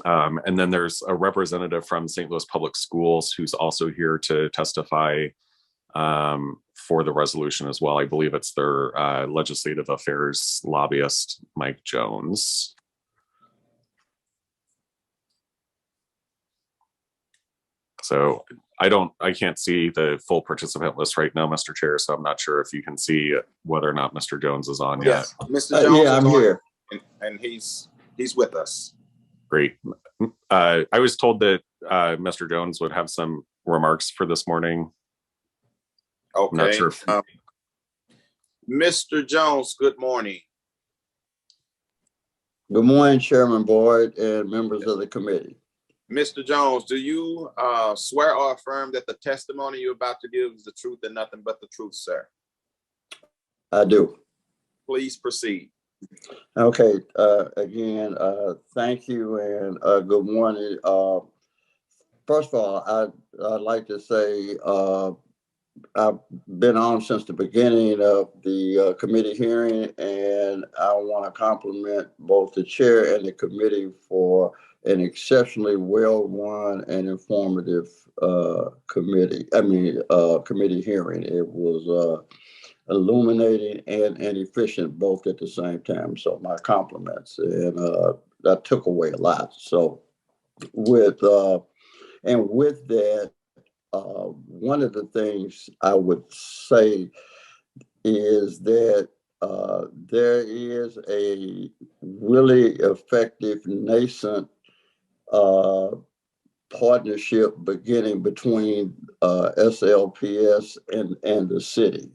And then there's a representative from St. Louis Public Schools who's also here to testify for the resolution as well. I believe it's their legislative affairs lobbyist, Mike Jones. So I can't see the full participant list right now, Mr. Chair, so I'm not sure if you can see whether or not Mr. Jones is on yet. Mr. Jones yeah, I'm here. and he's with us. Great. I was told that Mr. Jones would have some remarks for this morning. Okay. I'm not sure if Mr. Jones, good morning. Good morning, Chairman Boyd and members of the committee. Mr. Jones, do you swear or affirm that the testimony you're about to give is the truth and nothing but the truth, sir? I do. Please proceed. Okay. Again, thank you and good morning. First of all, I'd like to say I've been on since the beginning of the committee hearing, and I want to compliment both the chair and the committee for an exceptionally well-run and informative committee hearing. It was illuminating and efficient both at the same time. So my compliments, and that took away a lot. So with that, one of the things I would say is that there is a really effective nascent partnership beginning between SLPS and the city.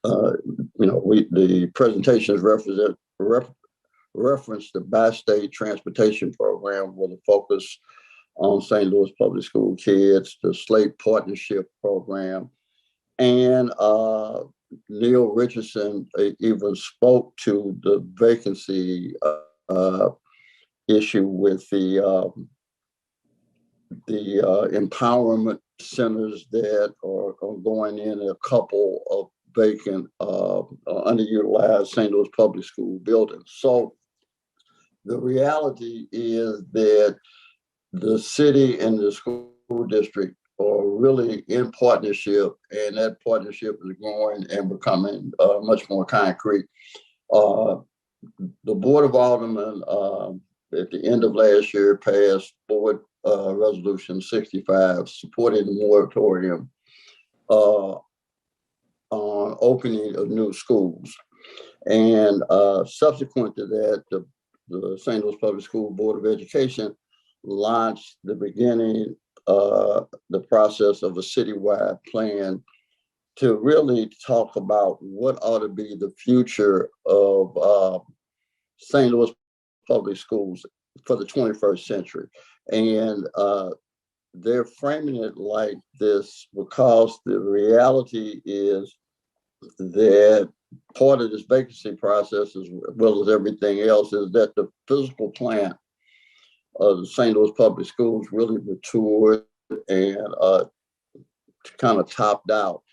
The presentations reference the bi-state transportation program with a focus on St. Louis Public School kids, the Slate partnership program, and Neil Richardson even spoke to the vacancy issue with the empowerment centers that are going in a couple of vacant, underutilized St. Louis Public School buildings. So the reality is that the city and the school district are really in partnership, and that partnership is growing and becoming much more concrete. The Board of Aldermen at the end of last year passed Board Resolution 65 supporting the moratorium on opening of new schools. And subsequent to that, the St. Louis Public School Board of Education launched the beginning the process of a citywide plan to really talk about what ought to be the future of St. Louis Public Schools for the 21st century. And they're framing it like this because the reality is that part of this vacancy process, as well as everything else, is that the physical plant of the St. Louis Public Schools really matured and kind of topped out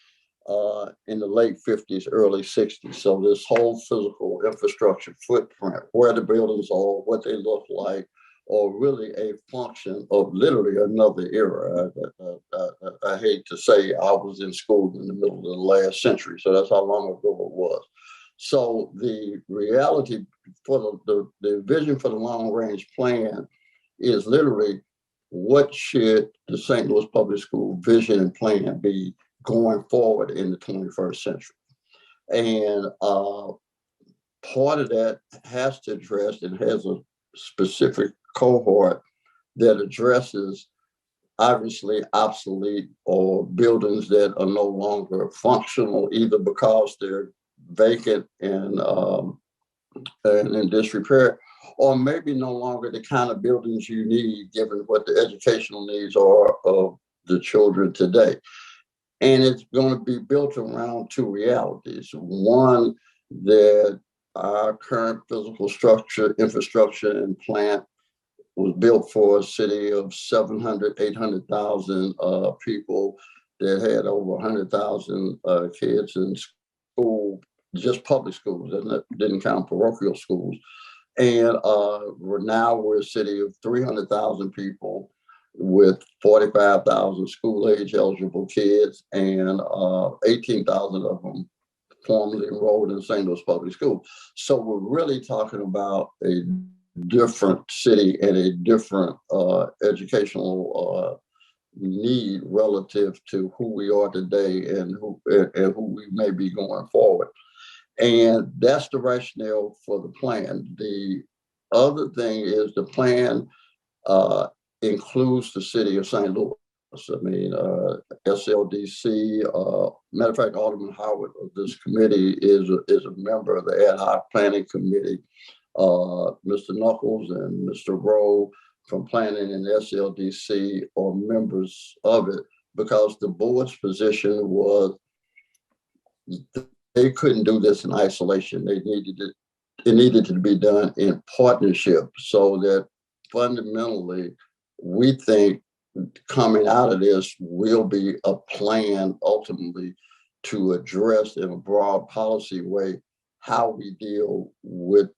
in the late 50s, early 60s. So this whole physical infrastructure footprint, where the buildings are, what they look like, are really a function of literally another era. I hate to say I was in school in the middle of the last century, so that's how long ago it was. So the reality for the vision for the long range plan is literally what should the St. Louis Public School vision and plan be going forward in the 21st century. And part of that has to address and has a specific cohort that addresses obviously obsolete or buildings that are no longer functional, either because they're vacant and in disrepair, or maybe no longer the kind of buildings you need given what the educational needs are of the children today. And it's going to be built around two realities. One, that our current physical structure, infrastructure, and plant was built for a city of 700, 800,000 people that had over 100,000 kids in school, just public schools, and that didn't count parochial schools. And we're a city of 300,000 people with 45,000 school-age eligible kids, and 18,000 of them formerly enrolled in St. Louis Public Schools. So we're really talking about a different city and a different educational need relative to who we are today and who we may be going forward. And that's the rationale for the plan. The other thing is the plan includes the city of St. Louis. I mean, SLDC, matter of fact, Alderman Howard of this committee is a member of the ad hoc planning committee. Mr. Knuckles and Mr. Rowe from planning and SLDC are members of it, because the board's position was they couldn't do this in isolation. It needed to be done in partnership, so that fundamentally we think coming out of this will be a plan ultimately to address in a broad policy way how we deal with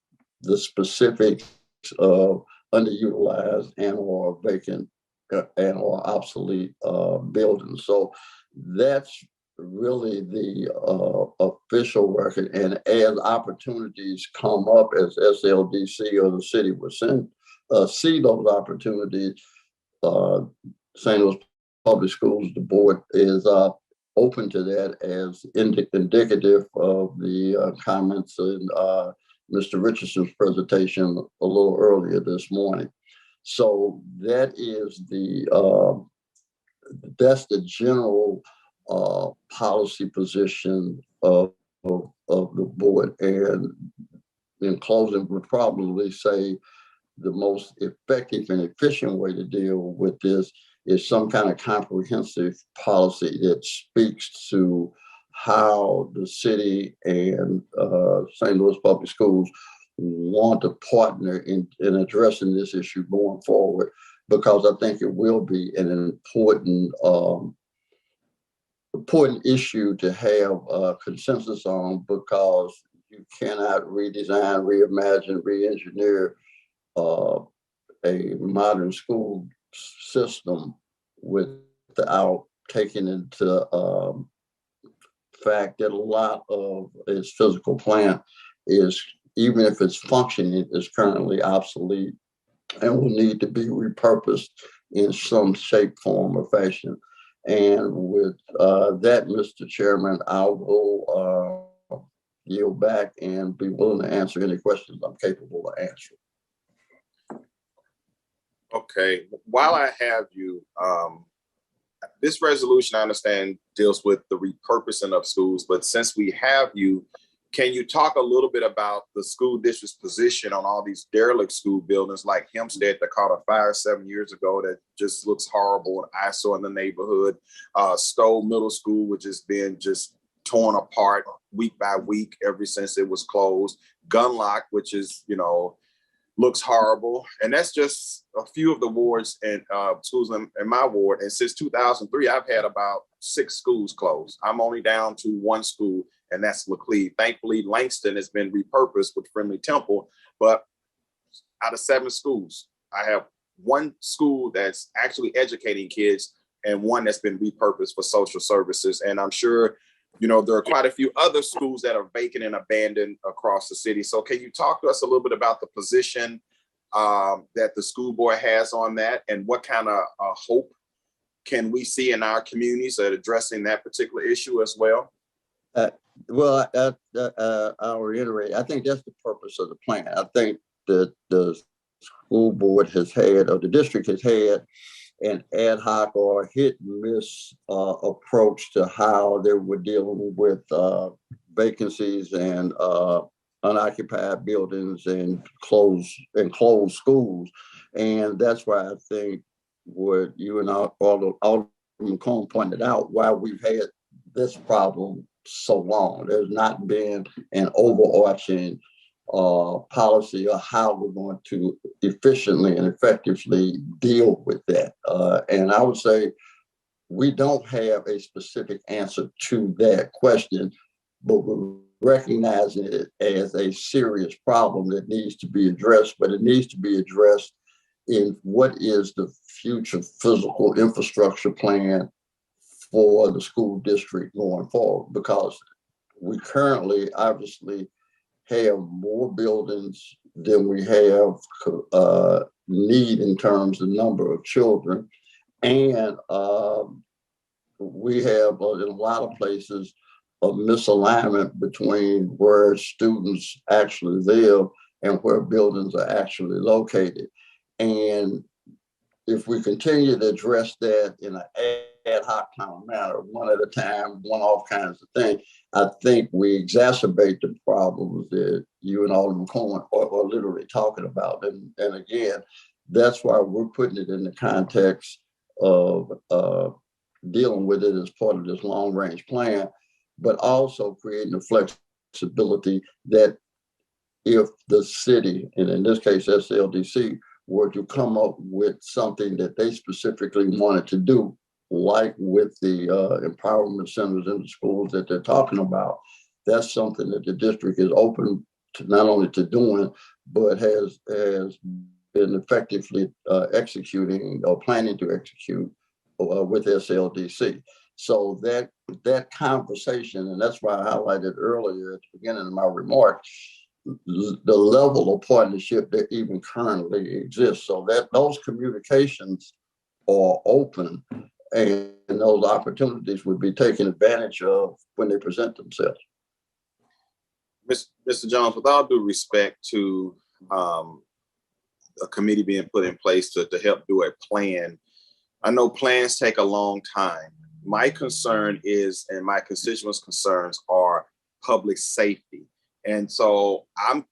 the specifics of underutilized and or vacant and or obsolete buildings. So that's really the official record. And as opportunities come up, as SLDC or the city will see those opportunities, St. Louis Public Schools, the board is open to that as indicative of the comments in Mr. Richardson's presentation a little earlier this morning. So that is that's the general policy position of the board. And in closing, we'll probably say the most effective and efficient way to deal with this is some kind of comprehensive policy that speaks to how the city and St. Louis Public Schools want to partner in addressing this issue going forward, because I think it will be an important issue to have a consensus on, because you cannot redesign, reimagine, re-engineer a modern school system without taking into fact that a lot of its physical plant is, even if it's functioning, is currently obsolete and will need to be repurposed in some shape, form, or fashion. And with that, Mr. Chairman, I will yield back and be willing to answer any questions I'm capable of answering. Okay, while I have you, this resolution, I understand, deals with the repurposing of schools, but since we have you, can you talk a little bit about the school district's position on all these derelict school buildings like Hempstead that caught a fire 7 years ago that just looks horrible and eyesore in the neighborhood, Stowe Middle School, which has been just torn apart week by week ever since it was closed, Gunlock, which is, looks horrible. And that's just a few of the wards and schools in my ward. And since 2003, I've had about 6 schools closed. I'm only down to 1 school, and that's Laclede. Thankfully, Langston has been repurposed with Friendly Temple, but out of 7 schools, I have 1 school that's actually educating kids and 1 that's been repurposed for social services. And I'm sure there are quite a few other schools that are vacant and abandoned across the city. So can you talk to us a little bit about the position that the school board has on that, and what kind of hope can we see in our communities at addressing that particular issue as well? I'll reiterate, I think that's the purpose of the plan. I think that the school board has had, or the district has had, an ad hoc or hit and miss approach to how they were dealing with vacancies and unoccupied buildings and closed schools. And that's why I think what you and Alderman Cone pointed out, why we've had this problem so long. There's not been an overarching policy of how we're going to efficiently and effectively deal with that. And I would say we don't have a specific answer to that question, but we're recognizing it as a serious problem that needs to be addressed, but it needs to be addressed in what is the future physical infrastructure plan for the school district going forward, because we currently obviously have more buildings than we have need in terms of number of children. And we have, in a lot of places, a misalignment between where students actually live and where buildings are actually located. And if we continue to address that in an ad hoc kind of manner, one at a time, one-off kinds of thing, I think we exacerbate the problems that you and Alderman Cohen are literally talking about. And again, that's why we're putting it in the context of dealing with it as part of this long-range plan, but also creating the flexibility that if the city, and in this case, SLDC, were to come up with something that they specifically wanted to do, like with the empowerment centers in the schools that they're talking about, that's something that the district is open to not only to doing, but has been effectively executing or planning to execute with SLDC. So that conversation, and that's why I highlighted earlier at the beginning of my remarks, the level of partnership that even currently exists, so that those communications are open and those opportunities would be taken advantage of when they present themselves. Mr. Jones, with all due respect to a committee being put in place to help do a plan, I know plans take a long time. My concern is, and my constituents' concerns are public safety. And so I'm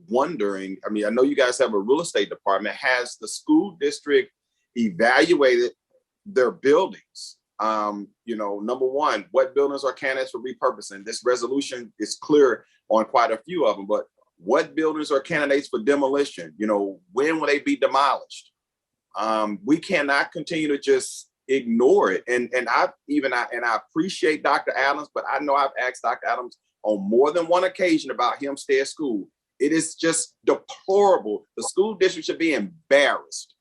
wondering, I mean, I know you guys have a real estate department. Has the school district evaluated their buildings? Number one, what buildings are candidates for repurposing? This resolution is clear on quite a few of them, but what buildings are candidates for demolition? When will they be demolished? We cannot continue to just ignore it. And I appreciate Dr. Adams, but I know I've asked Dr. Adams on more than one occasion about Hempstead School. It is just deplorable. The school district should be embarrassed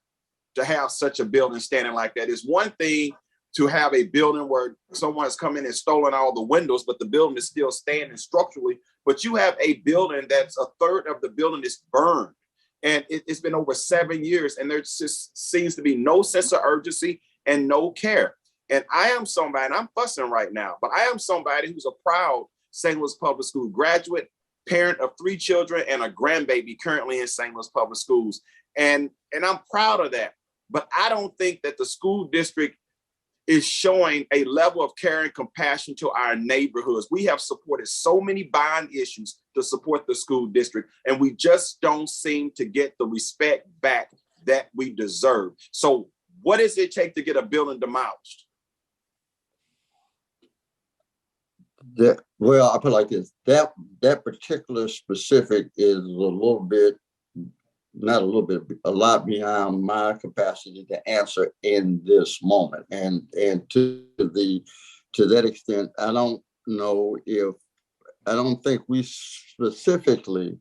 to have such a building standing like that. It's one thing to have a building where someone has come in and stolen all the windows, but the building is still standing structurally. But you have a building that's a third of the building is burned. And it's been over 7 years, and there just seems to be no sense of urgency and no care. And I am somebody, and I'm fussing right now, but I am somebody who's a proud St. Louis Public School graduate, parent of 3 children, and a grandbaby currently in St. Louis Public Schools. And I'm proud of that. But I don't think that the school district is showing a level of care and compassion to our neighborhoods. We have supported so many bond issues to support the school district, and we just don't seem to get the respect back that we deserve. So what does it take to get a building demolished? Well, I put it like this, that particular specific is a little bit, not a little bit, a lot beyond my capacity to answer in this moment. And to that extent, I don't think we specifically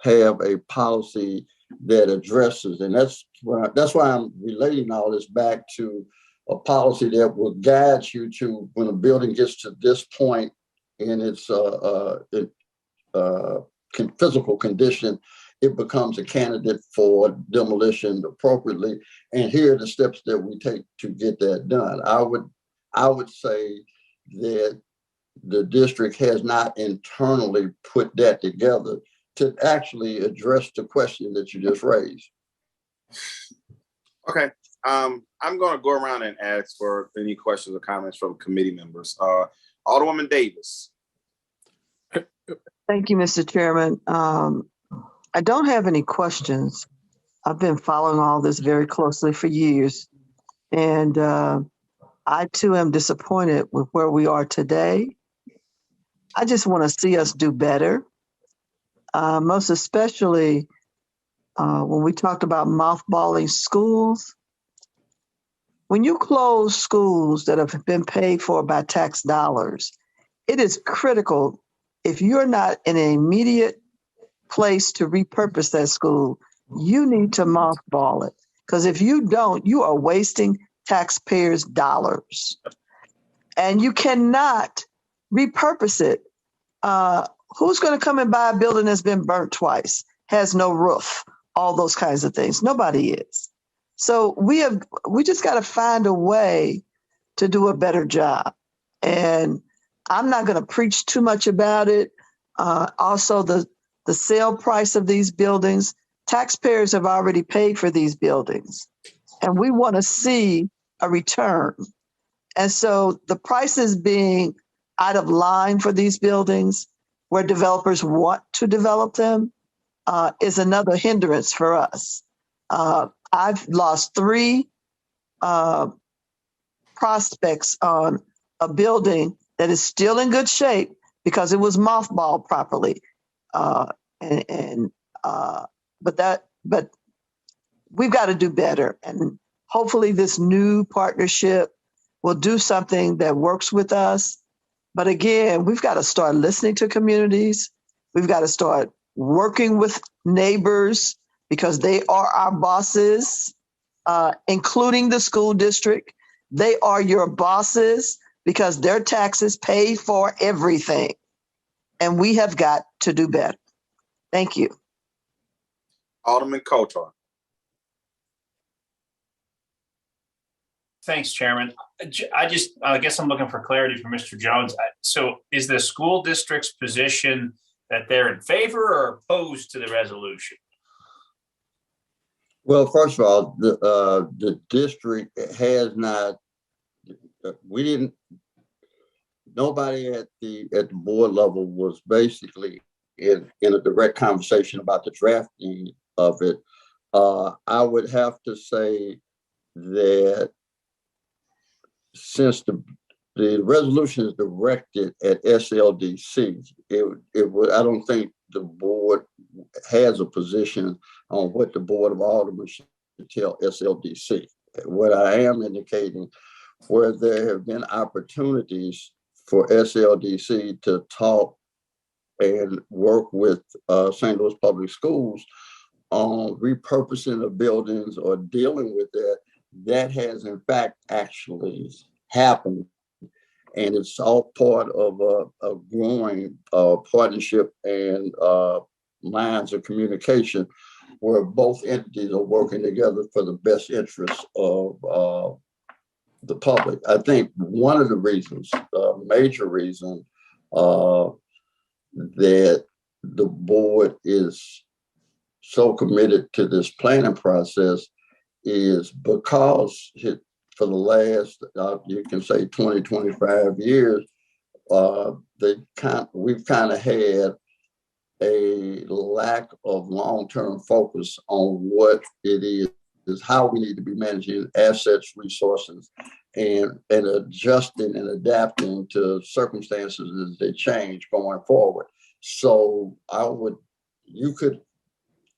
have a policy that addresses, and that's why I'm relating all this back to a policy that will guide you to when a building gets to this point in its physical condition, it becomes a candidate for demolition appropriately. And here are the steps that we take to get that done. I would say that the district has not internally put that together to actually address the question that you just raised. Okay. I'm going to go around and ask for any questions or comments from committee members. Alderwoman Davis. Thank you, Mr. Chairman. I don't have any questions. I've been following all this very closely for years. And I too am disappointed with where we are today. I just want to see us do better. Most especially when we talked about mothballing schools. When you close schools that have been paid for by tax dollars, it is critical, if you're not in an immediate place to repurpose that school, you need to mothball it. Because if you don't, you are wasting taxpayers' dollars. And you cannot repurpose it. Who's going to come and buy a building that's been burnt twice, has no roof, all those kinds of things? Nobody is. So we just got to find a way to do a better job. And I'm not going to preach too much about it. Also, the sale price of these buildings, taxpayers have already paid for these buildings, and we want to see a return. And so the prices being out of line for these buildings where developers want to develop them is another hindrance for us. I've lost 3 prospects on a building that is still in good shape because it was mothballed properly. But we've got to do better. And hopefully this new partnership will do something that works with us. But again, we've got to start listening to communities. We've got to start working with neighbors because they are our bosses, including the school district. They are your bosses because their taxes pay for everything. And we have got to do better. Thank you. Alderman Kotar. Thanks, Chairman. I guess I'm looking for clarity from Mr. Jones. So is the school district's position that they're in favor or opposed to the resolution? Well, first of all, the district has not, nobody at the board level was basically in a direct conversation about the drafting of it. I would have to say that since the resolution is directed at SLDC, I don't think the board has a position on what the Board of Aldermen should tell SLDC. What I am indicating, where there have been opportunities for SLDC to talk and work with St. Louis Public Schools on repurposing of buildings or dealing with that has in fact actually happened. And it's all part of a growing partnership and lines of communication where both entities are working together for the best interests of the public. I think one of the reasons, major reason that the board is so committed to this planning process is because for the last, you can say 20, 25 years, we've kind of had a lack of long-term focus on what it is how we need to be managing assets, resources, and adjusting and adapting to circumstances as they change going forward. So you could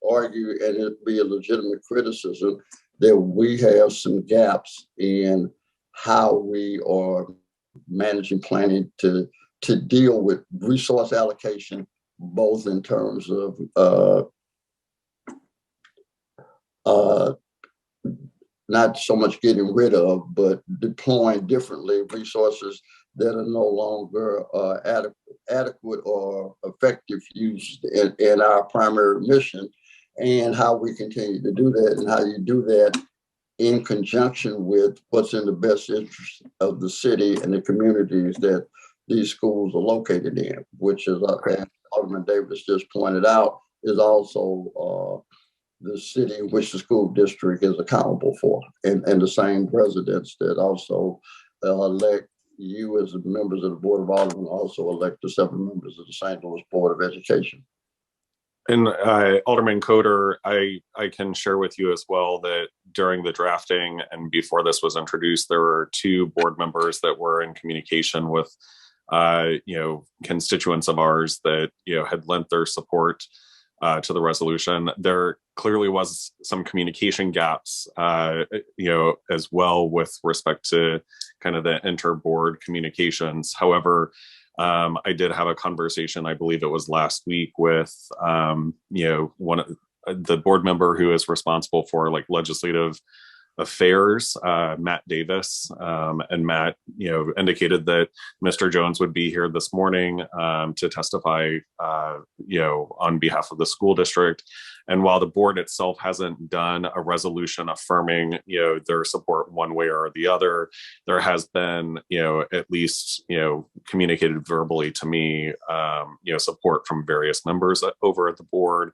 argue, and it'd be a legitimate criticism, that we have some gaps in how we are managing planning to deal with resource allocation, both in terms of not so much getting rid of, but deploying differently resources that are no longer adequate or effective use in our primary mission, and how we continue to do that, and how you do that in conjunction with what's in the best interest of the city and the communities that these schools are located in, which is, as Alderman Davis just pointed out, is also the city which the school district is accountable for, and the same residents that also elect you as members of the Board of Aldermen also elect the 7 members of the St. Louis Board of Education. And Alderman Coder, I can share with you as well that during the drafting and before this was introduced, there were 2 board members that were in communication with, constituents of ours that, had lent their support to the resolution. There clearly was some communication gaps, as well with respect to kind of the inter-board communications. However, I did have a conversation, I believe it was last week, with one of the board member who is responsible for like legislative affairs, Matt Davis, and Matt, indicated that Mr. Jones would be here this morning to testify, on behalf of the school district. And while the board itself hasn't done a resolution affirming, their support one way or the other, there has been, at least, communicated verbally to me, support from various members over at the board,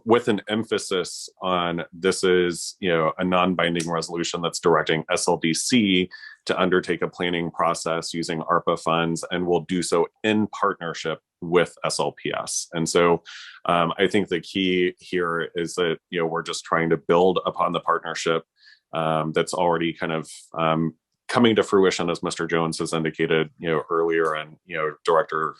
with an emphasis on this is, a non-binding resolution that's directing Sldc to undertake a planning process using ARPA funds, and will do so in partnership with SLPS. And so I think the key here is that, we're just trying to build upon the partnership that's already kind of coming to fruition, as Mr. Jones has indicated, earlier, and, Director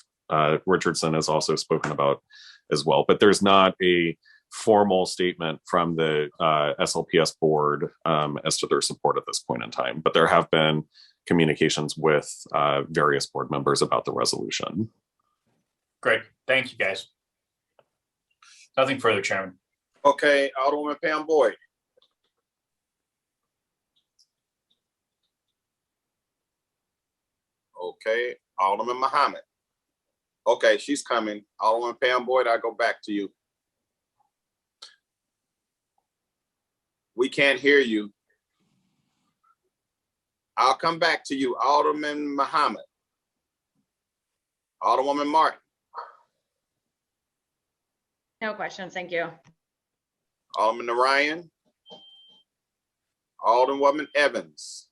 Richardson has also spoken about as well. But there's not a formal statement from the SLPS board as to their support at this point in time, but there have been communications with various board members about the resolution. Great. Thank you, guys. Nothing further, Chairman. Okay, Alderwoman Pam Boyd. Okay, Alderman Muhammad. Okay, she's coming. Alderwoman Pam Boyd, I go back to you. We can't hear you. I'll come back to you, Alderman Muhammad. Alderwoman Martin. No questions, thank you. Alderman Narayan. Alderwoman Evans.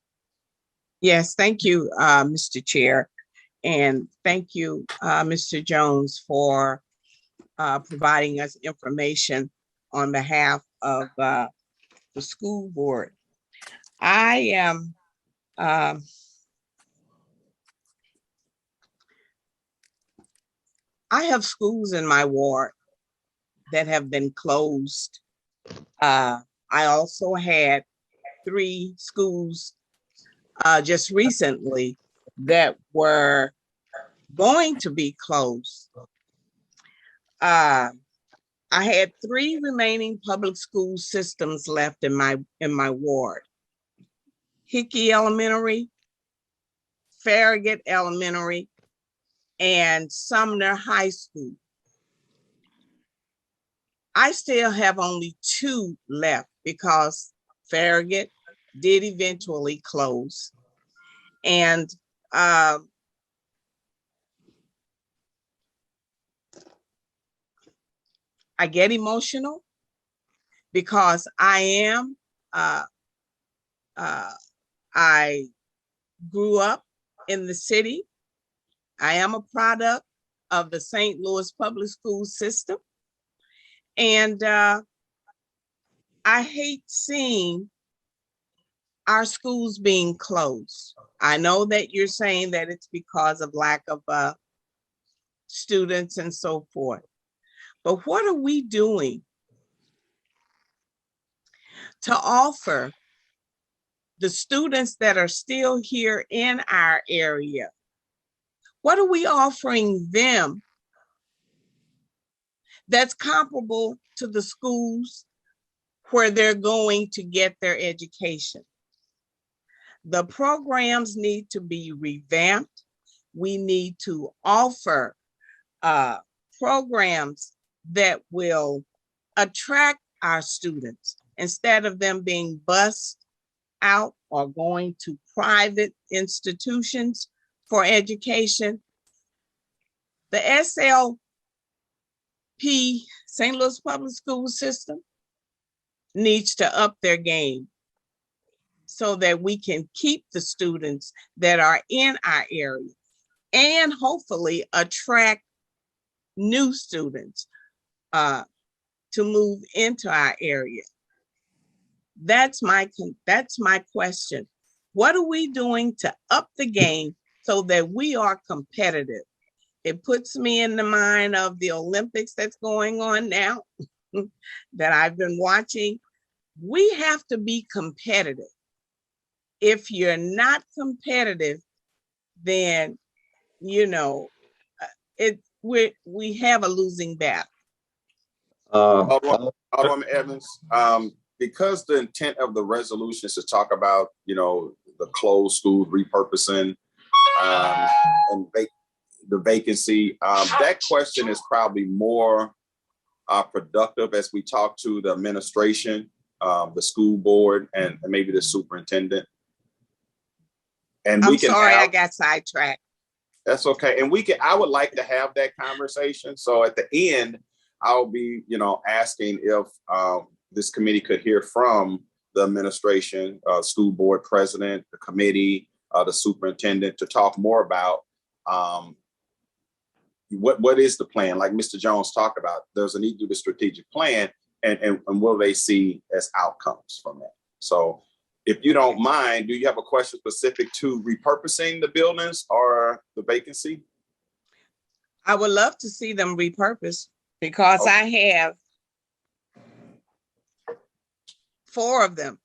Yes, thank you, Mr. Chair. And thank you, Mr. Jones, for providing us information on behalf of the school board. I have schools in my ward that have been closed. I also had 3 schools just recently that were going to be closed. I had 3 remaining public school systems left in my ward. Hickey Elementary, Farragut Elementary, and Sumner High School. I still have only 2 left because Farragut did eventually close. And I get emotional because I grew up in the city. I am a product of the St. Louis public school system. And I hate seeing our schools being closed. I know that you're saying that it's because of lack of students and so forth. But what are we doing to offer the students that are still here in our area? What are we offering them that's comparable to the schools where they're going to get their education? The programs need to be revamped. We need to offer programs that will attract our students instead of them being bused out or going to private institutions for education. The SLP, St. Louis Public School System, needs to up their game so that we can keep the students that are in our area and hopefully attract new students to move into our area. That's my question. What are we doing to up the game so that we are competitive? It puts me in the mind of the Olympics that's going on now that I've been watching. We have to be competitive. If you're not competitive, then, you know, we have a losing battle. Alderwoman Evans, because the intent of the resolution is to talk about, you know, the closed school repurposing and the vacancy, that question is probably more productive as we talk to the administration, the school board, and maybe the superintendent. And I'm sorry, I got sidetracked. That's okay. And I would like to have that conversation. So at the end, I'll be, you know, asking if this committee could hear from the administration, school board president, the committee, the superintendent, to talk more about what is the plan. Like Mr. Jones talked about, there's a need to do the strategic plan, and will they see as outcomes from that. So if you don't mind, do you have a question specific to repurposing the buildings or the vacancy? I would love to see them repurposed because I have 4 of them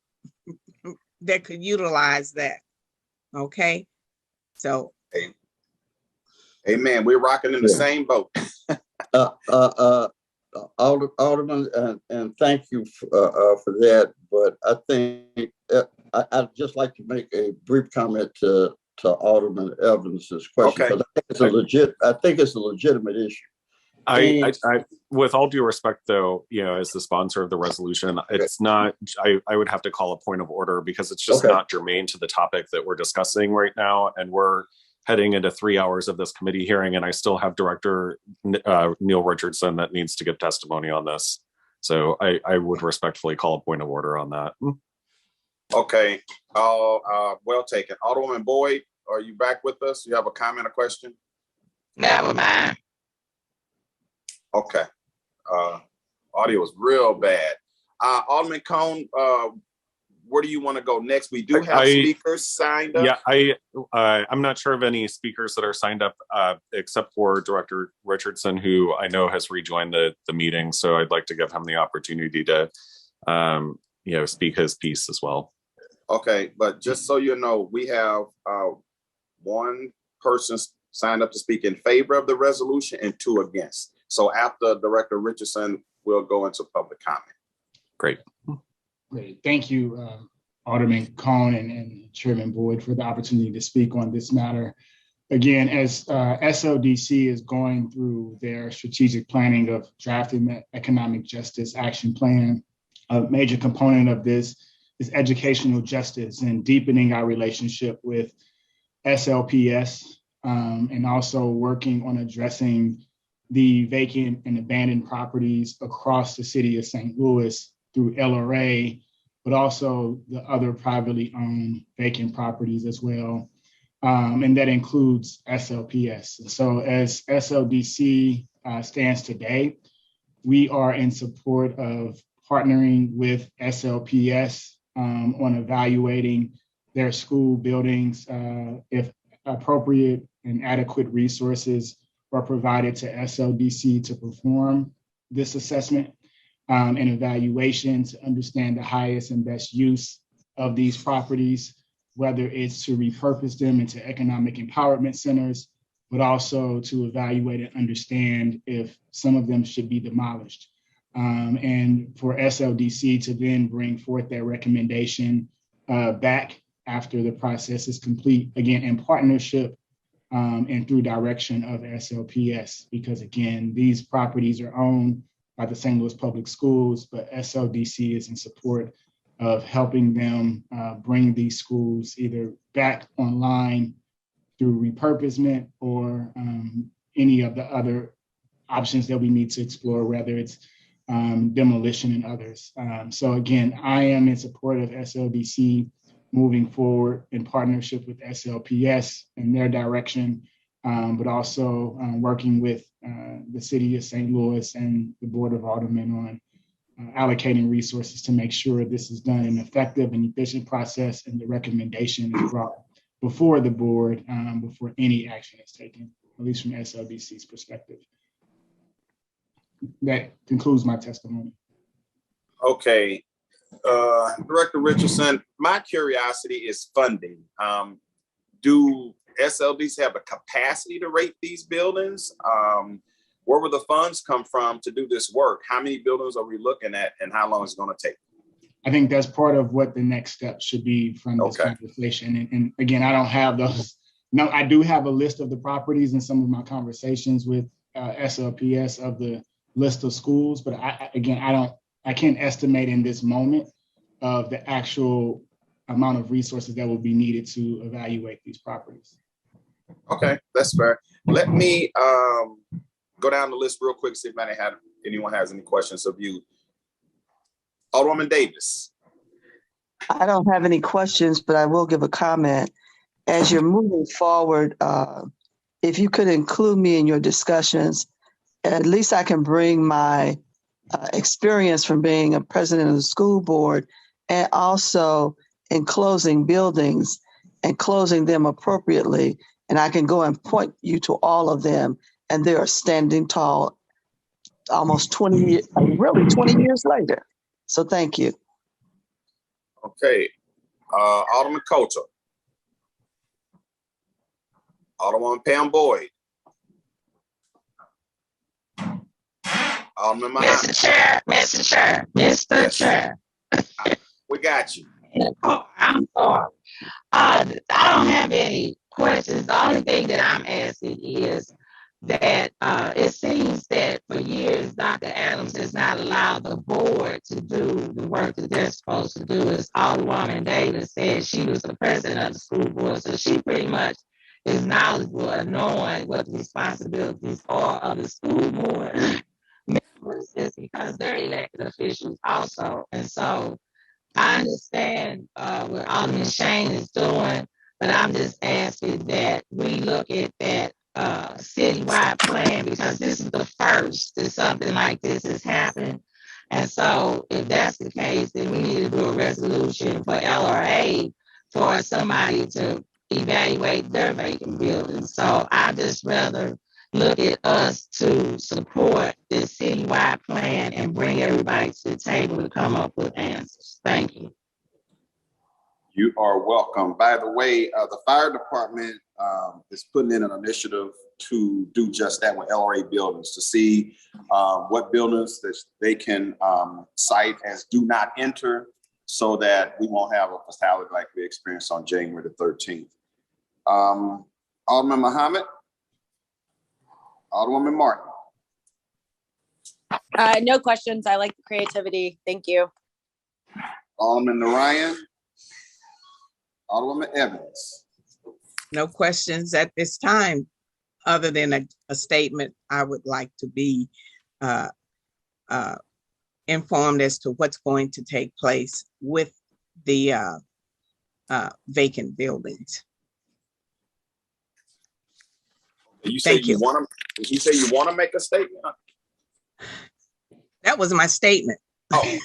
that could utilize that. Okay, so. Amen. We're rocking in the same boat. Alderman, and thank you for that. But I think I'd just like to make a brief comment to Alderman Evans's question, because I think it's a legitimate issue. I with all due respect, though, you know, as the sponsor of the resolution, it's not, I would have to call a point of order because it's just not germane to the topic that we're discussing right now. And we're heading into 3 hours of this committee hearing, and I still have Director Neil Richardson that needs to give testimony on this. So I would respectfully call a point of order on that. Okay, well taken. Alderwoman Boyd, are you back with us? You have a comment or question? Never mind. Okay, audio is real bad. Alderman Cone, where do you want to go next? We do have speakers signed up. Yeah, I'm not sure of any speakers that are signed up except for Director Richardson, who I know has rejoined the meeting. So I'd like to give him the opportunity to, you know, speak his piece as well. Okay, but just so you know, we have 1 person signed up to speak in favor of the resolution and 2 against. So after Director Richardson, we'll go into public comment. Great. Great. Thank you, Alderman Cone and Chairman Boyd, for the opportunity to speak on this matter. Again, as SLDC is going through their strategic planning of drafting the Economic Justice Action Plan, a major component of this is educational justice and deepening our relationship with SLPS, and also working on addressing the vacant and abandoned properties across the city of St. Louis through LRA, but also the other privately owned vacant properties as well. And that includes SLPS. And so as SLDC stands today, we are in support of partnering with SLPS on evaluating their school buildings if appropriate and adequate resources are provided to SLDC to perform this assessment and evaluation to understand the highest and best use of these properties, whether it's to repurpose them into economic empowerment centers, but also to evaluate and understand if some of them should be demolished. And for SLDC to then bring forth their recommendation back after the process is complete, again, in partnership and through direction of SLPS, because again, these properties are owned by the St. Louis Public Schools, but SLDC is in support of helping them bring these schools either back online through repurposement or any of the other options that we need to explore, whether it's demolition, and others. So again, I am in support of SLDC moving forward in partnership with SLPS and their direction, but also working with the city of St. Louis and the Board of Aldermen on allocating resources to make sure this is done in an effective and efficient process, and the recommendation is brought before the board before any action is taken, at least from SLDC's perspective. That concludes my testimony. Okay. Director Richardson, my curiosity is funding. Do SLDs have a capacity to rate these buildings? Where will the funds come from to do this work? How many buildings are we looking at, and how long is it going to take? I think that's part of what the next step should be from this conversation. And again, I don't have those. No, I do have a list of the properties in some of my conversations with SLPS of the list of schools, but I can't estimate in this moment of the actual amount of resources that will be needed to evaluate these properties. Okay, that's fair. Let me go down the list real quick, see if anyone has any questions of you. Alderwoman Davis. I don't have any questions, but I will give a comment. As you're moving forward, if you could include me in your discussions, at least I can bring my experience from being a president of the school board, and also in closing buildings and closing them appropriately. And I can go and point you to all of them, and they are standing tall almost 20 years later. So thank you. Okay. Alderman Coulter. Alderwoman Pam Boyd. Alderman Muhammad. Mr. Chair. We got you. Oh, I'm sorry. I don't have any questions. The only thing that I'm asking is that it seems that for years, Dr. Adams has not allowed the board to do the work that they're supposed to do. As Alderwoman Davis said, she was the president of the school board, so she pretty much is knowledgeable of knowing what the responsibilities are of the school board members, is because they're elected officials also. And so I understand what Alderman Shane is doing, but I'm just asking that we look at that citywide plan, because this is the first that something like this has happened. And so if that's the case, then we need to do a resolution for LRA for somebody to evaluate their vacant buildings. So I just rather look at us to support this citywide plan and bring everybody to the table to come up with answers. Thank you. You are welcome. By the way, the fire department is putting in an initiative to do just that with LRA buildings, to see what buildings that they can cite as do not enter, so that we won't have a fatality like we experienced on January the 13th. Alderman Muhammad. Alderwoman Martin. No questions. I like the creativity. Thank you. Alderman Narayan. Alderwoman Evans. No questions at this time, other than a statement. I would like to be informed as to what's going to take place with the vacant buildings. You say you want to make a statement? That was my statement. Oh,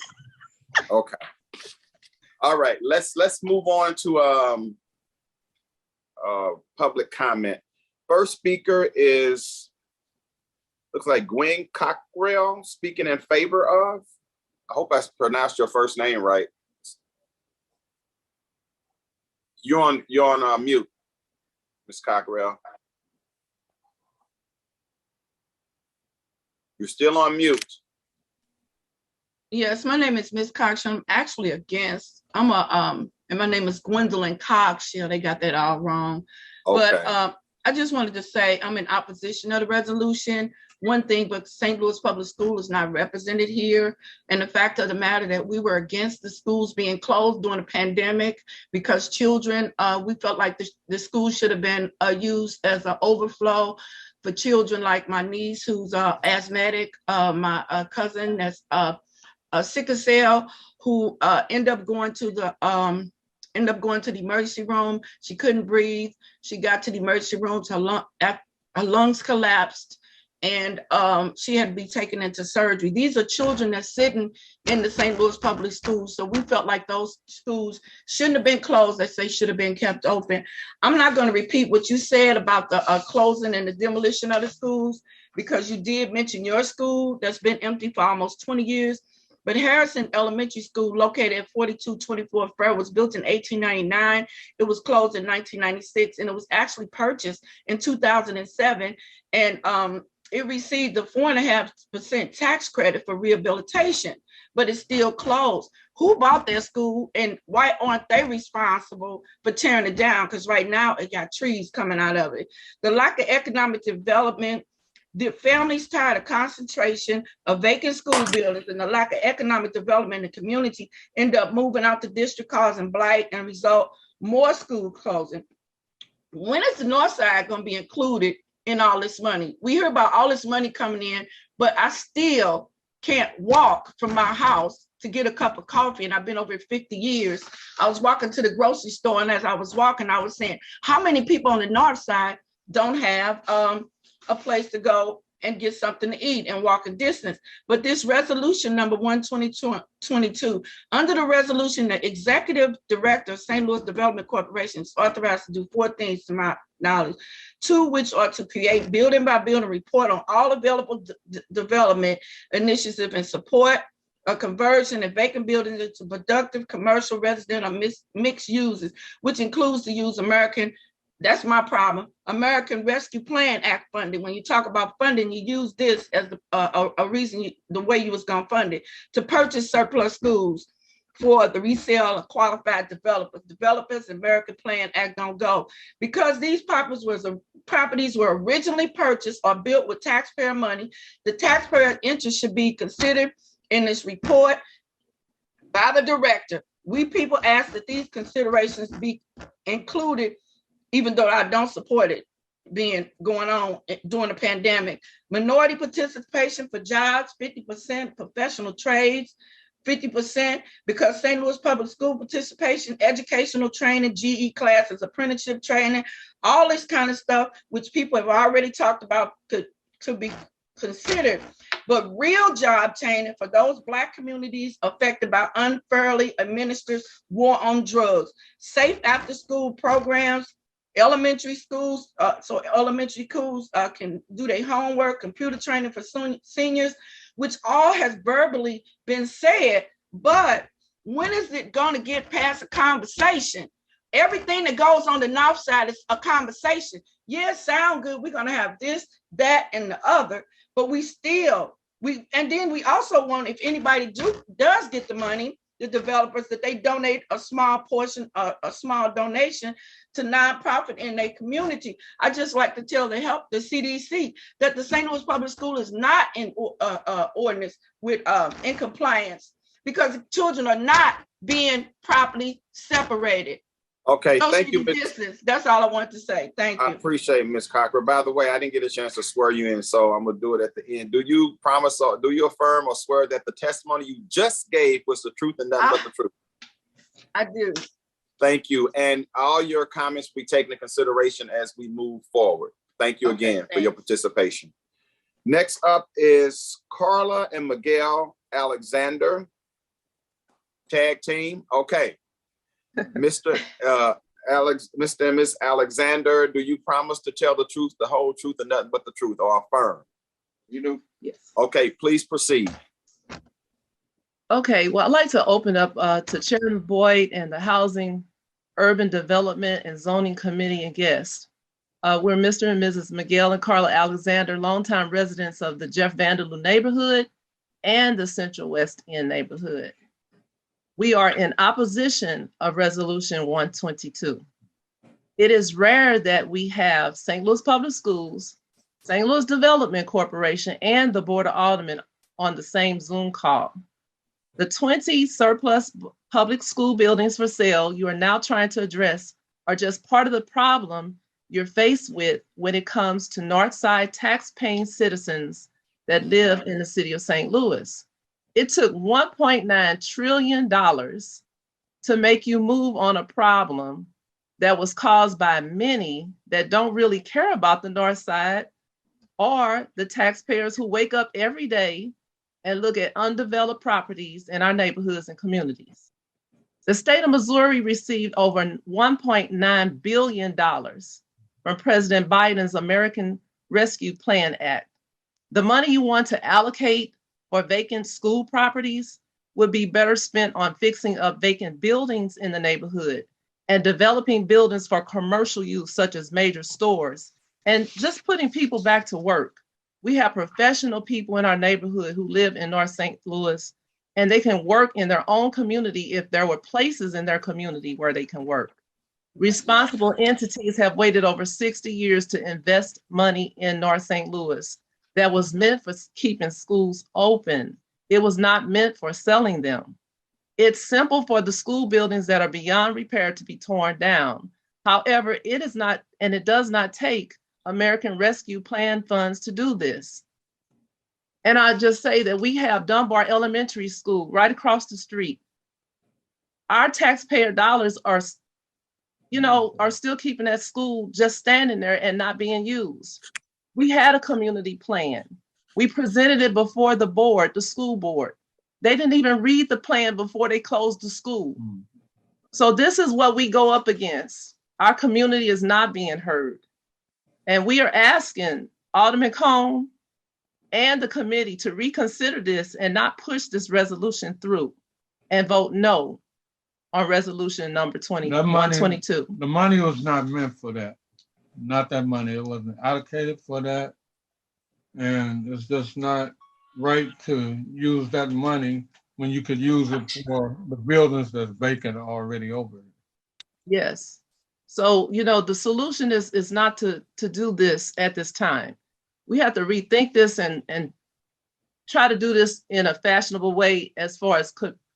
okay. All right. Let's move on to public comment. First speaker looks like Gwen Cockrell, speaking in favor of. I hope I pronounced your first name right. You're on mute, Ms. Cockrell. You're still on mute. Yes, my name is Miss Cox. I'm actually against. And my name is Gwendolyn Cox. They got that all wrong. Okay. But I just wanted to say I'm in opposition of the resolution. One thing, but St. Louis Public School is not represented here. And the fact of the matter that we were against the schools being closed during the pandemic because children, we felt like the school should have been used as an overflow for children like my niece who's asthmatic, my cousin that's sickle cell, who end up going to the emergency room. She couldn't breathe. She got to the emergency room. Her lungs collapsed, and she had to be taken into surgery. These are children that's sitting in the St. Louis public schools. So we felt like those schools shouldn't have been closed. They should have been kept open. I'm not going to repeat what you said about the closing and the demolition of the schools, because you did mention your school that's been empty for almost 20 years. But Harrison Elementary School, located at 4224 Fair, was built in 1899. It was closed in 1996, and it was actually purchased in 2007. And it received the 4.5% tax credit for rehabilitation, but it's still closed. Who bought their school, and why aren't they responsible for tearing it down? Because right now it got trees coming out of it. The lack of economic development, the families tired of concentration of vacant school buildings, and the lack of economic development in the community end up moving out the district, causing blight and result more school closing. When is the North Side going to be included in all this money? We hear about all this money coming in, but I still can't walk from my house to get a cup of coffee, and I've been over 50 years. I was walking to the grocery store, and as I was walking, I was saying, how many people on the North Side don't have a place to go and get something to eat and walk a distance? But this resolution number 122, under the resolution, the executive director of St. Louis Development Corporation is authorized to do 4 things to my knowledge, 2 which are to create building by building report on all available development initiatives and support a conversion of vacant buildings into productive commercial, residential, or mixed uses, which includes the use American, that's my problem, American Rescue Plan Act funding. When you talk about funding, you use this as a reason, the way you was gonna fund it, to purchase surplus schools for the resale of qualified developers. American Plan Act don't go, because these properties were originally purchased or built with taxpayer money. The taxpayer interest should be considered in this report by the director. We people ask that these considerations be included, even though I don't support it going on during the pandemic. Minority participation for jobs, 50%, professional trades, 50%, because St. Louis Public School participation, educational training, GE classes, apprenticeship training, all this kind of stuff, which people have already talked about could be considered. But real job training for those Black communities affected by unfairly administered war on drugs, safe after school programs, elementary schools, so elementary schools can do their homework, computer training for seniors, which all has verbally been said, but when is it going to get past a conversation? Everything that goes on the North Side is a conversation. Yeah, sound good, we're going to have this, that, and the other, but and then we also want, if anybody does get the money, the developers, that they donate a small portion, a small donation to nonprofit in their community. I just like to tell the CDC that the St. Louis Public School is not in ordinance with in compliance, because children are not being properly separated. Okay, thank you. That's all I want to say. Thank you. I appreciate it, Ms. Cocker. By the way, I didn't get a chance to swear you in, so I'm gonna do it at the end. Do you promise, or do you affirm or swear that the testimony you just gave was the truth and nothing but the truth? I do. Thank you. And all your comments will be taken into consideration as we move forward. Thank you again for your participation. Next up is Carla and Miguel Alexander. Tag team. Okay. Mr. and Miss Alexander, do you promise to tell the truth, the whole truth, and nothing but the truth, or affirm? You do? Yes. Okay, please proceed. Okay, well, I'd like to open up to Chairman Boyd and the Housing, Urban Development, and Zoning Committee and guests. We're Mr. and Mrs. Miguel and Carla Alexander, longtime residents of the Jeff Vanderloo neighborhood and the Central West End neighborhood. We are in opposition of Resolution 122. It is rare that we have St. Louis Public Schools, St. Louis Development Corporation, and the Board of Aldermen on the same Zoom call. The 20 surplus public school buildings for sale you are now trying to address are just part of the problem you're faced with when it comes to Northside tax-paying citizens that live in the city of St. Louis. It took $1.9 trillion to make you move on a problem that was caused by many that don't really care about the North Side or the taxpayers who wake up every day and look at undeveloped properties in our neighborhoods and communities. The state of Missouri received over $1.9 billion from President Biden's American Rescue Plan Act. The money you want to allocate for vacant school properties would be better spent on fixing up vacant buildings in the neighborhood and developing buildings for commercial use, such as major stores, and just putting people back to work. We have professional people in our neighborhood who live in North St. Louis, and they can work in their own community if there were places in their community where they can work. Responsible entities have waited over 60 years to invest money in North St. Louis that was meant for keeping schools open. It was not meant for selling them. It's simple for the school buildings that are beyond repair to be torn down. However, it is not, and it does not take American Rescue Plan funds to do this. And I just say that we have Dunbar Elementary School right across the street. Our taxpayer dollars are still keeping that school just standing there and not being used. We had a community plan. We presented it before the board, the school board. They didn't even read the plan before they closed the school. So this is what we go up against. Our community is not being heard. And we are asking Alderman Cone and the committee to reconsider this and not push this resolution through and vote no on resolution number 122. The money was not meant for that. Not that money. It wasn't allocated for that. And it's just not right to use that money when you could use it for the buildings that's vacant already over. Yes. So, the solution is not to do this at this time. We have to rethink this and try to do this in a fashionable way, as far as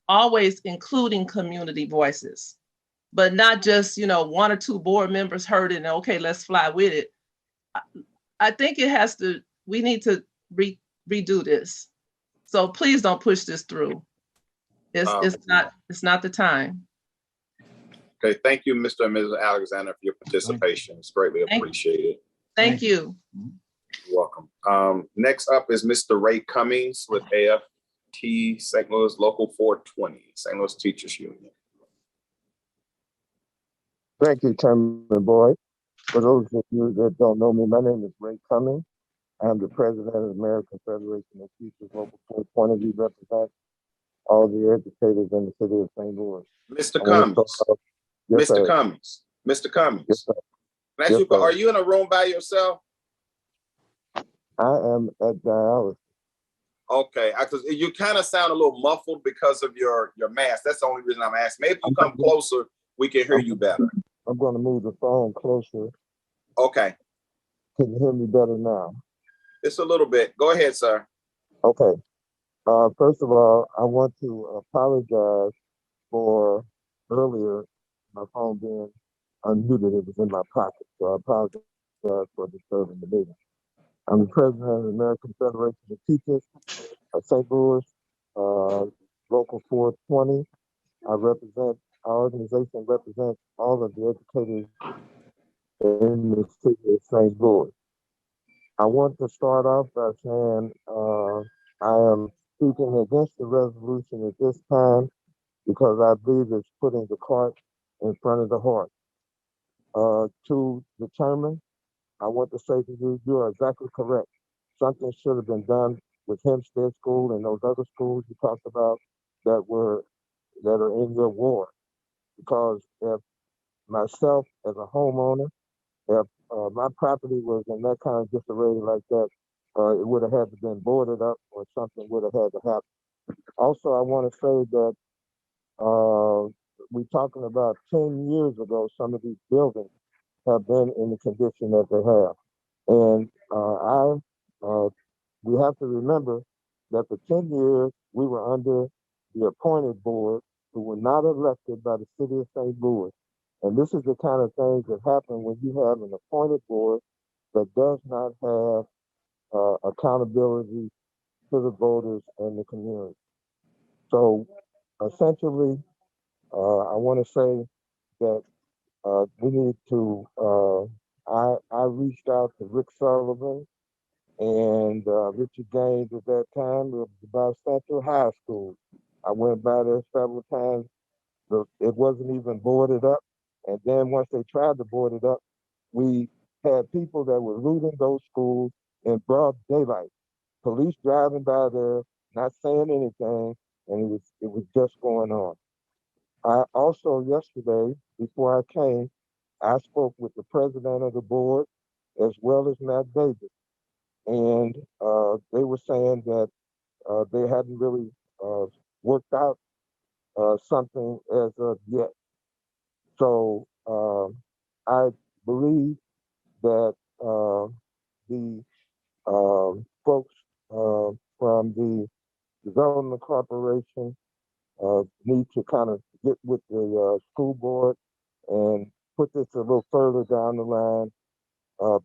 always including community voices, but not just, one or two board members heard it and okay, let's fly with it. I think we need to redo this. So please don't push this through. It's not the time. Okay, thank you, Mr. and Mrs. Alexander, for your participation. It's greatly appreciated. Thank you. You're welcome. Next up is Mr. Ray Cummings with AFT St. Louis Local 420, St. Louis Teachers Union. Thank you, Chairman Boyd. For those of you that don't know me, my name is Ray Cummings. I'm the president of the American Federation of Teachers Local 420. We represent all the educators in the city of St. Louis. Mr. Cummings. Yes, Mr. sir. Cummings. Mr. Cummings. Yes, sir. Can I ask Yes, you, sir. are you in a room by yourself? I am at dialysis. Okay, because you kind of sound a little muffled because of your mask. That's the only reason I'm asking. Maybe you come closer, we can hear you better. I'm going to move the phone closer. Okay. Can you hear me better now? It's a little bit. Go ahead, sir. Okay. First of all, I want to apologize for earlier my phone being unmuted. It was in my pocket, so I apologize for disturbing the meeting. I'm the president of the American Federation of Teachers of St. Louis, Local 420. Our organization represents all of the educators in the city of St. Louis. I want to start off by saying I am speaking against the resolution at this time because I believe it's putting the cart in front of the horse. To the chairman, I want to say to you, you are exactly correct. Something should have been done with Hempstead School and those other schools you talked about that are in your ward. Because if myself as a homeowner, if my property was in that kind of disarray like that, it would have had to been boarded up or something would have had to happen. Also, I want to say that we're talking about 10 years ago, some of these buildings have been in the condition that they have. And we have to remember that for 10 years, we were under the appointed board who were not elected by the city of St. Louis. And this is the kind of things that happen when you have an appointed board that does not have accountability to the voters and the community. So essentially, I want to say that we need to, I reached out to Rick Sullivan and Richard Gaines at that time. It was about Central High School. I went by there several times. It wasn't even boarded up. And then once they tried to board it up, we had people that were looting those schools in broad daylight. Police driving by there, not saying anything, and it was just going on. I also yesterday, before I came, I spoke with the president of the board as well as Matt Davis, and they were saying that they hadn't really worked out something as of yet. So I believe that the folks from the Development Corporation need to kind of get with the school board and put this a little further down the line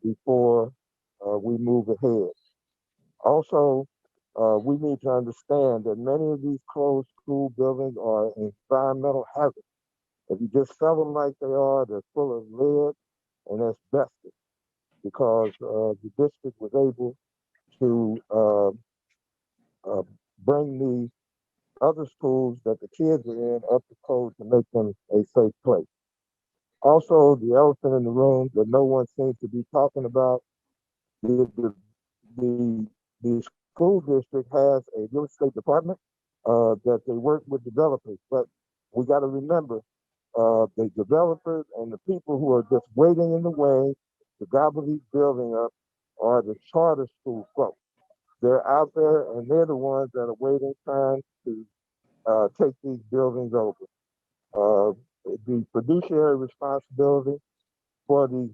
before we move ahead. Also, we need to understand that many of these closed school buildings are environmental hazards. If you just sell them like they are, they're full of lead and asbestos, because the district was able to bring the other schools that the kids are in up to code to make them a safe place. Also, the elephant in the room that no one seems to be talking about, the school district has a real estate department that they work with developers, but we got to remember the developers and the people who are just waiting in the way to gobble these buildings up are the charter school folks. They're out there and they're the ones that are waiting, trying to take these buildings over. The fiduciary responsibility for these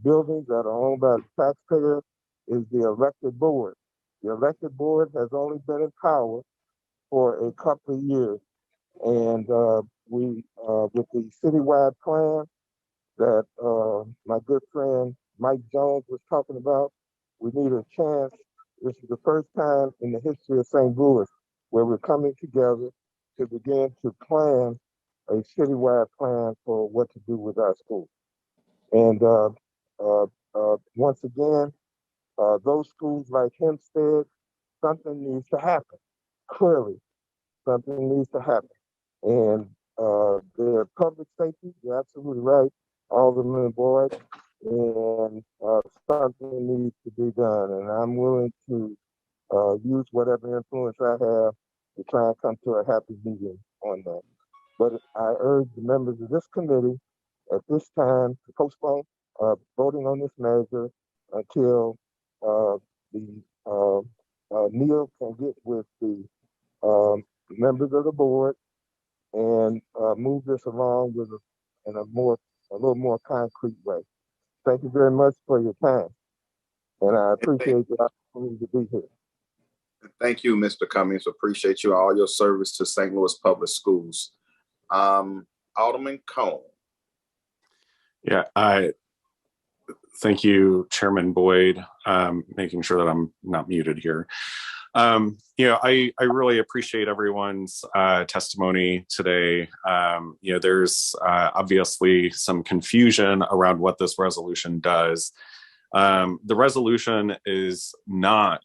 buildings that are owned by the taxpayers is the elected board. The elected board has only been in power for a couple of years. And we, with the citywide plan that my good friend Mike Jones was talking about, we need a chance. This is the first time in the history of St. Louis where we're coming together to begin to plan a citywide plan for what to do with our schools. And once again, those schools like Hempstead, something needs to happen. Clearly, something needs to happen. And the public safety, you're absolutely right, Alderman Boyd, and something needs to be done. And I'm willing to use whatever influence I have to try and come to a happy medium on that. But I urge the members of this committee at this time to postpone voting on this measure until Neil can get with the members of the board and move this along with in a little more concrete way. Thank you very much for your time, and I appreciate the opportunity to be here. Thank you, Mr. Cummings. Appreciate you all your service to St. Louis Public Schools. Alderman Cone. Yeah, thank you, Chairman Boyd, making sure that I'm not muted here. I really appreciate everyone's testimony today. There's obviously some confusion around what this resolution does. The resolution is not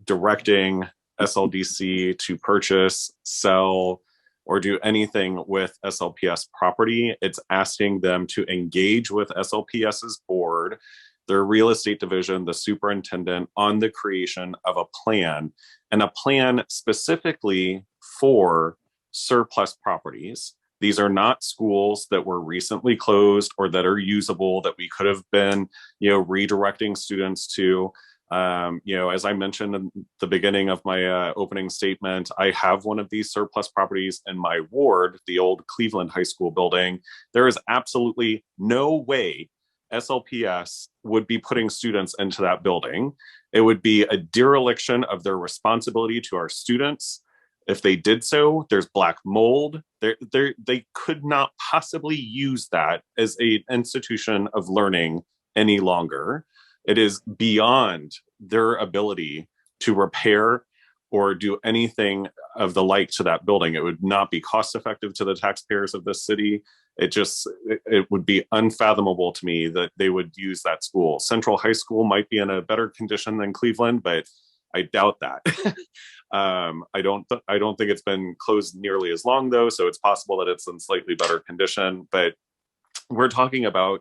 directing SLDC to purchase, sell, or do anything with SLPS property. It's asking them to engage with SLPS's board, their real estate division, the superintendent, on the creation of a plan, and a plan specifically for surplus properties. These are not schools that were recently closed or that are usable that we could have been, redirecting students to. As I mentioned in the beginning of my opening statement, I have one of these surplus properties in my ward, the old Cleveland High School building. There is absolutely no way SLPS would be putting students into that building. It would be a dereliction of their responsibility to our students. If they did so, there's black mold. They could not possibly use that as an institution of learning any longer. It is beyond their ability to repair or do anything of the like to that building. It would not be cost effective to the taxpayers of this city. It would be unfathomable to me that they would use that school. Central High School might be in a better condition than Cleveland, but I doubt that. I don't think it's been closed nearly as long though, so it's possible that it's in slightly better condition. But we're talking about,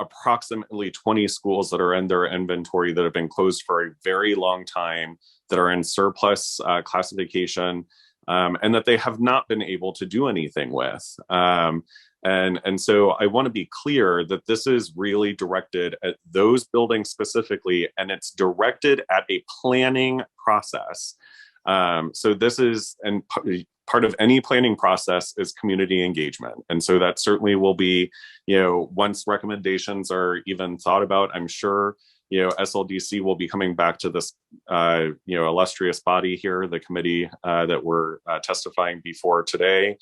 approximately 20 schools that are in their inventory that have been closed for a very long time, that are in surplus classification, and that they have not been able to do anything with. And so I want to be clear that this is really directed at those buildings specifically, and it's directed at a planning process. So this is, and part of any planning process is community engagement. And so that certainly will be, once recommendations are even thought about, I'm sure, SLDC will be coming back to this, illustrious body here, the committee that we're testifying before today,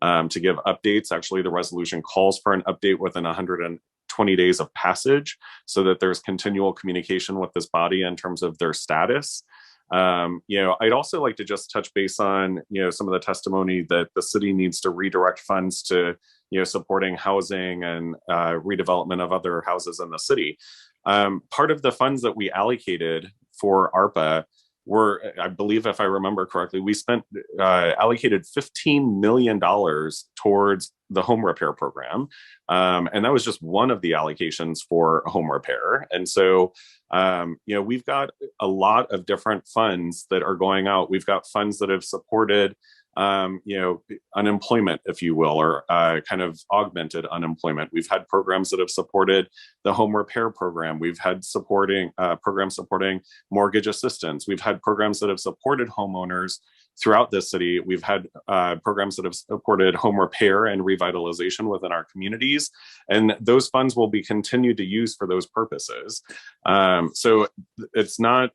to give updates. Actually, the resolution calls for an update within 120 days of passage, so that there's continual communication with this body in terms of their status. I'd also like to just touch base on, some of the testimony that the city needs to redirect funds to, supporting housing and redevelopment of other houses in the city. Part of the funds that we allocated for ARPA were, I believe, if I remember correctly, we allocated $15 million towards the home repair program. And that was just one of the allocations for home repair. And so, we've got a lot of different funds that are going out. We've got funds that have supported, unemployment, if you will, or kind of augmented unemployment. We've had programs that have supported the home repair program. We've had programs supporting mortgage assistance. We've had programs that have supported homeowners throughout this city. We've had programs that have supported home repair and revitalization within our communities, and those funds will be continued to use for those purposes. So it's not,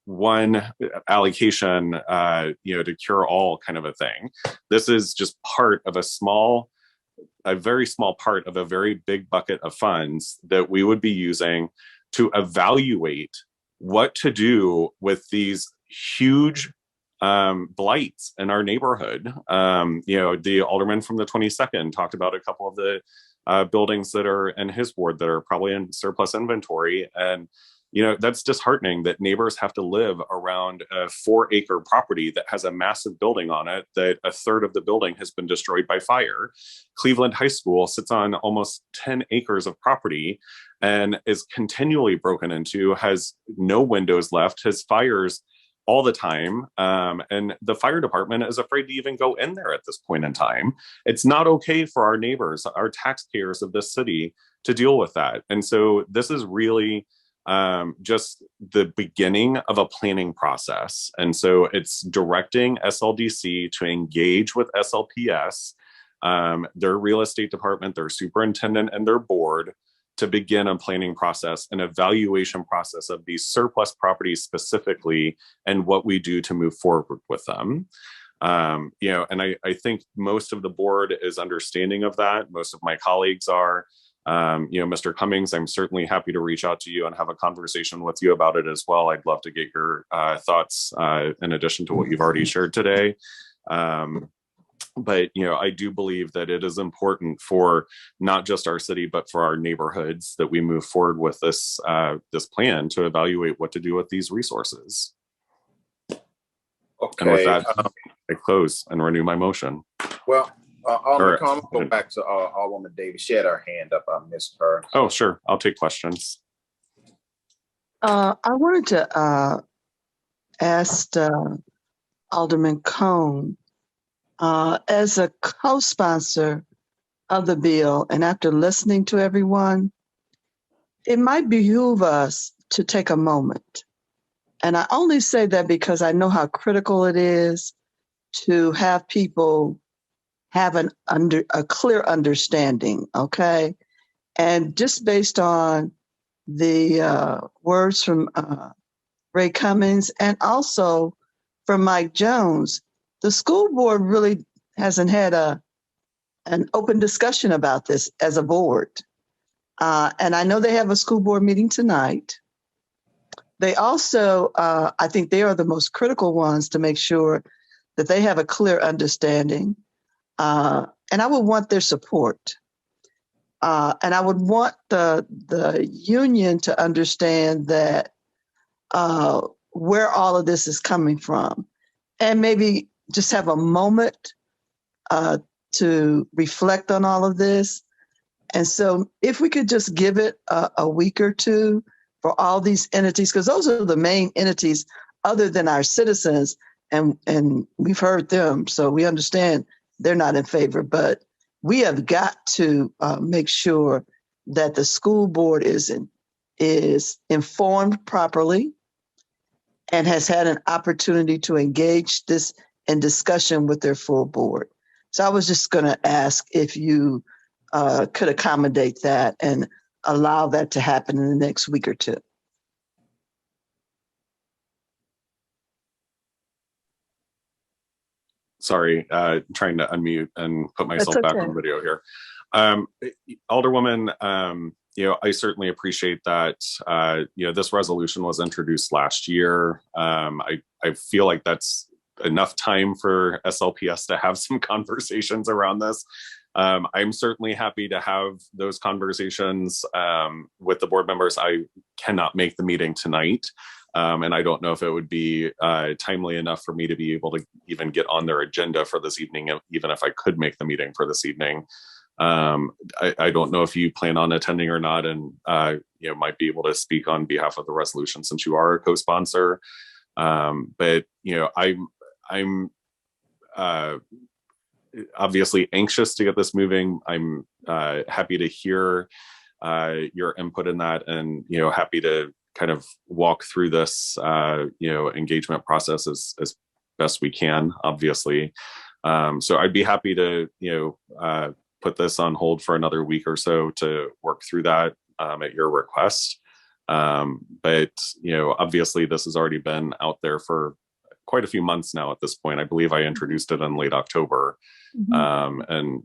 one allocation, to cure all kind of a thing. This is just part of a very small part of a very big bucket of funds that we would be using to evaluate what to do with these huge blights in our neighborhood. The alderman from the 22nd talked about a couple of the buildings that are in his ward that are probably in surplus inventory. And that's disheartening that neighbors have to live around a 4-acre property that has a massive building on it, that a third of the building has been destroyed by fire. Cleveland High School sits on almost 10 acres of property and is continually broken into, has no windows left, has fires all the time. And the fire department is afraid to even go in there at this point in time. It's not okay for our neighbors, our taxpayers of this city, to deal with that. And so this is really just the beginning of a planning process. And so it's directing SLDC to engage with SLPS, their real estate department, their superintendent, and their board to begin a planning process, an evaluation process of these surplus properties specifically, and what we do to move forward with them. And I think most of the board is understanding of that. Most of my colleagues are. Mr. Cummings, I'm certainly happy to reach out to you and have a conversation with you about it as well. I'd love to get your thoughts in addition to what you've already shared today. But I do believe that it is important for not just our city, but for our neighborhoods that we move forward with this plan to evaluate what to do with these resources. Okay. And with that, I close and renew my motion. Well, Alderman Carmen, go back to Alderwoman Davis. She had her hand up. I missed her. Oh, sure. I'll take questions. I wanted to ask Alderman Cone, as a co-sponsor of the bill, and after listening to everyone, it might behoove us to take a moment. And I only say that because I know how critical it is to have people have a clear understanding, okay? And just based on the words from Ray Cummings, and also from Mike Jones. The school board really hasn't had an open discussion about this as a board. And I know they have a school board meeting tonight. They also, I think they are the most critical ones to make sure that they have a clear understanding. And I would want their support. And I would want the union to understand that where all of this is coming from, and maybe just have a moment to reflect on all of this. And so if we could just give it a week or two for all these entities, because those are the main entities other than our citizens, and we've heard them, so we understand they're not in favor, but we have got to make sure that the school board is informed properly and has had an opportunity to engage this in discussion with their full board. So I was just going to ask if you could accommodate that and allow that to happen in the next week or two. Sorry, trying to unmute and put myself That's back okay. on video here. Alderwoman, I certainly appreciate that. This resolution was introduced last year. I feel like that's enough time for SLPS to have some conversations around this. I'm certainly happy to have those conversations with the board members. I cannot make the meeting tonight. And I don't know if it would be timely enough for me to be able to even get on their agenda for this evening, even if I could make the meeting for this evening. I don't know if you plan on attending or not, and might be able to speak on behalf of the resolution since you are a co-sponsor. But I'm obviously anxious to get this moving. I'm happy to hear your input in that, and happy to kind of walk through this engagement process as best we can, obviously. So I'd be happy to put this on hold for another week or so to work through that at your request. But obviously this has already been out there for quite a few months now at this point. I believe I introduced it in late October. And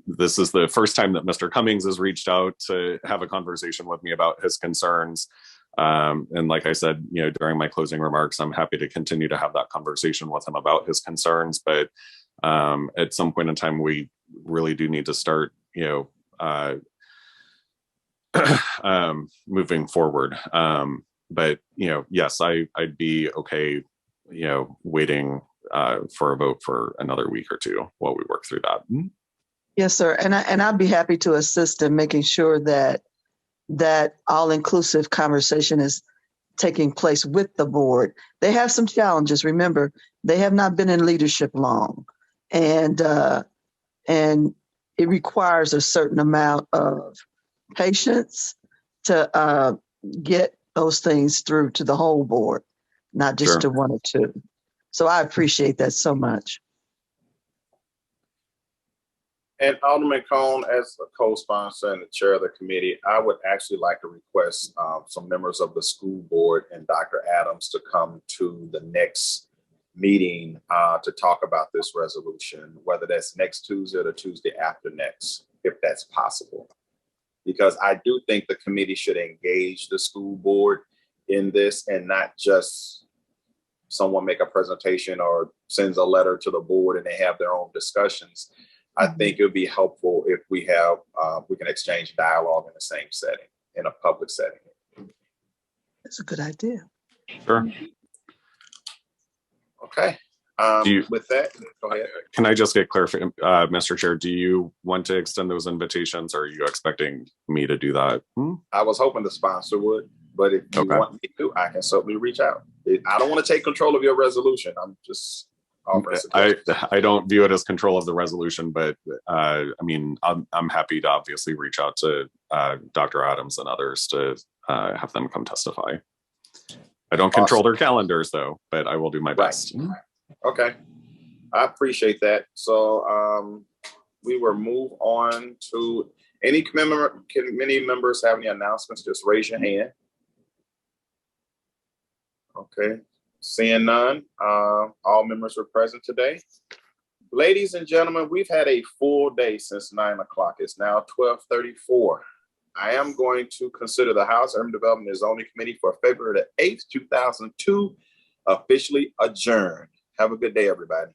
this is the first time that Mr. Cummings has reached out to have a conversation with me about his concerns. And like I said, during my closing remarks, I'm happy to continue to have that conversation with him about his concerns. But at some point in time, we really do need to start, moving forward. But yes, I'd be okay, waiting for a vote for another week or two while we work through that. Yes, sir. And I'd be happy to assist in making sure that all-inclusive conversation is taking place with the board. They have some challenges. Remember, they have not been in leadership long, and it requires a certain amount of patience to get those things through to the whole board, not just to one or two. So I appreciate that so much. And Alderman Cone, as a co-sponsor and the chair of the committee, I would actually like to request some members of the school board and Dr. Adams to come to the next meeting to talk about this resolution, whether that's next Tuesday or the Tuesday after next, if that's possible. Because I do think the committee should engage the school board in this and not just someone make a presentation or sends a letter to the board and they have their own discussions. I think it would be helpful if we have, we can exchange dialogue in the same setting, in a public setting. That's a good idea. Sure. Okay. With that, go ahead. Can I just get clarification, Mr. Chair, do you want to extend those invitations, or are you expecting me to do that? I was hoping the sponsor would, but if you want me to, I can certainly reach out. I don't want to take control of your resolution. I'm just I don't view it as control of the resolution, but I mean, I'm happy to obviously reach out to Dr. Adams and others to have them come testify. I don't control their calendars though, but I will do my best. Okay, I appreciate that. So we will move on to any committee members have any announcements, just raise your hand. Okay, seeing none, all members were present today. Ladies and gentlemen, we've had a full day since 9 o'clock. It's now 12:34. I am going to consider the House Urban Development and Zoning Committee for February the 8th, 2002 officially adjourned. Have a good day, everybody.